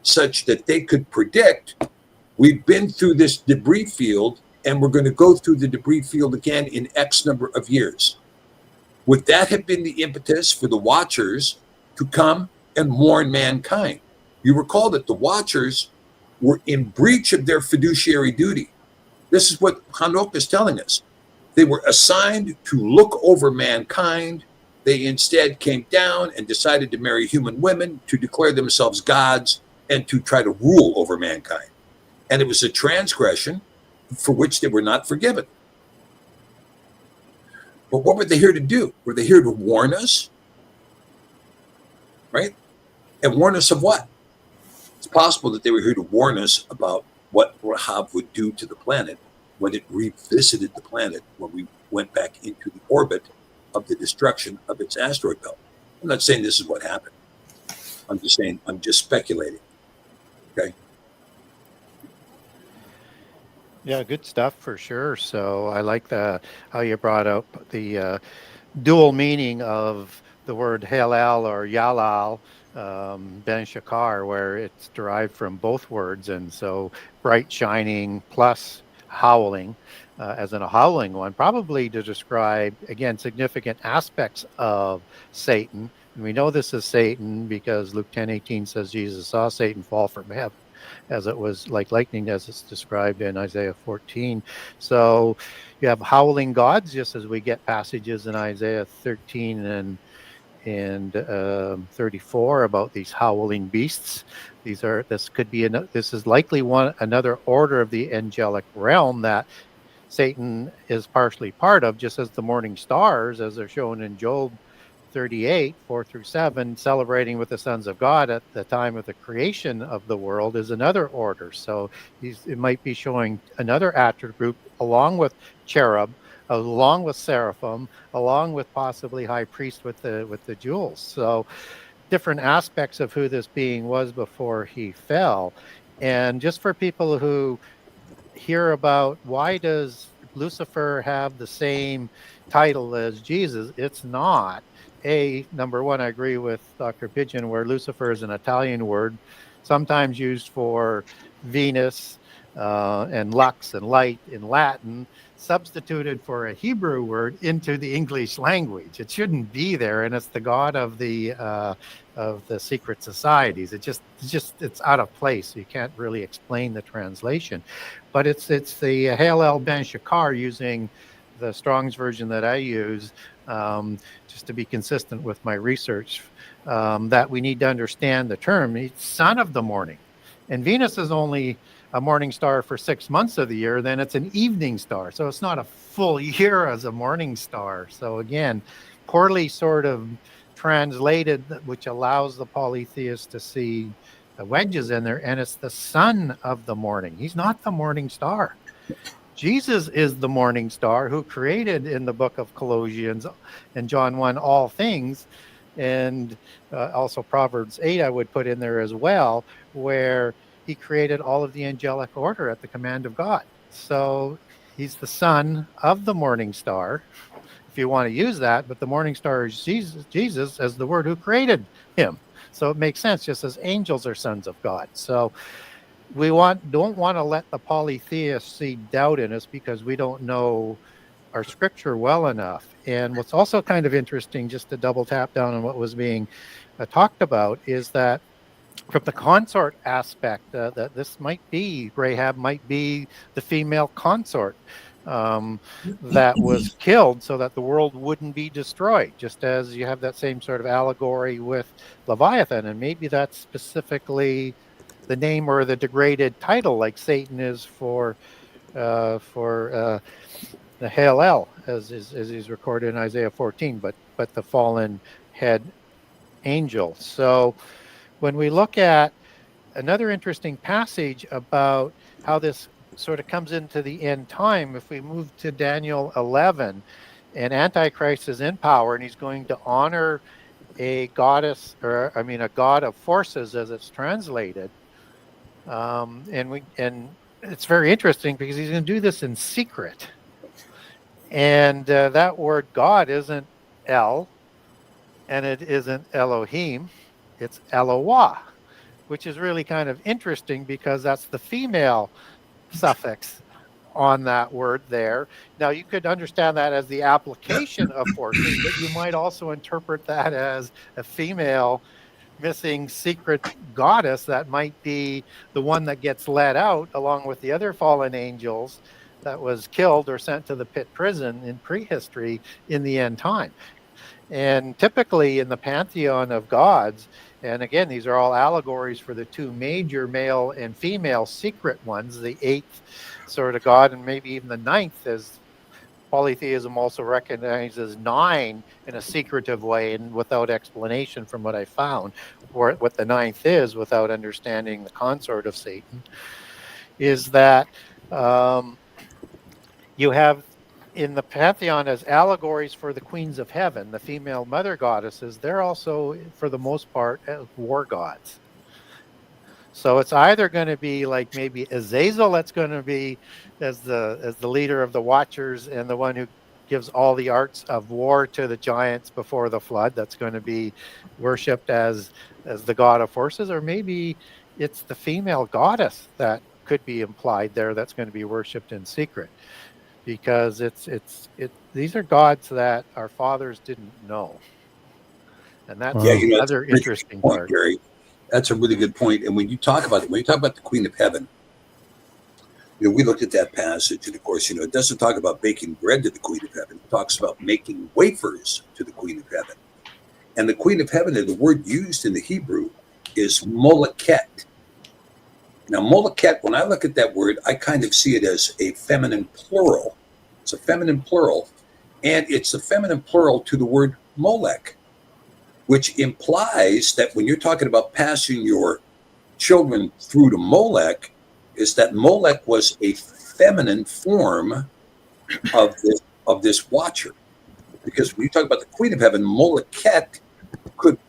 such that they could predict, we've been through this debris field and we're going to go through the debris field again in X number of years. Would that have been the impetus for the Watchers to come and warn mankind? You recall that the Watchers were in breach of their fiduciary duty. This is what Hanok is telling us. They were assigned to look over mankind. They instead came down and decided to marry human women, to declare themselves gods, and to try to rule over mankind. And it was a transgression for which they were not forgiven. But what were they here to do? Were they here to warn us? Right? And warn us of what? It's possible that they were here to warn us about what Rahab would do to the planet when it revisited the planet, when we went back into the orbit of the destruction of its asteroid belt. I'm not saying this is what happened. I'm just speculating. Okay. Yeah, good stuff for sure. So I like how you brought up the dual meaning of the word Halal or Yalal, Ben Shakar, where it's derived from both words. And so bright, shining plus howling, as in a howling one, probably to describe, again, significant aspects of Satan. And we know this is Satan because Luke 10:18 says Jesus saw Satan fall from heaven, as it was like lightning, as it's described in Isaiah 14. So you have howling gods, just as we get passages in Isaiah 13 and 34 about these howling beasts. This is likely another order of the angelic realm that Satan is partially part of, just as the morning stars, as they're shown in Job 38, 4-7, celebrating with the sons of God at the time of the creation of the world, is another order. So it might be showing another attribute along with cherub, along with seraphim, along with possibly high priest with the jewels. So different aspects of who this being was before he fell. And just for people who hear about why does Lucifer have the same title as Jesus, it's not. Number one, I agree with Dr. Pidgeon, where Lucifer is an Italian word, sometimes used for Venus and lux and light in Latin, substituted for a Hebrew word into the English language. It shouldn't be there, and it's the god of the secret societies. It's out of place. You can't really explain the translation, but it's the Halel Ben Shakar, using the Strong's version that I use, just to be consistent with my research, that we need to understand the term. It's son of the morning, and Venus is only a morning star for 6 months of the year. Then it's an evening star, so it's not a full year as a morning star. So again, poorly sort of translated, which allows the polytheist to see the wedges in there, and it's the son of the morning. He's not the morning star. Jesus is the morning star, who created, in the book of Colossians and John 1, all things, and also Proverbs 8 I would put in there as well, where he created all of the angelic order at the command of God. So he's the son of the morning star, if you want to use that, but the morning star is Jesus as the word who created him. So it makes sense, just as angels are sons of God. So we don't want to let the polytheists see doubt in us because we don't know our scripture well enough. And what's also kind of interesting, just to double tap down on what was being talked about, is that from the consort aspect, that this might be, Rahab might be the female consort that was killed so that the world wouldn't be destroyed, just as you have that same sort of allegory with Leviathan. And maybe that's specifically the name or the degraded title, like Satan is for the Halel, as is recorded in Isaiah 14, but the fallen head angel. So when we look at another interesting passage about how this sort of comes into the end time, if we move to Daniel 11, and Antichrist is in power, and he's going to honor a goddess, a god of forces, as it's translated. And it's very interesting because he's going to do this in secret. And that word God isn't El, and it isn't Elohim, it's Eloah, which is really kind of interesting because that's the female suffix on that word there. Now, you could understand that as the application of forces, but you might also interpret that as a female missing secret goddess that might be the one that gets let out along with the other fallen angels that was killed or sent to the pit prison in prehistory in the end time. And typically in the pantheon of gods, and again, these are all allegories for the two major male and female secret ones, the eighth sort of god, and maybe even the ninth, as polytheism also recognizes nine in a secretive way and without explanation from what I found, or what the ninth is without understanding the consort of Satan, is that you have in the pantheon as allegories for the queens of heaven, the female mother goddesses. They're also, for the most part, war gods. So it's either going to be like maybe Azazel, that's going to be as the leader of the Watchers and the one who gives all the arts of war to the giants before the flood. That's going to be worshipped as the god of forces, or maybe it's the female goddess that could be implied there. That's going to be worshipped in secret, because these are gods that our fathers didn't know, and that's another interesting part. Gary. That's a really good point. And when you talk about the Queen of Heaven, we looked at that passage, and of course, it doesn't talk about baking bread to the Queen of Heaven. It talks about making wafers to the Queen of Heaven. And the Queen of Heaven, the word used in the Hebrew is moleket. Now, moleket, when I look at that word, I kind of see it as a feminine plural. It's a feminine plural, and it's a feminine plural to the word Molech, which implies that when you're talking about passing your children through to Molech, is that Molech was a feminine form of this watcher. Because when you talk about the Queen of Heaven, Moleket could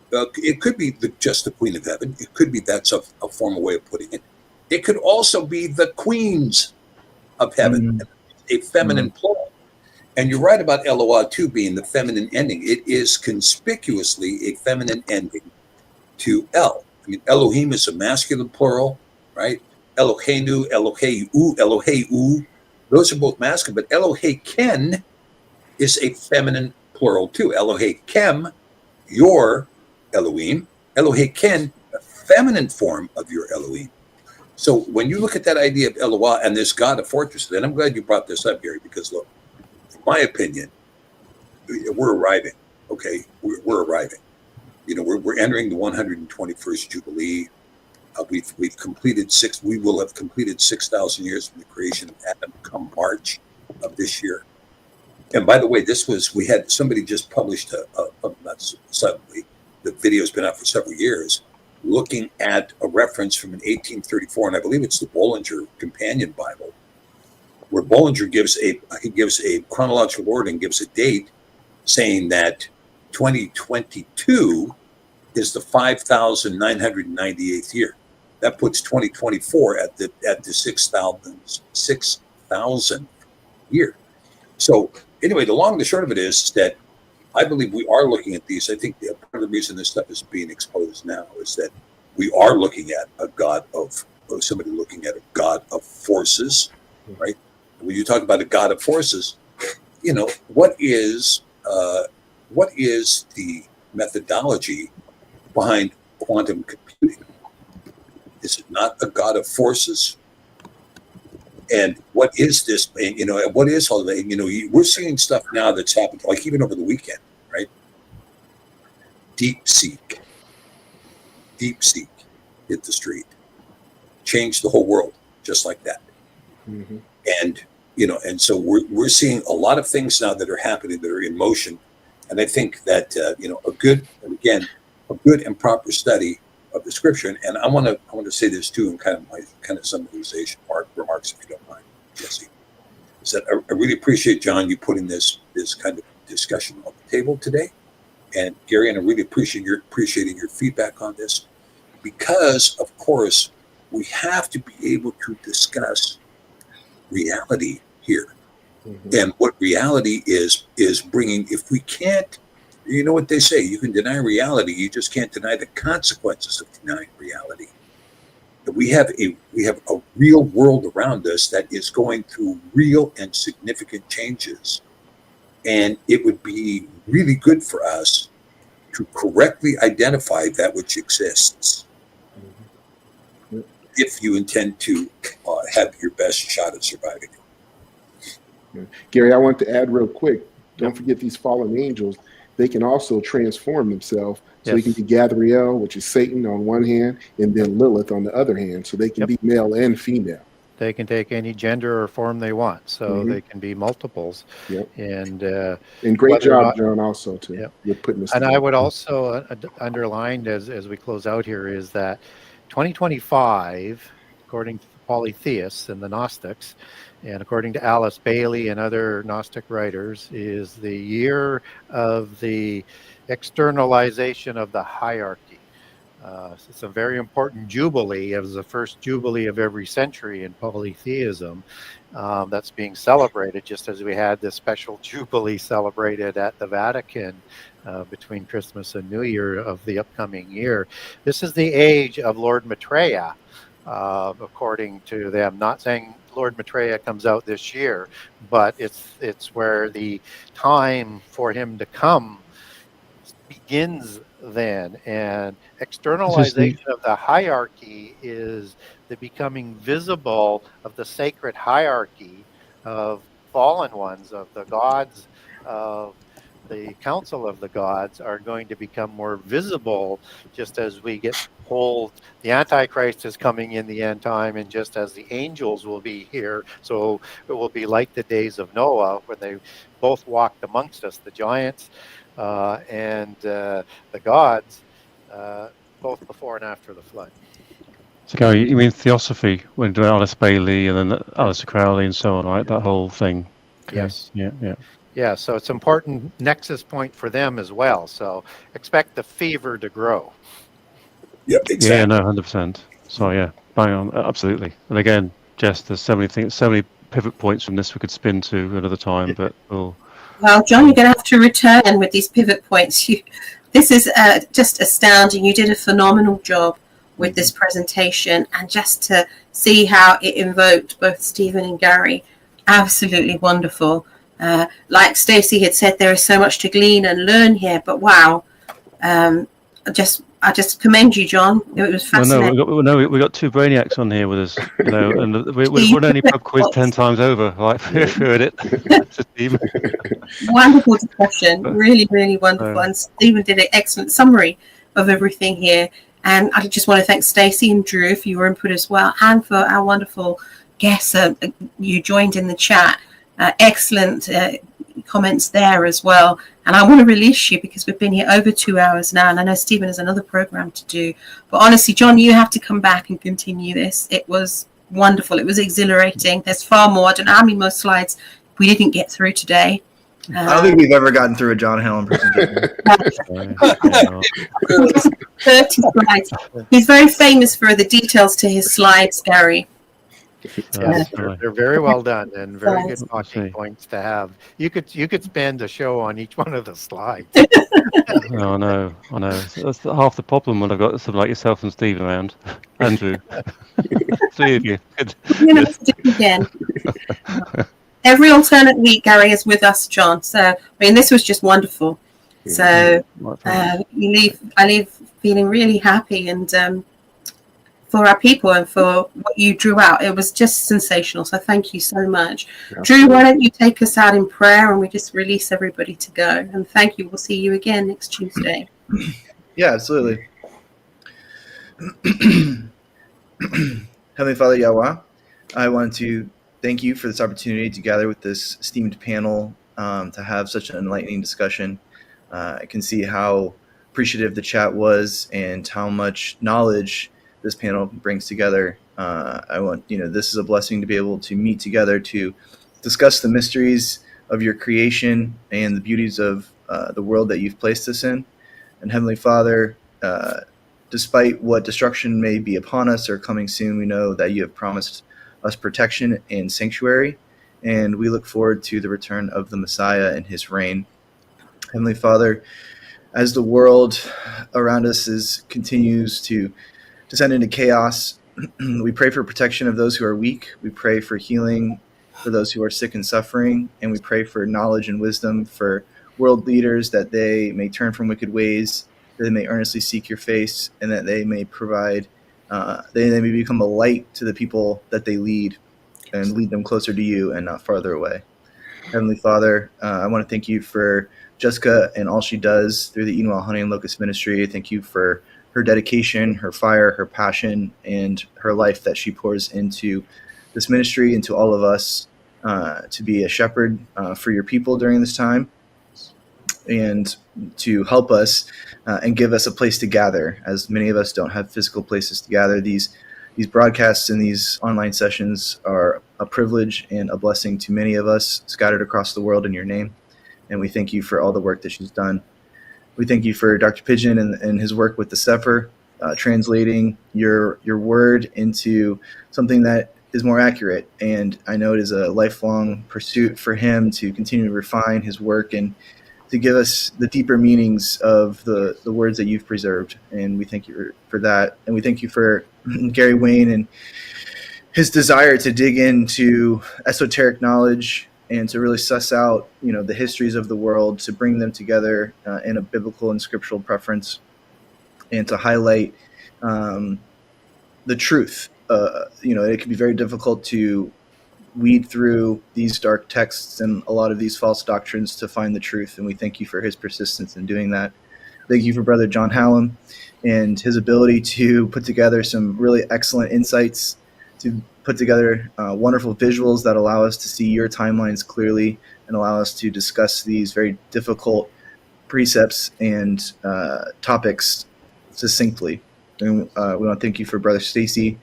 be just the Queen of Heaven. It could be, that's a formal way of putting it. It could also be the queens of heaven, a feminine plural. And you're right about Eloah too being the feminine ending. It is conspicuously a feminine ending to El. I mean, Elohim is a masculine plural, right? Eloheinu, Eloheu, those are both masculine, but Eloheken is a feminine plural too. Elohechem, your Elohim. Eloheken, a feminine form of your Elohim. So when you look at that idea of Eloah and this God of fortresses, and I'm glad you brought this up, Gary, because look, in my opinion, we're arriving. Okay, we're arriving. We're entering the 121st Jubilee. We've completed we will have completed 6,000 years from the creation of Adam come March of this year. And by the way, we had somebody just published not suddenly, the video's been out for several years, looking at a reference from an 1834, and I believe it's the Bollinger Companion Bible, where Bollinger gives a chronological order and gives a date, saying that 2022 is the 5,998th year. That puts 2024 at the 6,000th year. So anyway, the long and the short of it is that I believe we are looking at these. I think part of the reason this stuff is being exposed now is that we are looking at somebody looking at a God of forces, right? When you talk about a God of forces, what is the methodology behind quantum computing? Is it not a God of forces? And what is this? What is all that? We're seeing stuff now that's happened, like even over the weekend, right? Deep seek hit the street, changed the whole world just like that. Mm-hmm. And so we're seeing a lot of things now that are happening that are in motion. And I think that a good and proper study of the scripture, and I want to say this too, in kind of summarization remarks, if you don't mind, Jesse, is that I really appreciate, John, you putting this kind of discussion on the table today, and Gary, and I really appreciating your feedback on this, because of course we have to be able to discuss reality here. Mm-hmm. And what reality is bringing. If we can't, you know what they say, you can deny reality, you just can't deny the consequences of denying reality. We have a real world around us that is going through real and significant changes, and it would be really good for us to correctly identify that which exists. Mm-hmm. If you intend to have your best shot at surviving. Yeah. Gary, I want to add real quick. Don't forget these fallen angels. They can also transform themselves. So they can be Gabriel, which is Satan on one hand, and then Lilith on the other hand. So they can be male and female. They can take any gender or form they want. So they can be multiples. Yep. And great job, John, also, too, with putting this together. I would also underline as we close out here is that 2025, according to the polytheists and the Gnostics, and according to Alice Bailey and other Gnostic writers, is the year of the externalization of the hierarchy. It's a very important jubilee. It was the first jubilee of every century in polytheism that's being celebrated, just as we had this special jubilee celebrated at the Vatican between Christmas and New Year of the upcoming year. This is the age of Lord Maitreya, according to them. Not saying Lord Maitreya comes out this year, but it's where the time for him to come begins then. And externalization of the hierarchy is the becoming visible of the sacred hierarchy of fallen ones, of the gods, of the council of the gods, are going to become more visible just as we get told the Antichrist is coming in the end time, and just as the angels will be here. So it will be like the days of Noah, when they both walked amongst us, the giants and the gods, both before and after the flood. So, Gary, you mean Theosophy, when doing Alice Bailey and then Alistair Crowley and so on, right? That whole thing. Okay. Yes. Yeah. Yeah, so it's an important nexus point for them as well. So expect the fever to grow. Yeah, exactly. Yeah, no, 100%. So yeah, bang on, absolutely. And again, Jess, there's so many things, so many pivot points from this we could spin to another time, but we'll. Well, John, you're going to have to return with these pivot points. This is just astounding. You did a phenomenal job with this presentation, and just to see how it invoked both Stephen and Gary, absolutely wonderful. Like Stacey had said, there is so much to glean and learn here, but wow. I just commend you, John. It was fascinating. We got two brainiacs on here with us, and we've run any pub quiz 10 times over, right? Heard it. Wonderful discussion, really, really wonderful. And Stephen did an excellent summary of everything here. And I just want to thank Stacey and Drew for your input as well, and for our wonderful guests. You joined in the chat. Excellent comments there as well. And I want to release you because we've been here over 2 hours now, and I know Stephen has another program to do. But honestly, John, you have to come back and continue this. It was wonderful. It was exhilarating. There's far more. I don't know how many more slides we didn't get through today. I don't think we've ever gotten through a John Helen presentation. 30 slides. He's very famous for the details to his slides, Gary. They're very well done and very good talking points to have. You could spend a show on each one of the slides. I know. That's half the problem when I've got something like yourself and Steve around. Andrew. 3 of you. We're going to have to do it again. Every alternate week, Gary is with us, John. So, I mean, this was just wonderful. So, I leave feeling really happy, and for our people and for what you drew out. It was just sensational. So thank you so much. Yeah. Drew, why don't you take us out in prayer and we just release everybody to go. And thank you. We'll see you again next Tuesday. Yeah, absolutely. Heavenly Father, Yahweh, I want to thank you for this opportunity to gather with this esteemed panel to have such an enlightening discussion. I can see how appreciative the chat was and how much knowledge this panel brings together. This is a blessing to be able to meet together to discuss the mysteries of your creation and the beauties of the world that you've placed us in. And Heavenly Father, despite what destruction may be upon us or coming soon, we know that you have promised us protection and sanctuary, and we look forward to the return of the Messiah and his reign. Heavenly Father, as the world around us continues to descend into chaos, we pray for protection of those who are weak. We pray for healing for those who are sick and suffering, and we pray for knowledge and wisdom for world leaders, that they may turn from wicked ways, that they may earnestly seek your face, and that they may provide, they may become a light to the people that they lead and lead them closer to you and not farther away. Heavenly Father, I want to thank you for Jessica and all she does through the EWHAL Honey and Locust Ministry. Thank you for her dedication, her fire, her passion, and her life that she pours into this ministry and to all of us to be a shepherd for your people during this time, and to help us and give us a place to gather, as many of us don't have physical places to gather. These broadcasts and these online sessions are a privilege and a blessing to many of us scattered across the world in your name. And we thank you for all the work that she's done. We thank you for Dr. Pidgeon and his work with the Cepher, translating your word into something that is more accurate. And I know it is a lifelong pursuit for him to continue to refine his work and to give us the deeper meanings of the words that you've preserved. And we thank you for that. And we thank you for Gary Wayne and his desire to dig into esoteric knowledge and to really suss out, the histories of the world, to bring them together in a biblical and scriptural preference, and to highlight the truth. It can be very difficult to weed through these dark texts and a lot of these false doctrines to find the truth, and we thank you for his persistence in doing that. Thank you for Brother John Hallam and his ability to put together some really excellent insights, to put together wonderful visuals that allow us to see your timelines clearly and allow us to discuss these very difficult precepts and topics succinctly. And we want to thank you for Brother Stacy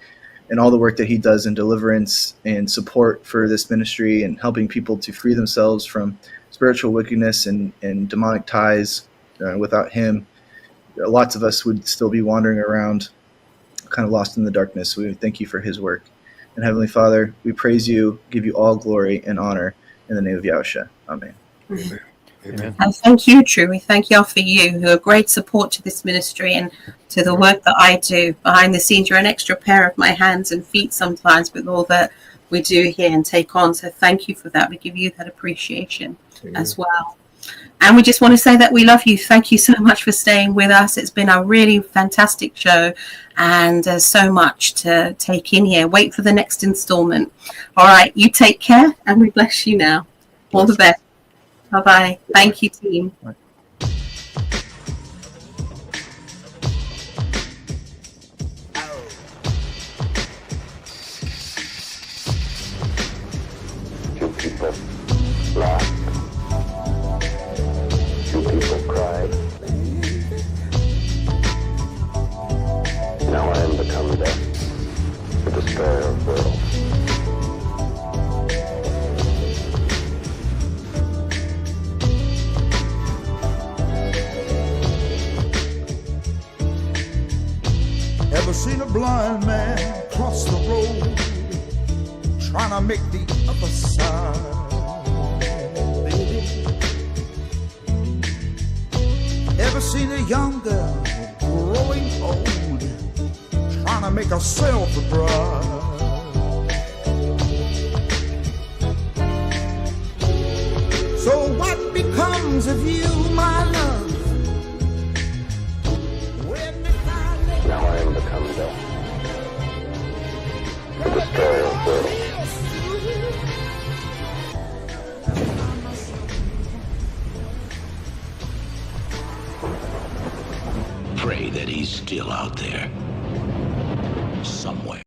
and all the work that he does in deliverance and support for this ministry and helping people to free themselves from spiritual wickedness and demonic ties. Without him, lots of us would still be wandering around kind of lost in the darkness. We thank you for his work. And Heavenly Father, we praise you, give you all glory and honor in the name of Yahushua. Amen. Amen. Amen. And thank you, Drew. We thank you for you, who are great support to this ministry and to the work that I do behind the scenes. You're an extra pair of my hands and feet sometimes with all that we do here and take on. So thank you for that. We give you that appreciation as well. And we just want to say that we love you. Thank you so much for staying with us. It's been a really fantastic show, and there's so much to take in here. Wait for the next installment. All right, you take care, and we bless you now. All the best. Bye-bye. Thank you, team. Bye. Two people laughed. Two people cried. Now I am become death, the destroyer of worlds. Ever seen a blind man cross the road, trying to make the other side? Ever seen a young girl growing old, trying to make herself a bride? So what becomes of you, my love? Now I am become death, the destroyer of worlds. Pray that he's still out there, somewhere.